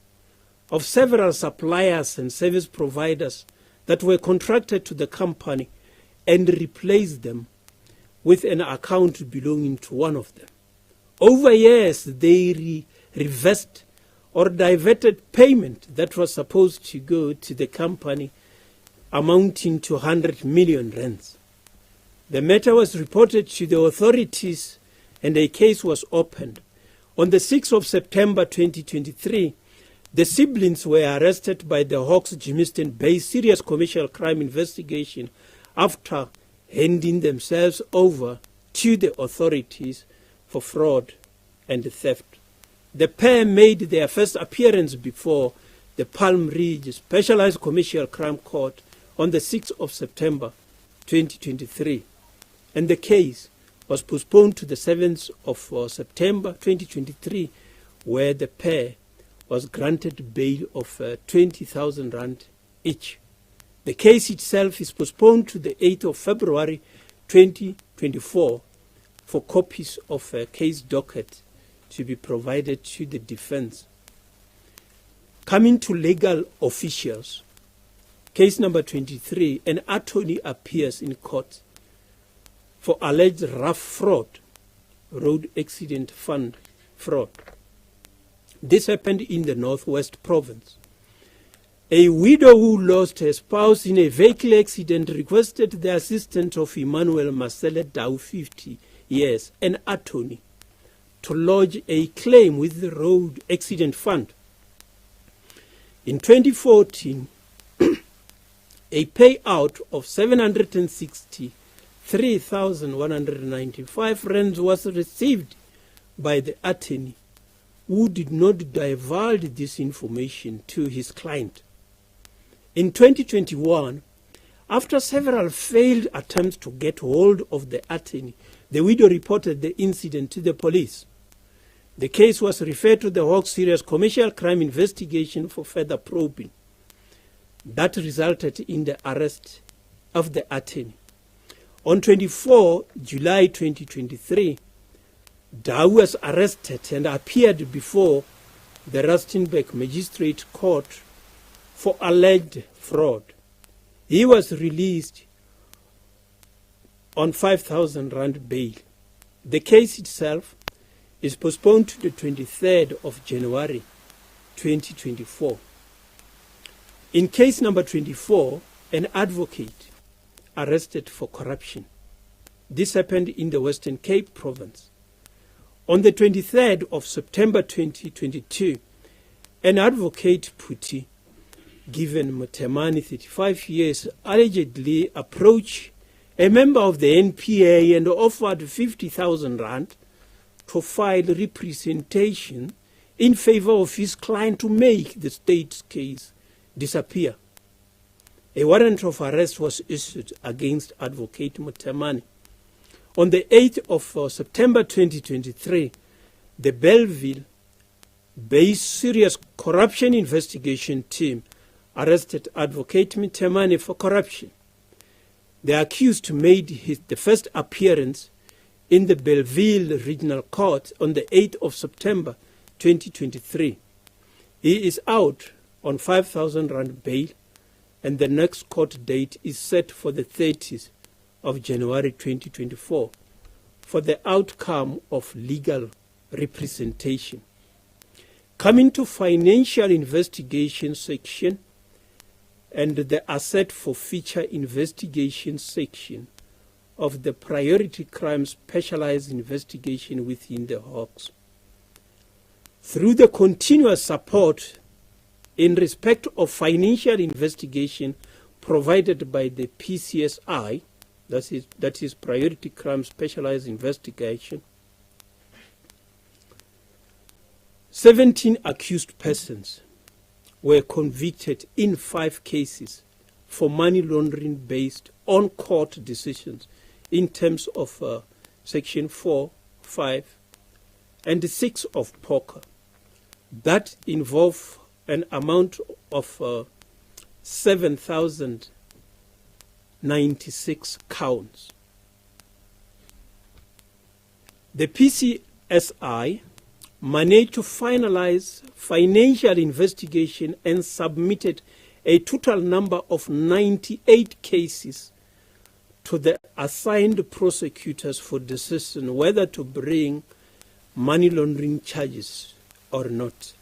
of several suppliers and service providers that were contracted to the company and replaced them with an account belonging to one of them. Over years, they reversed or diverted payment that was supposed to go to the company, amounting to 100 million rands. The matter was reported to the authorities and a case was opened. On the 6th of September 2023, the siblings were arrested by the Hawks Germiston-based Serious Commercial Crime Investigation after handing themselves over to the authorities for fraud and theft. The pair made their first appearance before the Palm Ridge Specialized Commercial Crime Court on the 6th of September 2023, and the case was postponed to the 7th of September 2023, where the pair was granted bail of 20,000 rand each. The case itself is postponed to the 8th of February 2024 for copies of a case docket to be provided to the defense. Coming to legal officials, case number 23, an attorney appears in court for alleged rough fraud, road accident fund fraud. This happened in the Northwest Province. A widow who lost her spouse in a vehicle accident requested the assistance of Emmanuel Marcele Dau, 50 years, an attorney, to lodge a claim with the Road Accident Fund. In 2014, a payout of 763,195 rands was received by the attorney, who did not divulge this information to his client. In 2021, after several failed attempts to get hold of the attorney, the widow reported the incident to the police. The case was referred to the Hawks Serious Commercial Crime Investigation for further probing. That resulted in the arrest of the attorney. On 24 July 2023, Dau was arrested and appeared before the Rustenburg Magistrate Court for alleged fraud. He was released on 5,000 rand bail. The case itself is postponed to the 23rd of January 2024. In case number 24, an advocate arrested for corruption. This happened in the Western Cape province. On the 23rd of September 2022, an advocate Puti, given Mutemani 35 years, allegedly approached a member of the NPA and offered 50,000 rand to file representation in favor of his client to make the state's case disappear. A warrant of arrest was issued against Advocate Mutemani. On the 8th of September 2023, the Belleville-based Serious Corruption Investigation Team arrested Advocate Mutemani for corruption. The accused made the first appearance in the Belleville Regional Court on the 8th of September 2023. He is out on 5,000 rand bail, and the next court date is set for the 30th of January 2024 for the outcome of legal representation. Coming to financial investigation section and the asset forfeiture investigation section of the priority crime specialized investigation within the Hawks. Through the continuous support in respect of financial investigation provided by the PCSI, that is Priority Crime Specialized Investigation, 17 accused persons were convicted in 5 cases for money laundering based on court decisions in terms of Section 4, 5, and 6 of poker that involve an amount of 7,096 counts. The PCSI managed to finalize financial investigation and submitted a total number of 98 cases to the assigned prosecutors for decision whether to bring money laundering charges or not.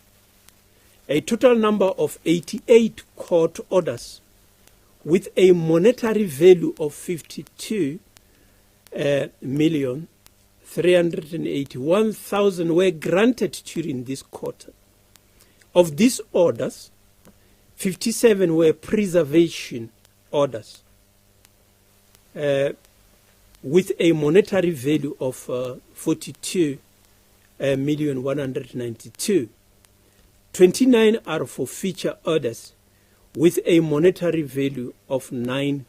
A total number of 88 court orders with a monetary value of 52,381,000 were granted during this quarter. Of these orders, 57 were preservation orders with a monetary value of 42,192,000. 29 are forfeiture orders with a monetary value of 9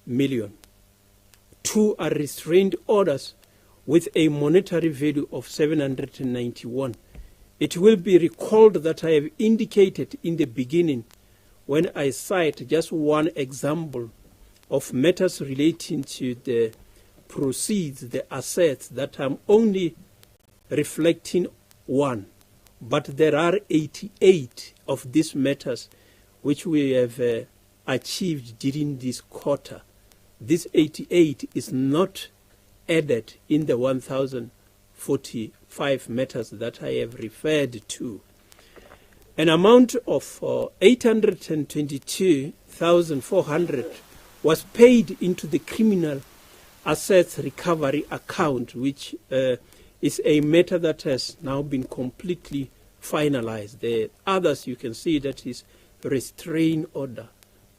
million. 2 are restrained orders with a monetary value of 791. It will be recalled that I have indicated in the beginning when I cite just one example of matters relating to the proceeds, the assets, that I'm only reflecting one. But there are 88 of these matters which we have achieved during this quarter. This 88 is not added in the 1,045 matters that I have referred to. An amount of 822,400 was paid into the criminal assets recovery account, which is a matter that has now been completely finalized. The others you can see that is restraint order,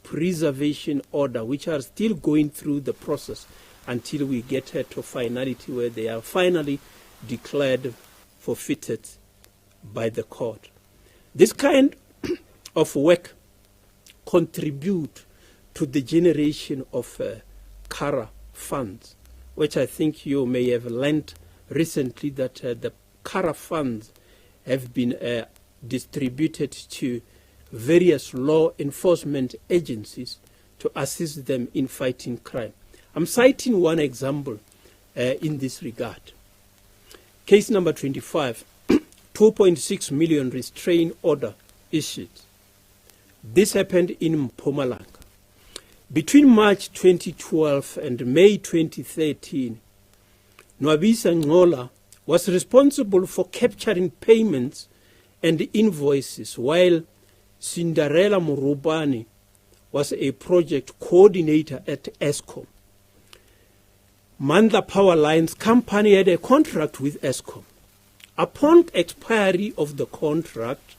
preservation order, which are still going through the process until we get to finality where they are finally declared forfeited by the court. This kind of work contribute to the generation of CARA funds, which I think you may have learned recently that the CARA funds have been distributed to various law enforcement agencies to assist them in fighting crime. I'm citing one example in this regard. Case number 25, 2.6 million restraint order issued. This happened in Mpumalanga. Between March 2012 and May 2013, Nwabisa Ngola was responsible for capturing payments and invoices, while Cinderella Murubani was a project coordinator at ESCOM. Mandla Power Lines Company had a contract with ESCOM. Upon expiry of the contract,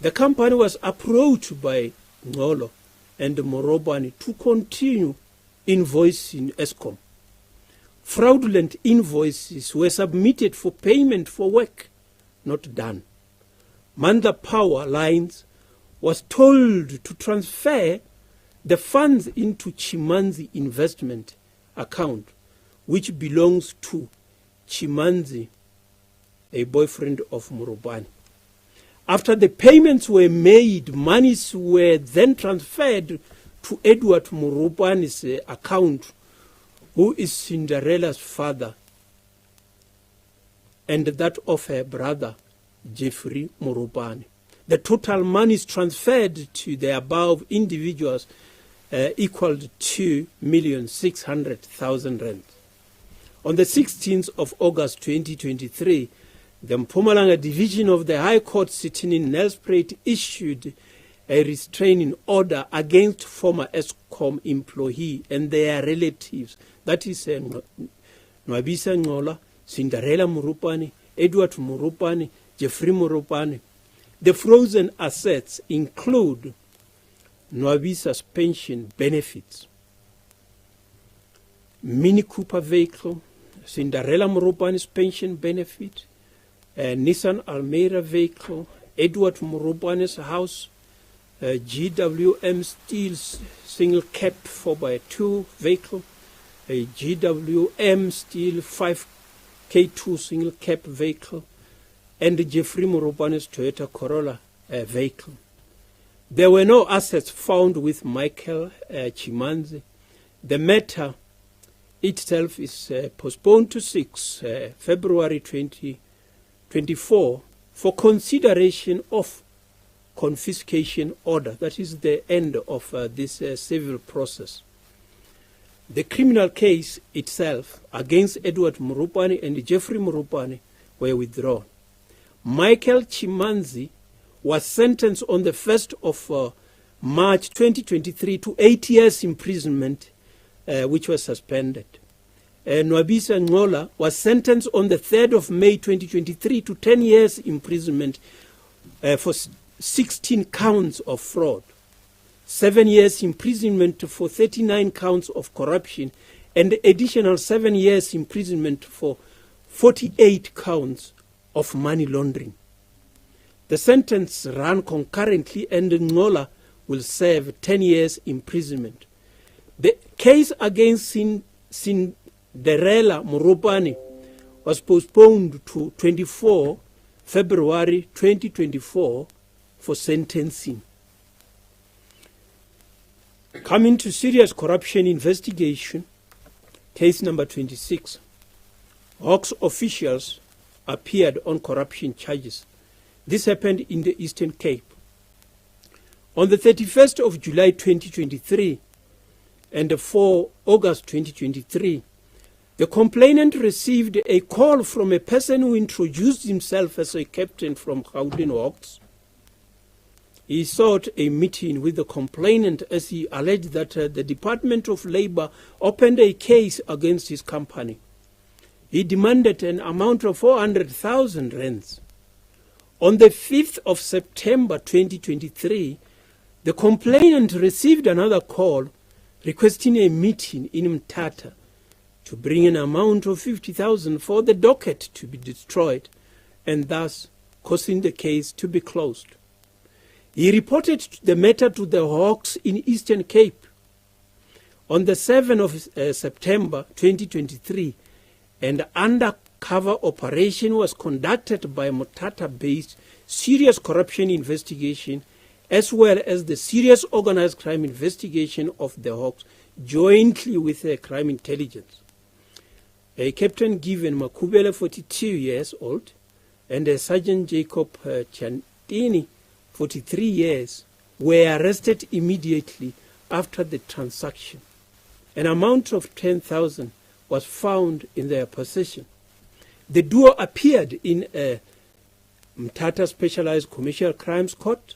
the company was approached by Ngolo and Morobani to continue invoicing ESCOM. Fraudulent invoices were submitted for payment for work not done. Mandla Power Lines was told to transfer the funds into Chimanzi investment account, which belongs to Chimanzi, a boyfriend of Murubani. After the payments were made, monies were then transferred to Edward Murubani's account, who is Cinderella's father, and that of her brother, Jeffrey Murubani. The total monies transferred to the above individuals equaled 2,600,000 rand. On the 16th of August 2023, the Mpumalanga Division of the High Court sitting in Nelspruit issued a restraining order against former ESCOM employee and their relatives. That is Nwabisa Ngola, Cinderella Murubani, Edward Murubani, Jeffrey Murubani. The frozen assets include Nwabisa's pension benefits, Mini Cooper vehicle, Cinderella Murubani's pension benefit, Nissan Almera vehicle, Edward Murubani's house, GWM Steel single cab 4x2 vehicle, a GWM Steel 5K2 single cab vehicle, and Jeffrey Murubani's Toyota Corolla vehicle. There were no assets found with Michael Chimanzi. The matter itself is postponed to 6 February 2024 for consideration of confiscation order. That is the end of this civil process. The criminal case itself against Edward Murubani and Jeffrey Murubani were withdrawn. Michael Chimanzi was sentenced on the 1st of March 2023 to 8 years imprisonment, which was suspended. Nwabisa Ngola was sentenced on the 3rd of May 2023 to 10 years imprisonment for 16 counts of fraud, 7 years imprisonment for 39 counts of corruption, and additional 7 years imprisonment for 48 counts of money laundering. The sentence ran concurrently, and Ngola will serve 10 years imprisonment. The case against Cinderella Murubani was postponed to 24 February 2024 for sentencing. Coming to serious corruption investigation, case number 26. Hawks officials appeared on corruption charges. This happened in the Eastern Cape. On the 31st of July 2023 and 4 August 2023, the complainant received a call from a person who introduced himself as a captain from Gauteng Hawks. He sought a meeting with the complainant as he alleged that the Department of Labour opened a case against his company. He demanded an amount of 400,000 rands. On the 5th of September 2023, the complainant received another call requesting a meeting in Mthatha to bring an amount of 50,000 for the docket to be destroyed and thus causing the case to be closed. He reported the matter to the Hawks in Eastern Cape. On the 7th of September 2023, an undercover operation was conducted by Mthatha-based Serious Corruption Investigation as well as the Serious Organized Crime Investigation of the Hawks jointly with Crime Intelligence. Captain Given Makubele, 42 years old, and Sergeant Jacob Chantini, 43 years, were arrested immediately after the transaction. An amount of 10,000 was found in their possession. The duo appeared in Mthatha Specialized Commercial Crimes Court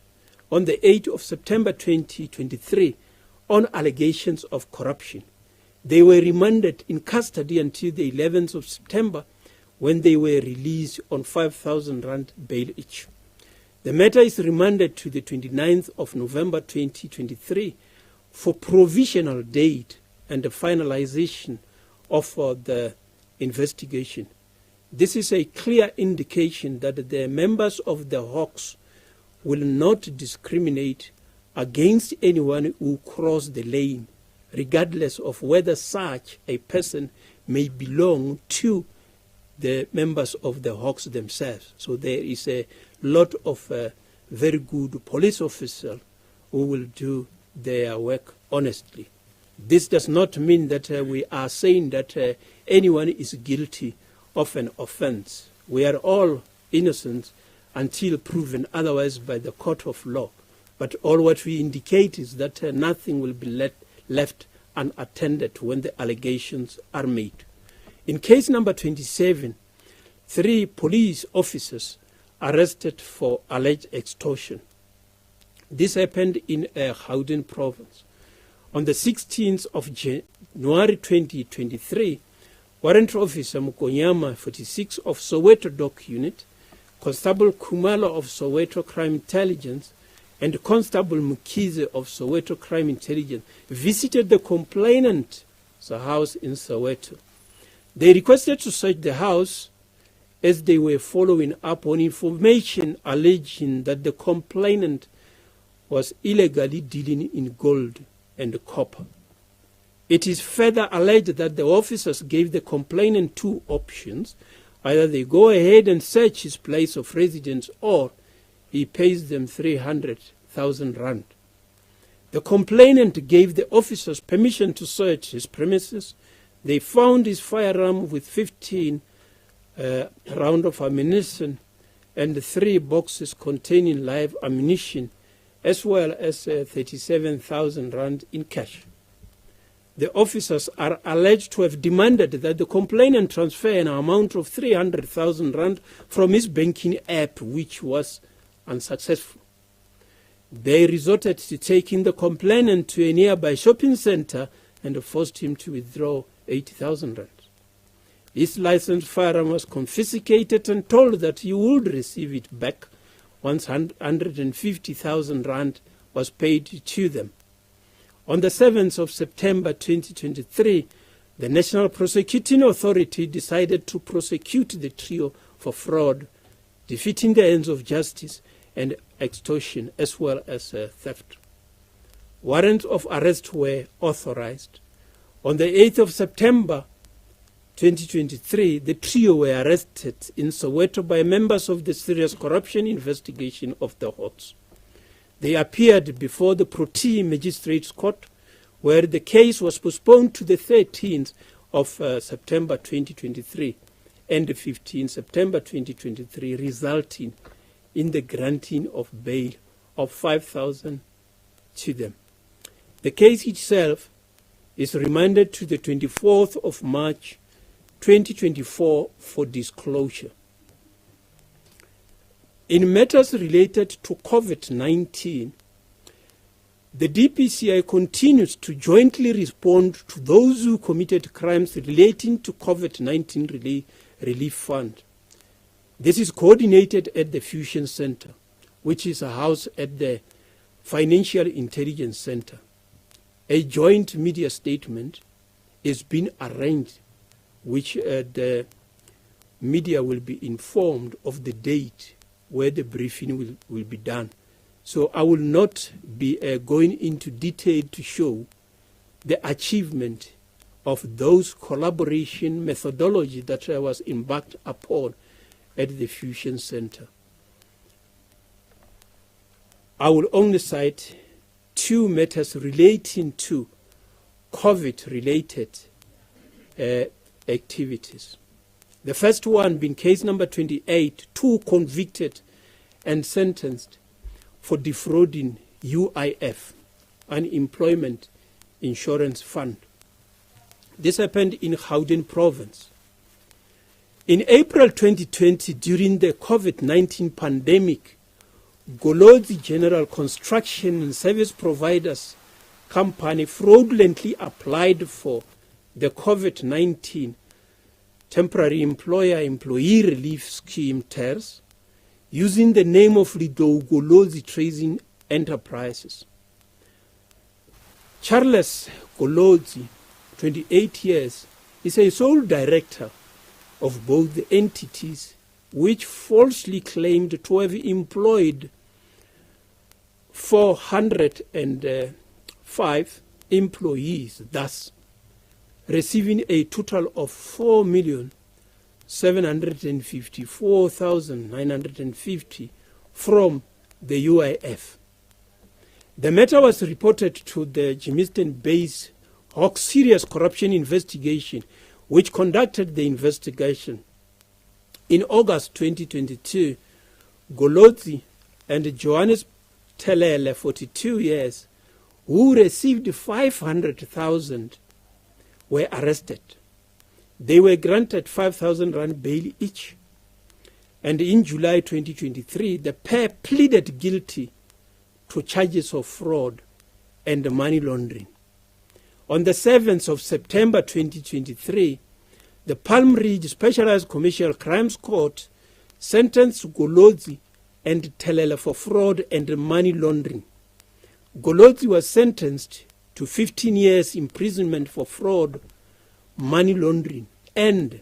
on the 8th of September 2023 on allegations of corruption. They were remanded in custody until the 11th of September when they were released on 5,000 rand bail each. The matter is remanded to the 29th of November 2023 for provisional date and the finalization of the investigation. This is a clear indication that the members of the Hawks will not discriminate against anyone who cross the lane, regardless of whether such a person may belong to the members of the Hawks themselves. So there is a lot of very good police officers who will do their work honestly. This does not mean that we are saying that anyone is guilty of an offense. We are all innocent until proven otherwise by the court of law. But all what we indicate is that nothing will be left unattended when the allegations are made. In case number 27, 3 police officers arrested for alleged extortion. This happened in Gauteng province. On the 16th of January 2023, Warrant Officer Mukonyama, 46 of Soweto Dock Unit, Constable Kumalo of Soweto Crime Intelligence, and Constable Mukize of Soweto Crime Intelligence visited the complainant's house in Soweto. They requested to search the house as they were following up on information alleging that the complainant was illegally dealing in gold and copper. It is further alleged that the officers gave the complainant 2 options. Either they go ahead and search his place of residence or he pays them 300,000 rand. The complainant gave the officers permission to search his premises. They found his firearm with 15 rounds of ammunition and 3 boxes containing live ammunition, as well as 37,000 rand in cash. The officers are alleged to have demanded that the complainant transfer an amount of 300,000 rand from his banking app, which was unsuccessful. They resorted to taking the complainant to a nearby shopping center and forced him to withdraw 80,000 rand. His licensed firearm was confiscated and told that he would receive it back once 150,000 rand was paid to them. On the 7th of September 2023, the National Prosecuting Authority decided to prosecute the trio for fraud, defeating the ends of justice, and extortion, as well as theft. Warrants of arrest were authorized. On the 8th of September 2023, the trio were arrested in Soweto by members of the Serious Corruption Investigation of the Hawks. They appeared before the Protea Magistrates Court, where the case was postponed to the 13th of September 2023 and the 15th September 2023, resulting in the granting of bail of 5,000 to them. The case itself is remanded to the 24th of March 2024 for disclosure. In matters related to COVID-19, the DPCI continues to jointly respond to those who committed crimes relating to COVID-19 relief fund. This is coordinated at the Fusion Center, which is a house at the Financial Intelligence Center. A joint media statement is being arranged, which the media will be informed of the date where the briefing will be done. So I will not be going into detail to show the achievement of those collaboration methodology that I was embarked upon at the Fusion Center. I will only cite 2 matters relating to COVID-related activities. The first one being case number 28, 2 convicted and sentenced for defrauding UIF, Unemployment Insurance Fund. This happened in Gauteng province. In April 2020, during the COVID-19 pandemic, Golodzi General Construction and Service Providers Company fraudulently applied for the COVID-19 Temporary Employer-Employee Relief Scheme TERS using the name of Lido Golodzi Trading Enterprises. Charles Golodzi, 28 years, is a sole director of both the entities, which falsely claimed to have employed 405 employees, thus receiving a total of 4,754,950 from the UIF. The matter was reported to the Germiston-based Hawk Serious Corruption Investigation, which conducted the investigation. In August 2022, Golodzi and Johannes Telele, 42 years, who received 500,000, were arrested. They were granted 5,000 rand bail each. And in July 2023, the pair pleaded guilty to charges of fraud and money laundering. On the 7th of September 2023, the Palm Ridge Specialized Commercial Crimes Court sentenced Golodzi and Telele for fraud and money laundering. Golodzi was sentenced to 15 years imprisonment for fraud, money laundering, and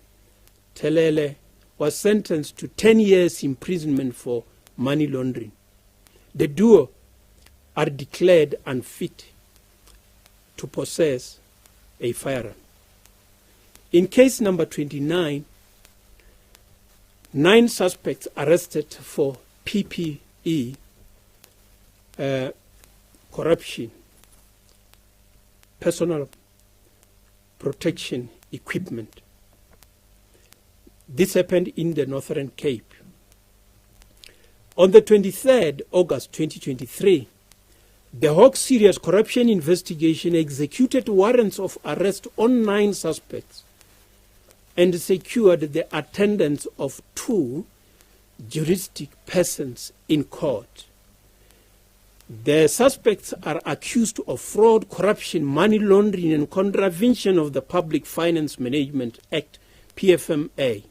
Telele was sentenced to 10 years imprisonment for money laundering. The duo are declared unfit to possess a firearm. In case number 29, 9 suspects arrested for PPE, corruption, personal protection equipment. This happened in the Northern Cape. On the 23rd August 2023, the Hawk Serious Corruption Investigation executed warrants of arrest on 9 suspects and secured the attendance of 2 juristic persons in court. The suspects are accused of fraud, corruption, money laundering, and contravention of the Public Finance Management Act, PFMA.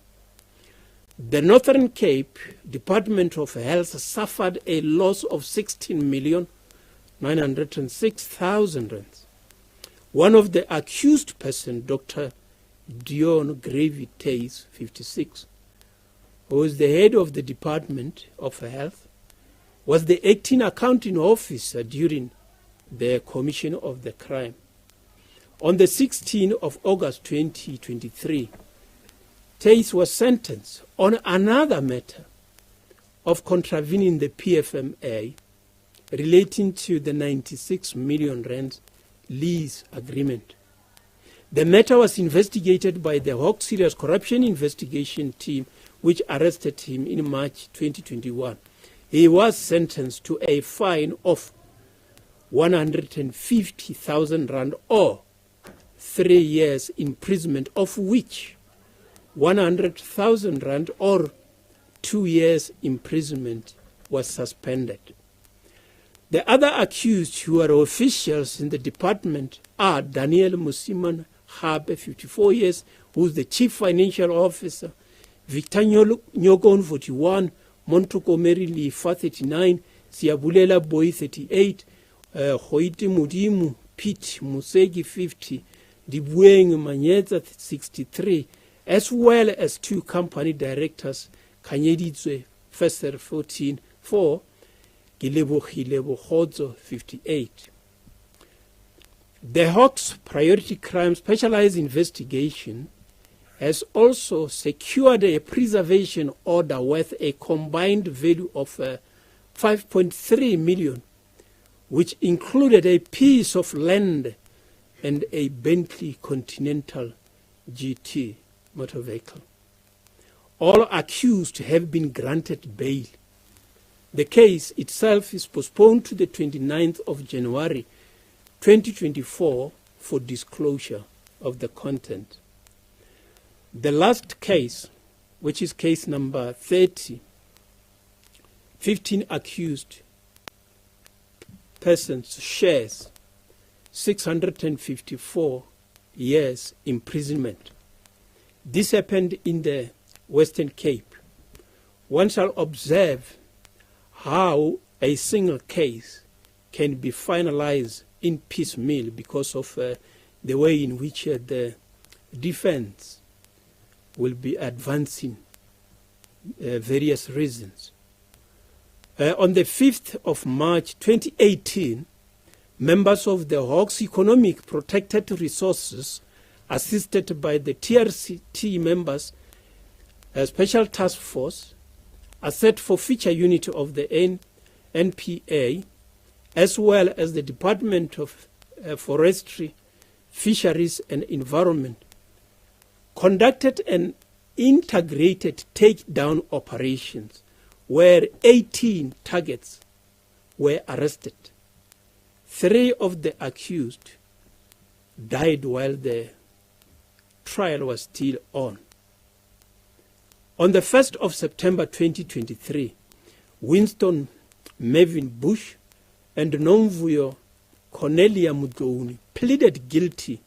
The Northern Cape Department of Health suffered a loss of 16,906,000 rands. One of the accused persons, Dr. Dion Gravitays, 56, who was the head of the Department of Health, was the acting accounting officer during the commission of the crime. On the 16th of August 2023, Tays was sentenced on another matter of contravening the PFMA relating to the 96 million rand lease agreement. The matter was investigated by the Hawk Serious Corruption Investigation Team, which arrested him in March 2021. He was sentenced to a fine of 150,000 rand or 3 years imprisonment, of which 100,000 rand or 2 years imprisonment was suspended. The other accused who are officials in the department are Daniel Musiman Habe, 54 years, who is the chief financial officer, Victor Nyogon, 41, Montuko Mary Lifa, 39, Siabulela Boy, 38, Hoiti Mudimu Pete Musegi, 50, Dibueng Manyeta, 63, as well as 2 company directors, Kanyedizwe Fester, 14, 4, Gilebo Hodzo, 58. The Hawks Priority Crime Specialized Investigation has also secured a preservation order worth a combined value of 5.3 million, which included a piece of land and a Bentley Continental GT motor vehicle. All accused have been granted bail. The case itself is postponed to the 29th of January 2024 for disclosure of the content. The last case which is case number 30, 15 accused persons shares 654 years imprisonment. This happened in the Western Cape. One shall observe how a single case can be finalized in piecemeal because of the way in which the defense will be advancing various reasons. On the 5th of March 2018, members of the Hawks Economic Protected Resources, assisted by the TRCT members, a special task force, Asset Forfeiture Unit of the NPA, as well as the Department of Forestry, Fisheries and Environment, conducted an integrated takedown operations where 18 targets were arrested. 3 of the accused died while the trial was still on. On the 1st of September 2023, Winston Mervyn Bush and Nomvuyo Cornelia Mudlouni pleaded guilty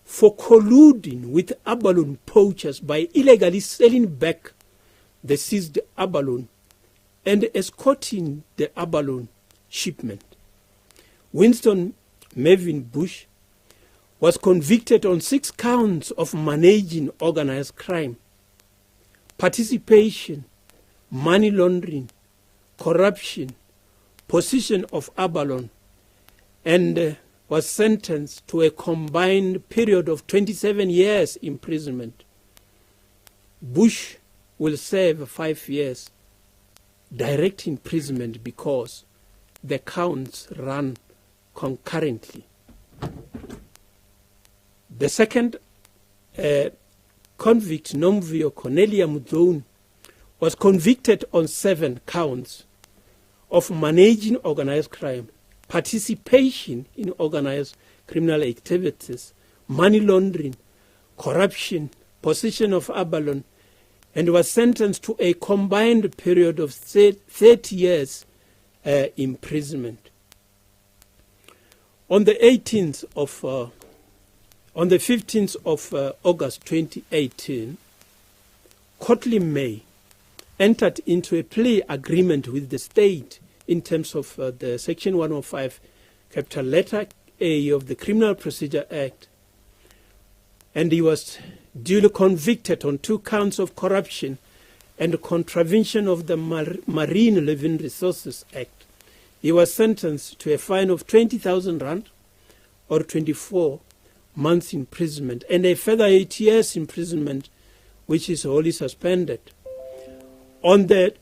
for colluding with abalone poachers by illegally selling back the seized abalone and escorting the abalone shipment. Winston Mervyn Bush was convicted on 6 counts of managing organized crime, participation, money laundering, corruption, possession of abalone, and was sentenced to a combined period of 27 years imprisonment. Bush will serve 5 years direct imprisonment because the counts run concurrently. The second convict, Nomvuyo Cornelia Mudlouni, was convicted on 7 counts of managing organized crime, participation in organized criminal activities, money laundering, corruption, possession of abalone, and was sentenced to a combined period of 30 years imprisonment. On the 15th of August 2018, Cotley May entered into a plea agreement with the state in terms of the Section 105, capital letter A of the Criminal Procedure Act, and he was duly convicted on 2 counts of corruption and contravention of the Marine Living Resources Act. He was sentenced to a fine of 20,000 rand or 24 months imprisonment and a further 8 years imprisonment, which is wholly suspended. On the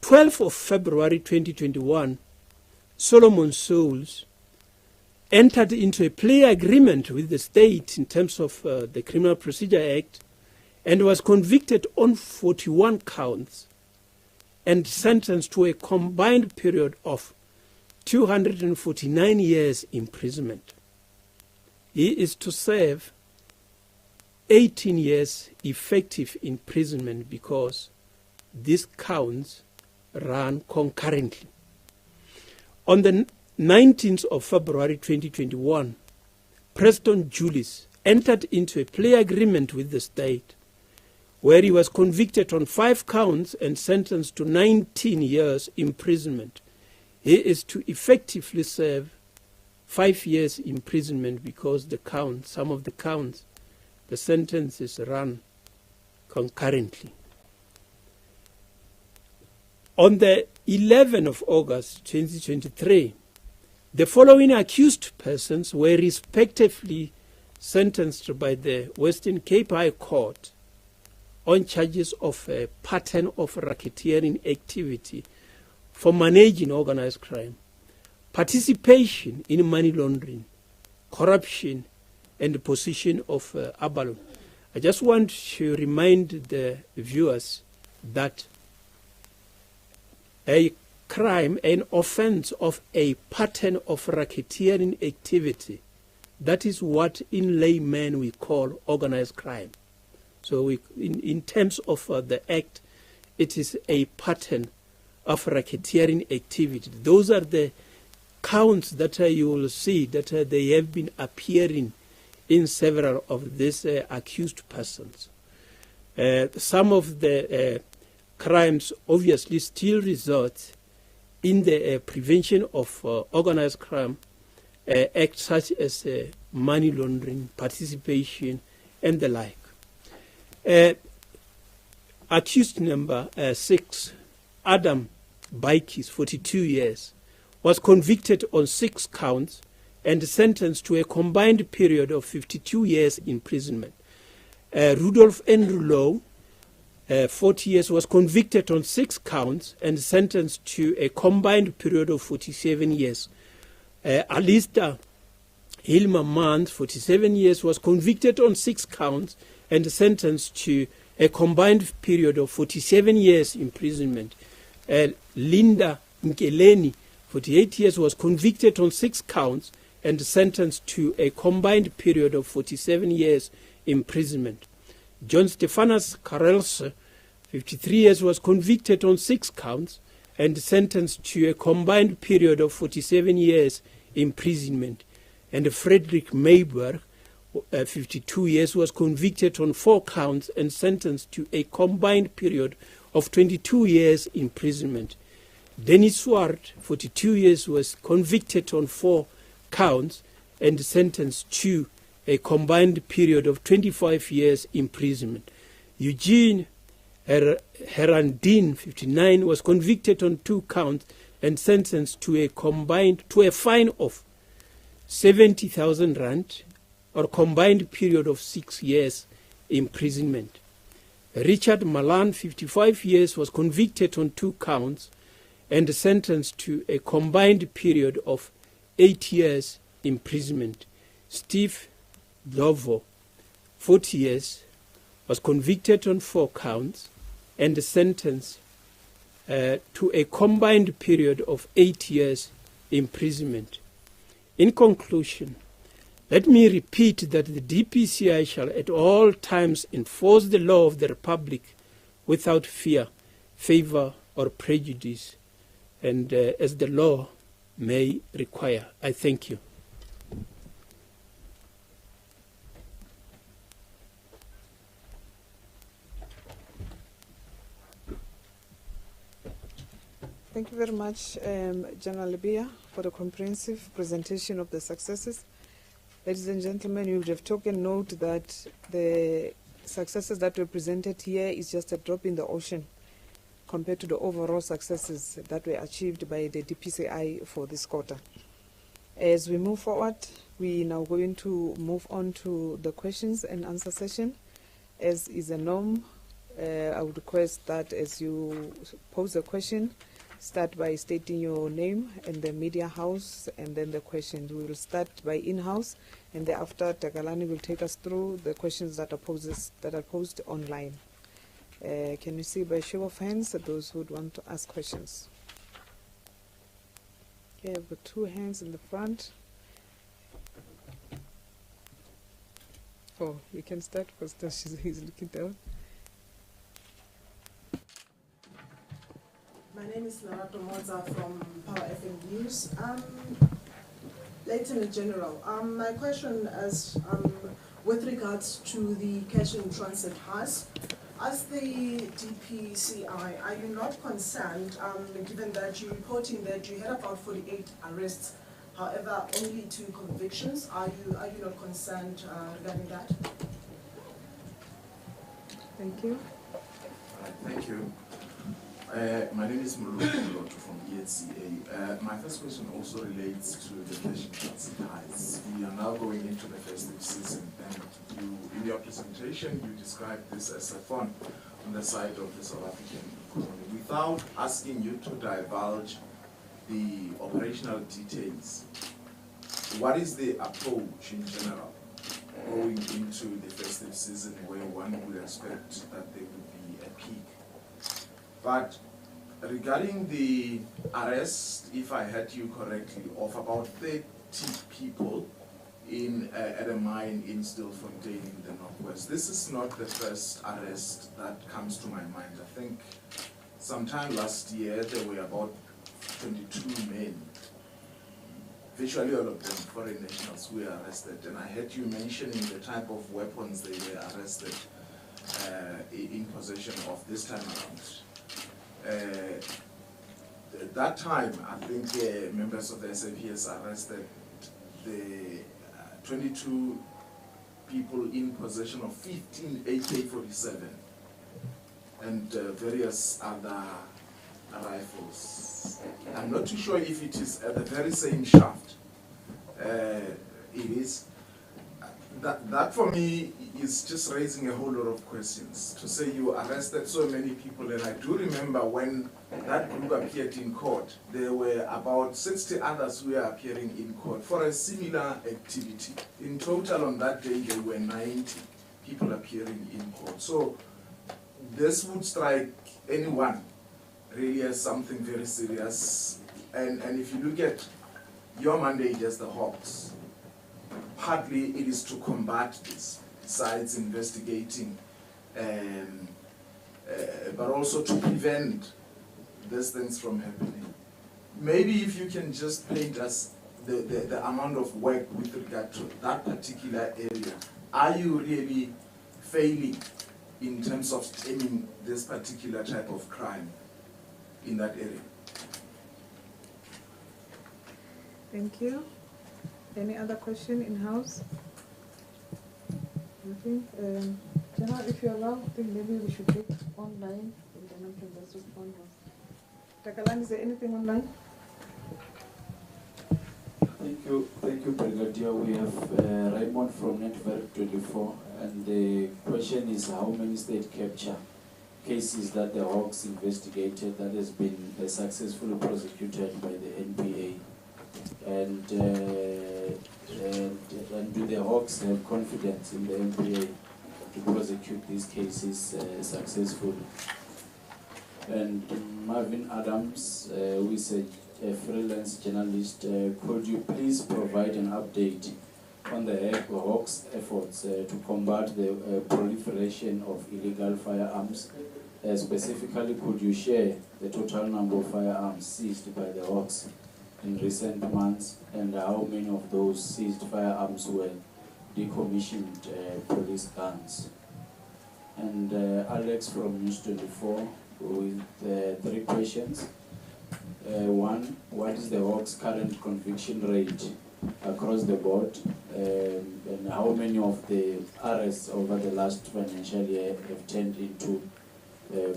12th of February 2021, Solomon Souls entered into a plea agreement with the state in terms of the Criminal Procedure Act and was convicted on 41 counts and sentenced to a combined period of 249 years imprisonment. He is to serve 18 years effective imprisonment because these counts run concurrently. On the 19th of February 2021, Preston Julius entered into a plea agreement with the state where he was convicted on 5 counts and sentenced to 19 years imprisonment. He is to effectively serve 5 years imprisonment because some of the counts, the sentences run concurrently. On the 11th of August 2023, the following accused persons were respectively sentenced by the Western Cape High Court on charges of a pattern of racketeering activity for managing organized crime, participation in money laundering, corruption, and possession of abalone. I just want to remind the viewers that a crime, an offense of a pattern of racketeering activity, that is what in layman we call organized crime. So in terms of the Act, it is a pattern of racketeering activity. Those are the counts that you will see that they have been appearing in several of these accused persons. Some of the crimes obviously still result in the Prevention of Organized Crime Act, such as money laundering, participation, and the like. Accused number 6, Adam Baikis, 42 years, was convicted on 6 counts and sentenced to a combined period of 52 years imprisonment. Rudolph Enrulo, 40 years, was convicted on 6 counts and sentenced to a combined period of 47 years. Alistair Hilma Mans, 47 years, was convicted on 6 counts and sentenced to a combined period of 47 years imprisonment. Linda Nkeleni, 48 years, was convicted on 6 counts and sentenced to a combined period of 47 years imprisonment. John Stephanus Karelse, 53 years, was convicted on 6 counts and sentenced to a combined period of 47 years imprisonment. And Frederick Mayberg, 52 years, was convicted on 4 counts and sentenced to a combined period of 22 years imprisonment. Dennis Swart, 42 years, was convicted on 4 counts and sentenced to a combined period of 25 years imprisonment. Eugene Herandin, 59, was convicted on 2 counts and sentenced to a fine of 70,000 rand, or combined period of 6 years imprisonment. Richard Malan, 55 years, was convicted on 2 counts and sentenced to a combined period of 8 years imprisonment. Steve Lovo, 40 years, was convicted on 4 counts and sentenced to a combined period of 8 years imprisonment. In conclusion, let me repeat that the DPCI shall at all times enforce the law of the Republic without fear, favor, or prejudice, and as the law may require. I thank you. Thank you very much, General Libya, for the comprehensive presentation of the successes. Ladies and gentlemen, you would have taken note that the successes that were presented here is just a drop in the ocean compared to the overall successes that were achieved by the DPCI for this quarter. As we move forward, we are now going to move on to the questions and answer session. As is a norm, I would request that as you pose a question, start by stating your name and the media house and then the questions. We will start by in-house, and thereafter Takalani will take us through the questions that are posed online. Can you see by show of hands those who would want to ask questions? Okay, I've got 2 hands in the front. Oh, we can start because he's looking down. My name is Larato Moza from Power FM News. Lieutenant General, my question is with regards to the cash in transit house. As the DPCI, are you not concerned, given that you're reporting that you had about 48 arrests, however, only 2 convictions? Are you not concerned regarding that? Thank you. Thank you. My name is Mulutu from EHCA. My first question also relates to the cash in transit heights. We are now going into the festive season, and in your presentation you described this as a fun on the side of the South African economy. Without asking you to divulge the operational details, what is the approach in general going into the festive season where one would expect that there would be a peak? But regarding the arrest, if I heard you correctly, of about 30 people at a mine in Stilfontein in the northwest. This is not the first arrest that comes to my mind. I think sometime last year there were about 22 men, virtually all of them foreign nationals, who were arrested. And I heard you mentioning the type of weapons they were arrested in possession of this time around. At that time, I think members of the SAPS arrested the 22 people in possession of 15 AK-47 and various other rifles. I'm not too sure if it is at the very same shaft. It is. That for me is just raising a whole lot of questions. To say you arrested so many people, and I do remember when that group appeared in court, there were about 60 others who were appearing in court for a similar activity. In total on that day there were 90 people appearing in court. So this would strike anyone really as something very serious. And if you look at your mandate as the Hawks, partly it is to combat this, besides investigating, but also to prevent these things from happening. Maybe if you can just paint us the amount of work with regard to that particular area. Are you really failing in terms of stemming this particular type of crime in that area? Thank you. Any other question in-house? Nothing? General, if you allow, I think maybe we should take online and then I can just respond. Takalan, is there anything online? Thank you, Brigadier. We have Raymond from Network 24, and the question is how many state capture cases that the Hawks investigated that has been successfully prosecuted by the NPA, and do the Hawks have confidence in the NPA to prosecute these cases successfully? And Marvin Adams, who is a freelance journalist, could you please provide an update on the Hawks' efforts to combat the proliferation of illegal firearms? Specifically, could you share the total number of firearms seized by the Hawks in recent months, and how many of those seized firearms were decommissioned police guns? And Alex from News 24 with 3 questions. One, what is the Hawks' current conviction rate across the board, and how many of the arrests over the last financial year have turned into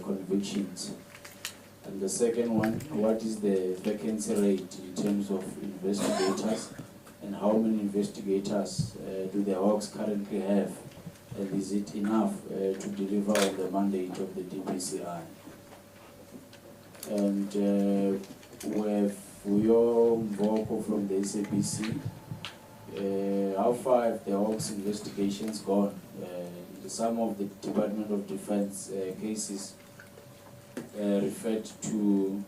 convictions? And the second one, what is the vacancy rate in terms of investigators, and how many investigators do the Hawks currently have, and is it enough to deliver on the mandate of the DPCI? And with your vocal from the SABC, how far have the Hawks investigations gone? Some of the Department of Defense cases referred to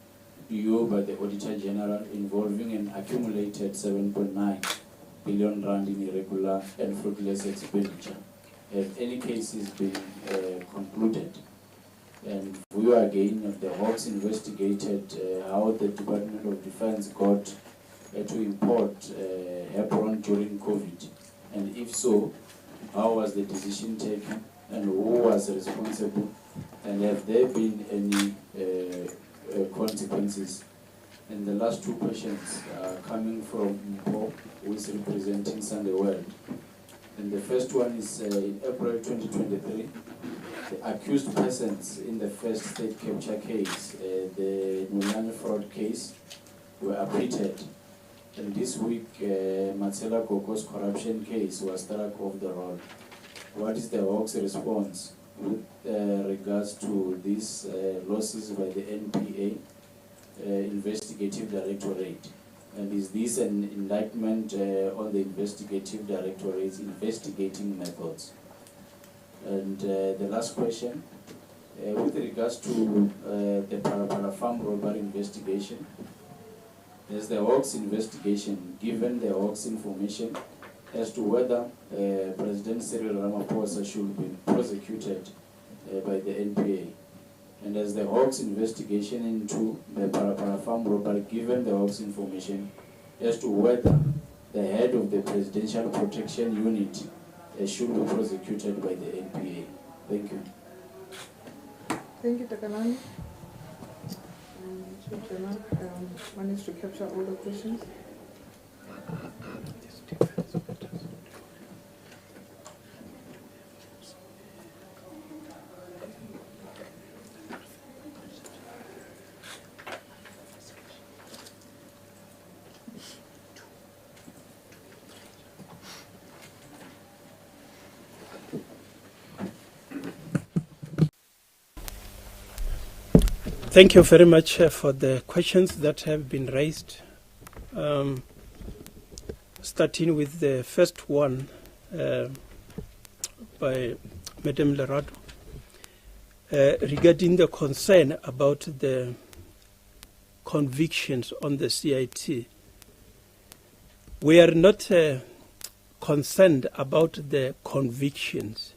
you by the Auditor General involving an accumulated 7.9 billion rand in irregular and fruitless expenditure. Have any cases been concluded? And we again, if the Hawks investigated how the Department of Defense got to import heparin during COVID, and if so, how was the decision taken, and who was responsible, and have there been any consequences? And the last 2 questions are coming from Mpo, who is representing Sunday World. And the first one is in April 2023, the accused persons in the first state capture case, the Nulani fraud case, were acquitted. And this week, Matsela Gogo's corruption case was struck off the roll. What is the Hawks' response with regards to these losses by the NPA Investigative Directorate? And is this an indictment on the Investigative Directorate's investigating methods? And the last question, with regards to the Parapara farm robbery investigation, has the Hawks investigation given the Hawks information as to whether President Cyril Ramaphosa should be prosecuted by the NPA. And as the Hawks investigation into the Parapara farm robbery, given the Hawks information as to whether the head of the Presidential Protection Unit should be prosecuted by the NPA. Thank you. Thank you, Takalani. Managed to capture all the questions. Thank you very much for the questions that have been raised. Starting with the first one by Madame Lerado, regarding the concern about the convictions on the CIT. We are not concerned about the convictions.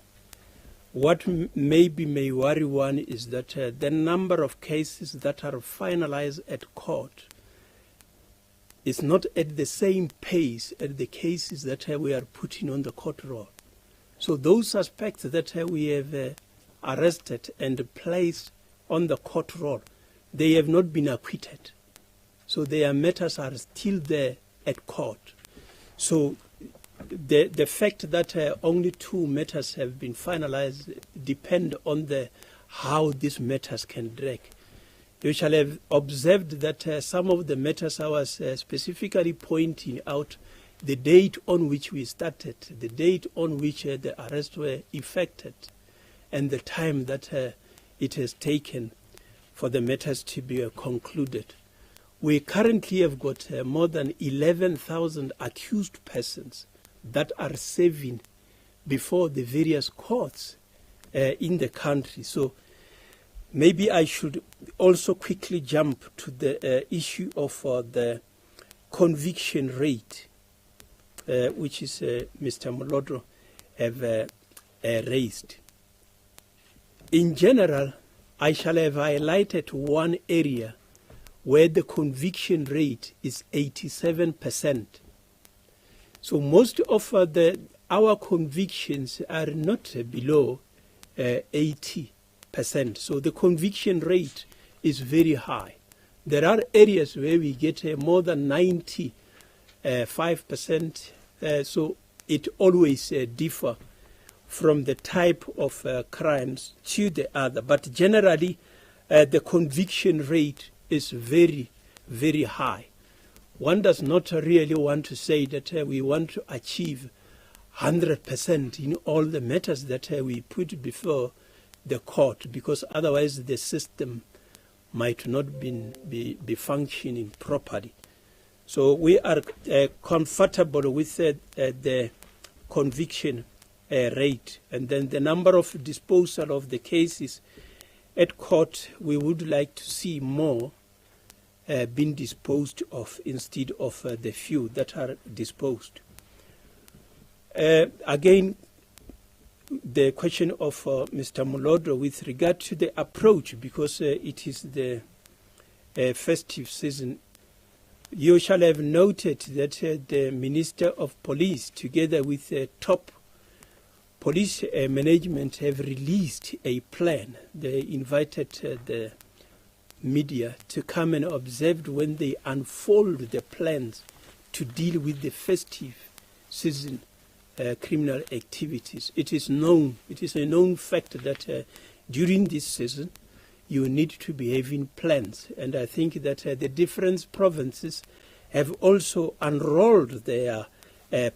What maybe may worry one is that the number of cases that are finalized at court is not at the same pace as the cases that we are putting on the court roll. So those suspects that we have arrested and placed on the court roll, they have not been acquitted. So their matters are still there at court. So the fact that only 2 matters have been finalized depend on how these matters can drag. You shall have observed that some of the matters I was specifically pointing out the date on which we started, the date on which the arrests were effected, and the time that it has taken for the matters to be concluded. We currently have got more than 11,000 accused persons that are serving before the various courts in the country. So maybe I should also quickly jump to the issue of the conviction rate, which is Mr. Molodro have raised. In general, I shall have highlighted one area where the conviction rate is 87%. So most of our convictions are not below 80%. So the conviction rate is very high. There are areas where we get more than 95%. So it always differs from the type of crimes to the other. But generally, the conviction rate is very, very high. One does not really want to say that we want to achieve 100% in all the matters that we put before the court, because otherwise the system might not be functioning properly. So we are comfortable with the conviction rate, and then the number of disposal of the cases at court, we would like to see more being disposed of instead of the few that are disposed. Again, the question of Mr. Molodro with regard to the approach, because it is the festive season. You shall have noted that the Minister of Police, together with the top police management, have released a plan. They invited the media to come and observe when they unfold the plans to deal with the festive season criminal activities. It is known, it is a known fact that during this season you need to be having plans, and I think that the different provinces have also unrolled their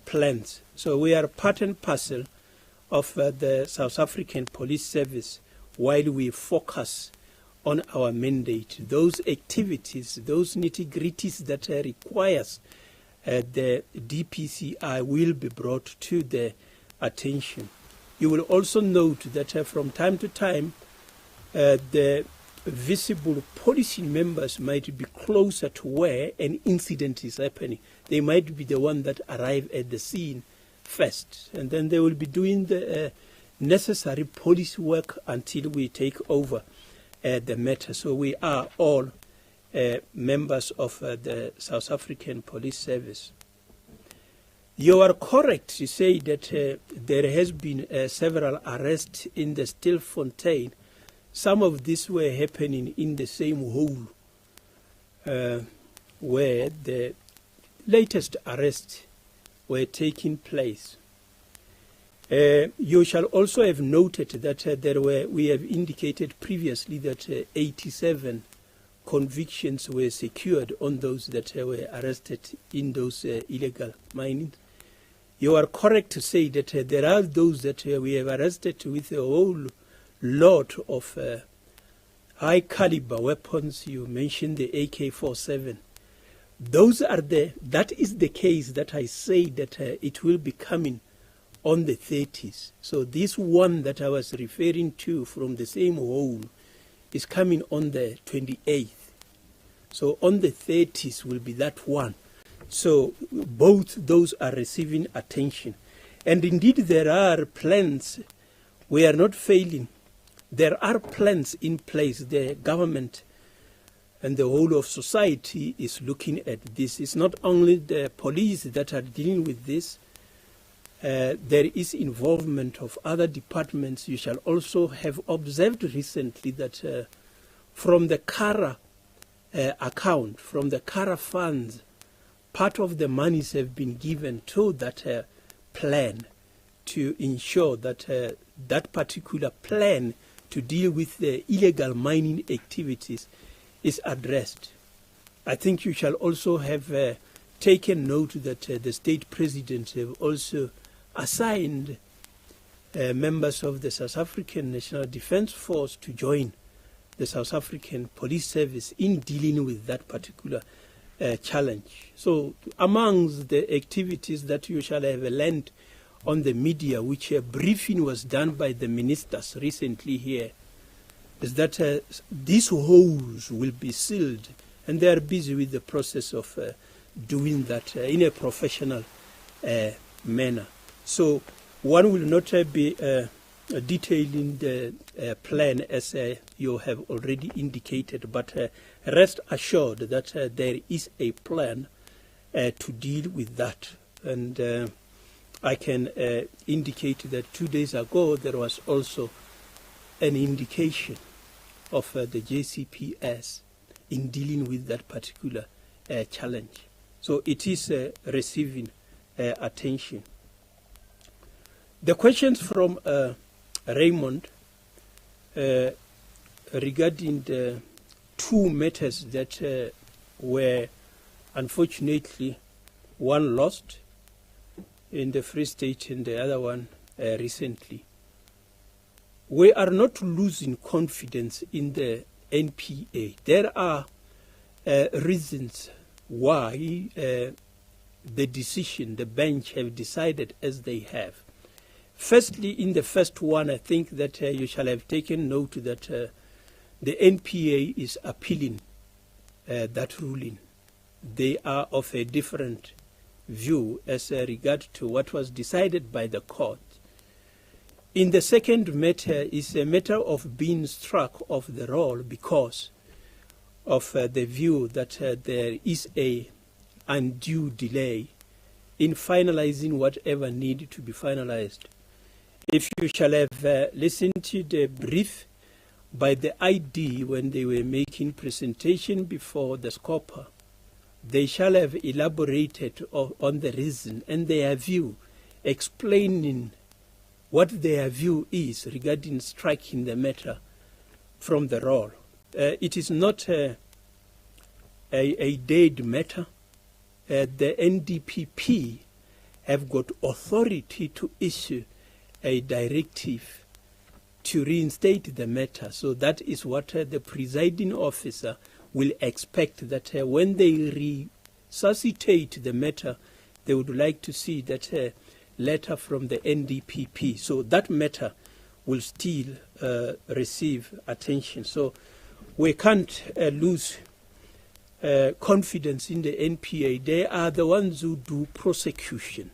plans. So we are part and parcel of the South African Police Service while we focus on our mandate. Those activities, those nitty-gritties that requires the DPCI will be brought to the attention. You will also note that from time to time the visible policy members might be closer to where an incident is happening. They might be the one that arrive at the scene first, and then they will be doing the necessary policy work until we take over the matter. So we are all members of the South African Police Service. You are correct to say that there has been several arrests in the Stilfontein. Some of these were happening in the same hole where the latest arrests were taking place. You shall also have noted that we have indicated previously that 87 convictions were secured on those that were arrested in those illegal mining. You are correct to say that there are those that we have arrested with a whole lot of high caliber weapons. You mentioned the AK-47. That is the case that I say that it will be coming on the 30s. So this one that I was referring to from the same hole is coming on the 28th. So on the 30s will be that one. So both those are receiving attention. And indeed there are plans. We are not failing. There are plans in place. The government and the whole of society is looking at this. It's not only the police that are dealing with this. There is involvement of other departments. You shall also have observed recently that from the Kara account, from the Kara funds, part of the monies have been given to that plan to ensure that that particular plan to deal with the illegal mining activities is addressed. I think you shall also have taken note that the state president have also assigned members of the South African National Defence Force to join the South African Police Service in dealing with that particular challenge. So amongst the activities that you shall have learned on the media, which a briefing was done by the ministers recently here, is that these holes will be sealed, and they are busy with the process of doing that in a professional manner. So one will not be detailing the plan as you have already indicated, but rest assured that there is a plan to deal with that. And I can indicate that 2 days ago there was also an indication of the JCPS in dealing with that particular challenge. So it is receiving attention. The questions from Raymond regarding the two matters that were unfortunately one lost in the Free State and the other one recently. We are not losing confidence in the NPA. There are reasons why the decision, the bench have decided as they have. Firstly, in the first one, I think that you shall have taken note that the NPA is appealing that ruling. They are of a different view as regard to what was decided by the court. In the second matter is a matter of being struck off the roll because of the view that there is a undue delay in finalizing whatever needed to be finalized. If you shall have listened to the brief by the ID when they were making presentation before the SCOPA, they shall have elaborated on the reason and their view, explaining what their view is regarding striking the matter from the roll. It is not a dead matter. The NDPP have got authority to issue a directive to reinstate the matter. So that is what the presiding officer will expect, that when they resuscitate the matter, they would like to see that letter from the NDPP. So that matter will still receive attention. So we can't lose confidence in the NPA. They are the ones who do prosecution.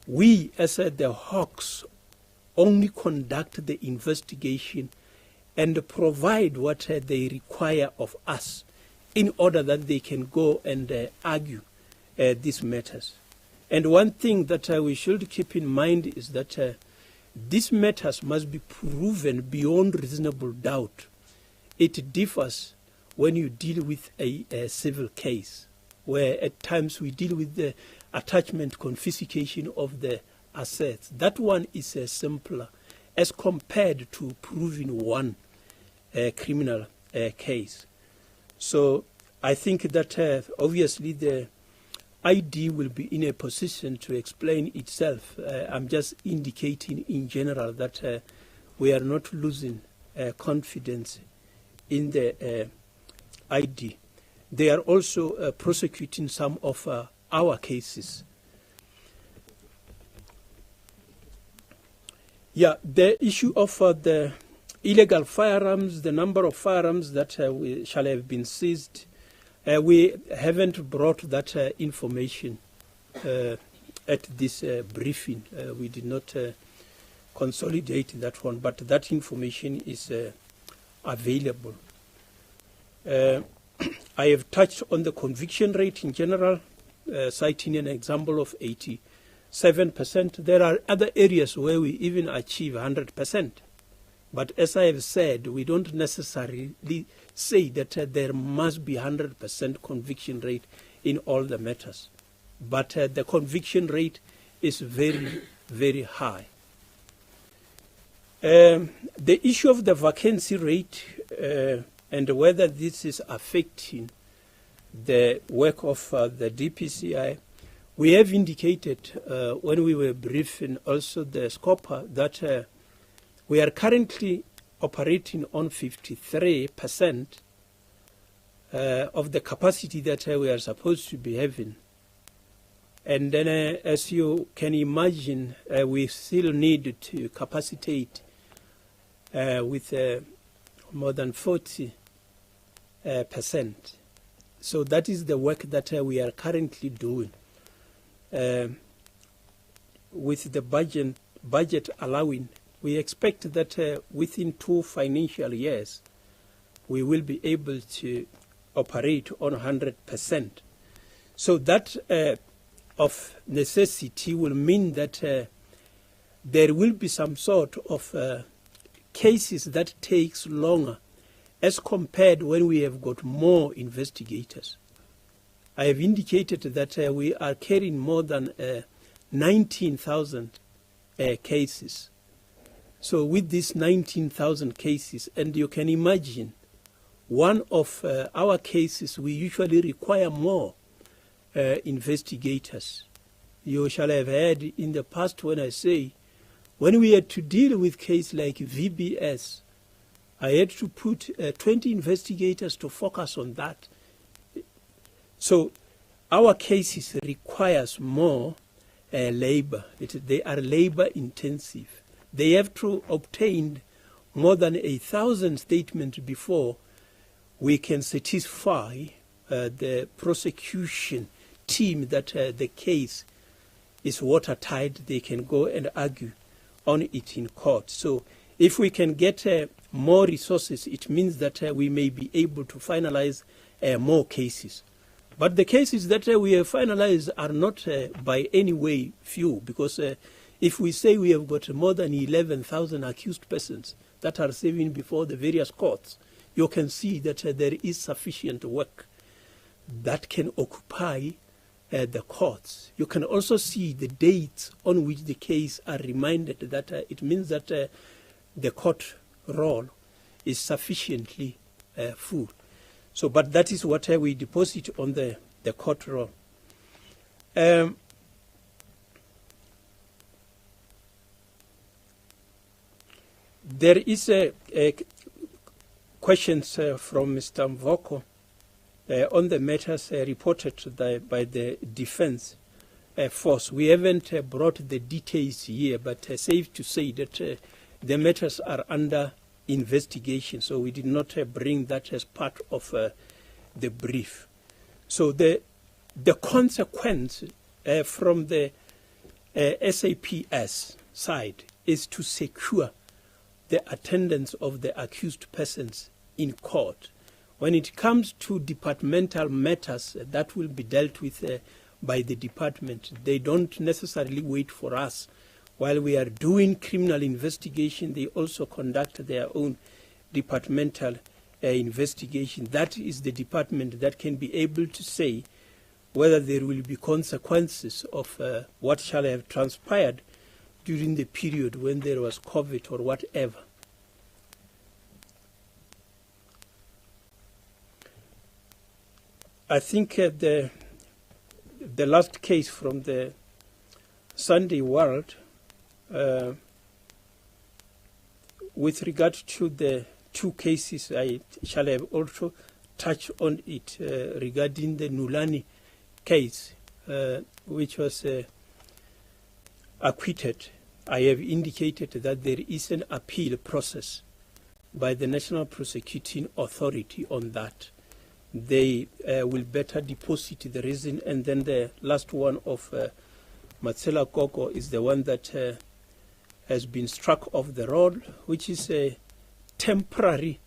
we as the Hawks only conduct the investigation and provide what they require of us in order that they can go and argue these matters. And one thing that we should keep in mind is that these matters must be proven beyond reasonable doubt. It differs when you deal with a civil case, where at times we deal with the attachment confiscation of the assets. That one is simpler as compared to proving one criminal case. So I think that obviously the ID will be in a position to explain itself. I'm just indicating in general that we are not losing confidence in the ID. They are also prosecuting some of our cases. Yeah, the issue of the illegal firearms, the number of firearms that we shall have been seized, we haven't brought that information at this briefing. We did not consolidate that one, but that information is available. I have touched on the conviction rate in general, citing an example of 87%. There are other areas where we even achieve 100%. But as I have said, we don't necessarily say that there must be 100% conviction rate in all the matters. But the conviction rate is very, very high. The issue of the vacancy rate and whether this is affecting the work of the DPCI, we have indicated when we were briefing also the SCOPA that we are currently operating on 53% of the capacity that we are supposed to be having. And then, as you can imagine, we still need to capacitate with more than 40%. So that is the work that we are currently doing. With the budget allowing, we expect that within 2 financial years, we will be able to operate on 100%. So that of necessity will mean that there will be some sort of cases that takes longer as compared when we have got more investigators. I have indicated that we are carrying more than 19,000 cases. So with these 19,000 cases, and you can imagine, one of our cases, we usually require more investigators. You shall have heard in the past when I say, when we had to deal with cases like VBS, I had to put 20 investigators to focus on that. So our cases requires more labor. They are labor intensive. They have to obtain more than 1,000 statements before we can satisfy the prosecution team that the case is watertight. They can go and argue on it in court. So if we can get more resources, it means that we may be able to finalize more cases. But the cases that we have finalized are not by any way few, because if we say we have got more than 11,000 accused persons that are serving before the various courts, you can see that there is sufficient work that can occupy the courts. You can also see the dates on which the case are reminded that it means that the court roll is sufficiently full. So, but that is what we deposit on the court roll. There is a questions from Mr. Mvoko on the matters reported by the defense force. We haven't brought the details here, but safe to say that the matters are under investigation, so we did not bring that as part of the brief. So the consequence from the SAPS side is to secure the attendance of the accused persons in court. When it comes to departmental matters that will be dealt with by the department, they don't necessarily wait for us. While we are doing criminal investigation, they also conduct their own departmental investigation. That is the department that can be able to say whether there will be consequences of what shall have transpired during the period when there was COVID or whatever. I think the last case from the Sunday World, with regard to the two cases, I shall have also touched on it regarding the Nulani case, which was acquitted. I have indicated that there is an appeal process by the National Prosecuting Authority on that. They will better deposit the reason, and then the last one of Matsela Koko is the one that has been struck off the roll, which is a temporary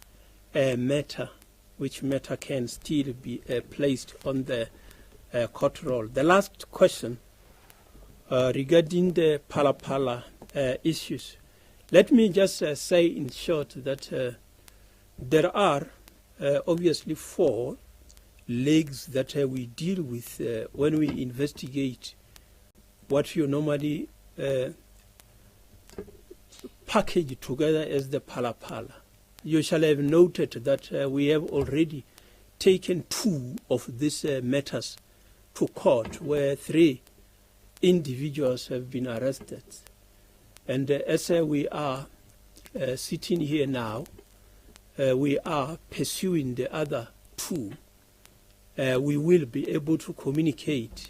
matter, which matter can still be placed on the court roll. The last question regarding the Pala issues, let me just say in short that there are obviously 4 legs that we deal with when we investigate what you normally package together as the Pala. You shall have noted that we have already taken 2 of these matters to court, where 3 individuals have been arrested. And as we are sitting here now, we are pursuing the other 2. We will be able to communicate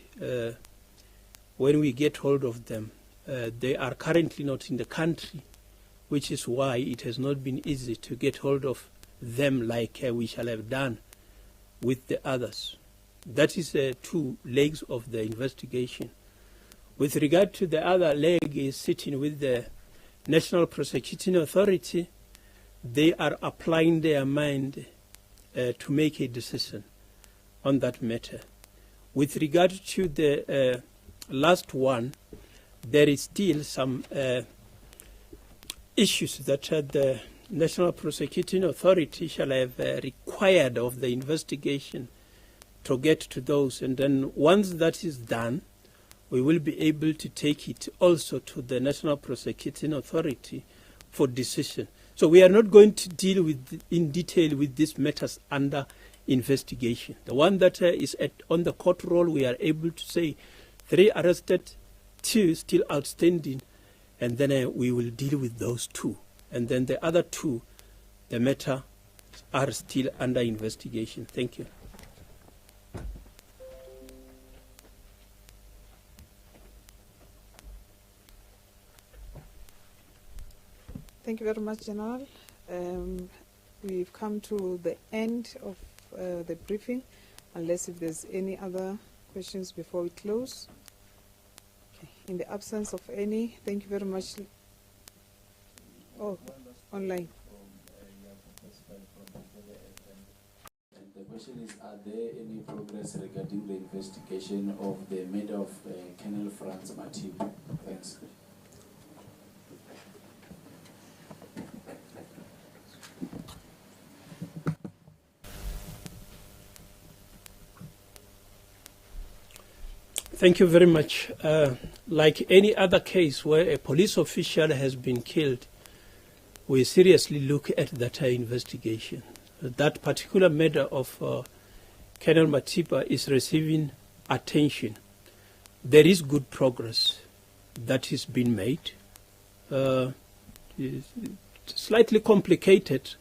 when we get hold of them. They are currently not in the country, which is why it has not been easy to get hold of them like we shall have done with the others. That is 2 legs of the investigation. With regard to the other leg is sitting with the National Prosecuting Authority. They are applying their mind to make a decision on that matter. With regard to the last one, there is still some issues that the National Prosecuting Authority shall have required of the investigation to get to those. And then once that is done, we will be able to take it also to the National Prosecuting Authority for decision. So we are not going to deal with in detail with these matters under investigation. The one that is on the court roll, we are able to say 3 arrested, 2 still outstanding, and then we will deal with those 2. And then the other 2, the matter are still under investigation. Thank you. Thank you very much, General. We've come to the end of the briefing, unless if there's any other questions before we close. Okay. In the absence of any, thank you very much. Oh, online. The question is, are there any progress regarding the investigation of the murder of Colonel Franz Matiba? Thanks. Thank you very much. Like any other case where a police official has been killed, we seriously look at that investigation. That particular murder of Colonel Matiba is receiving attention. There is good progress that has been made. It's slightly complicated,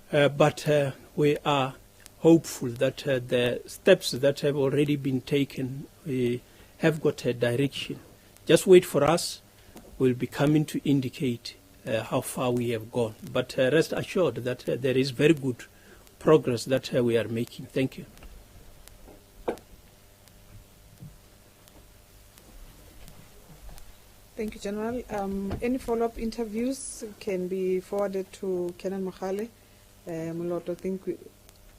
but we are hopeful that the steps that have already been taken have got a direction. Just wait for us. We'll be coming to indicate how far we have gone. But rest assured that there is very good progress that we are making. Thank you. Thank you, General. Any follow-up interviews can be forwarded to Kenan Mahale. Muloto,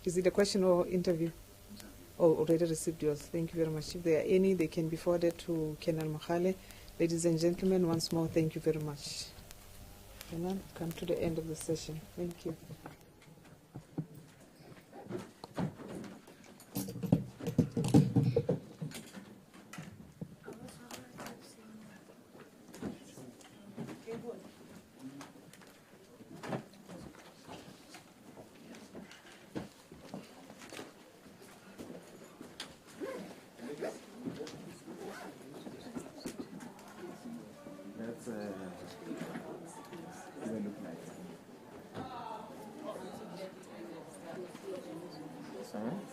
is it a question or interview? Oh, already received yours. Thank you very much. If there are any, they can be forwarded to Kenan Mahale. Ladies and gentlemen, once more, thank you very much. Kenan, come to the end of the session. Thank you. That's look like. Sorry?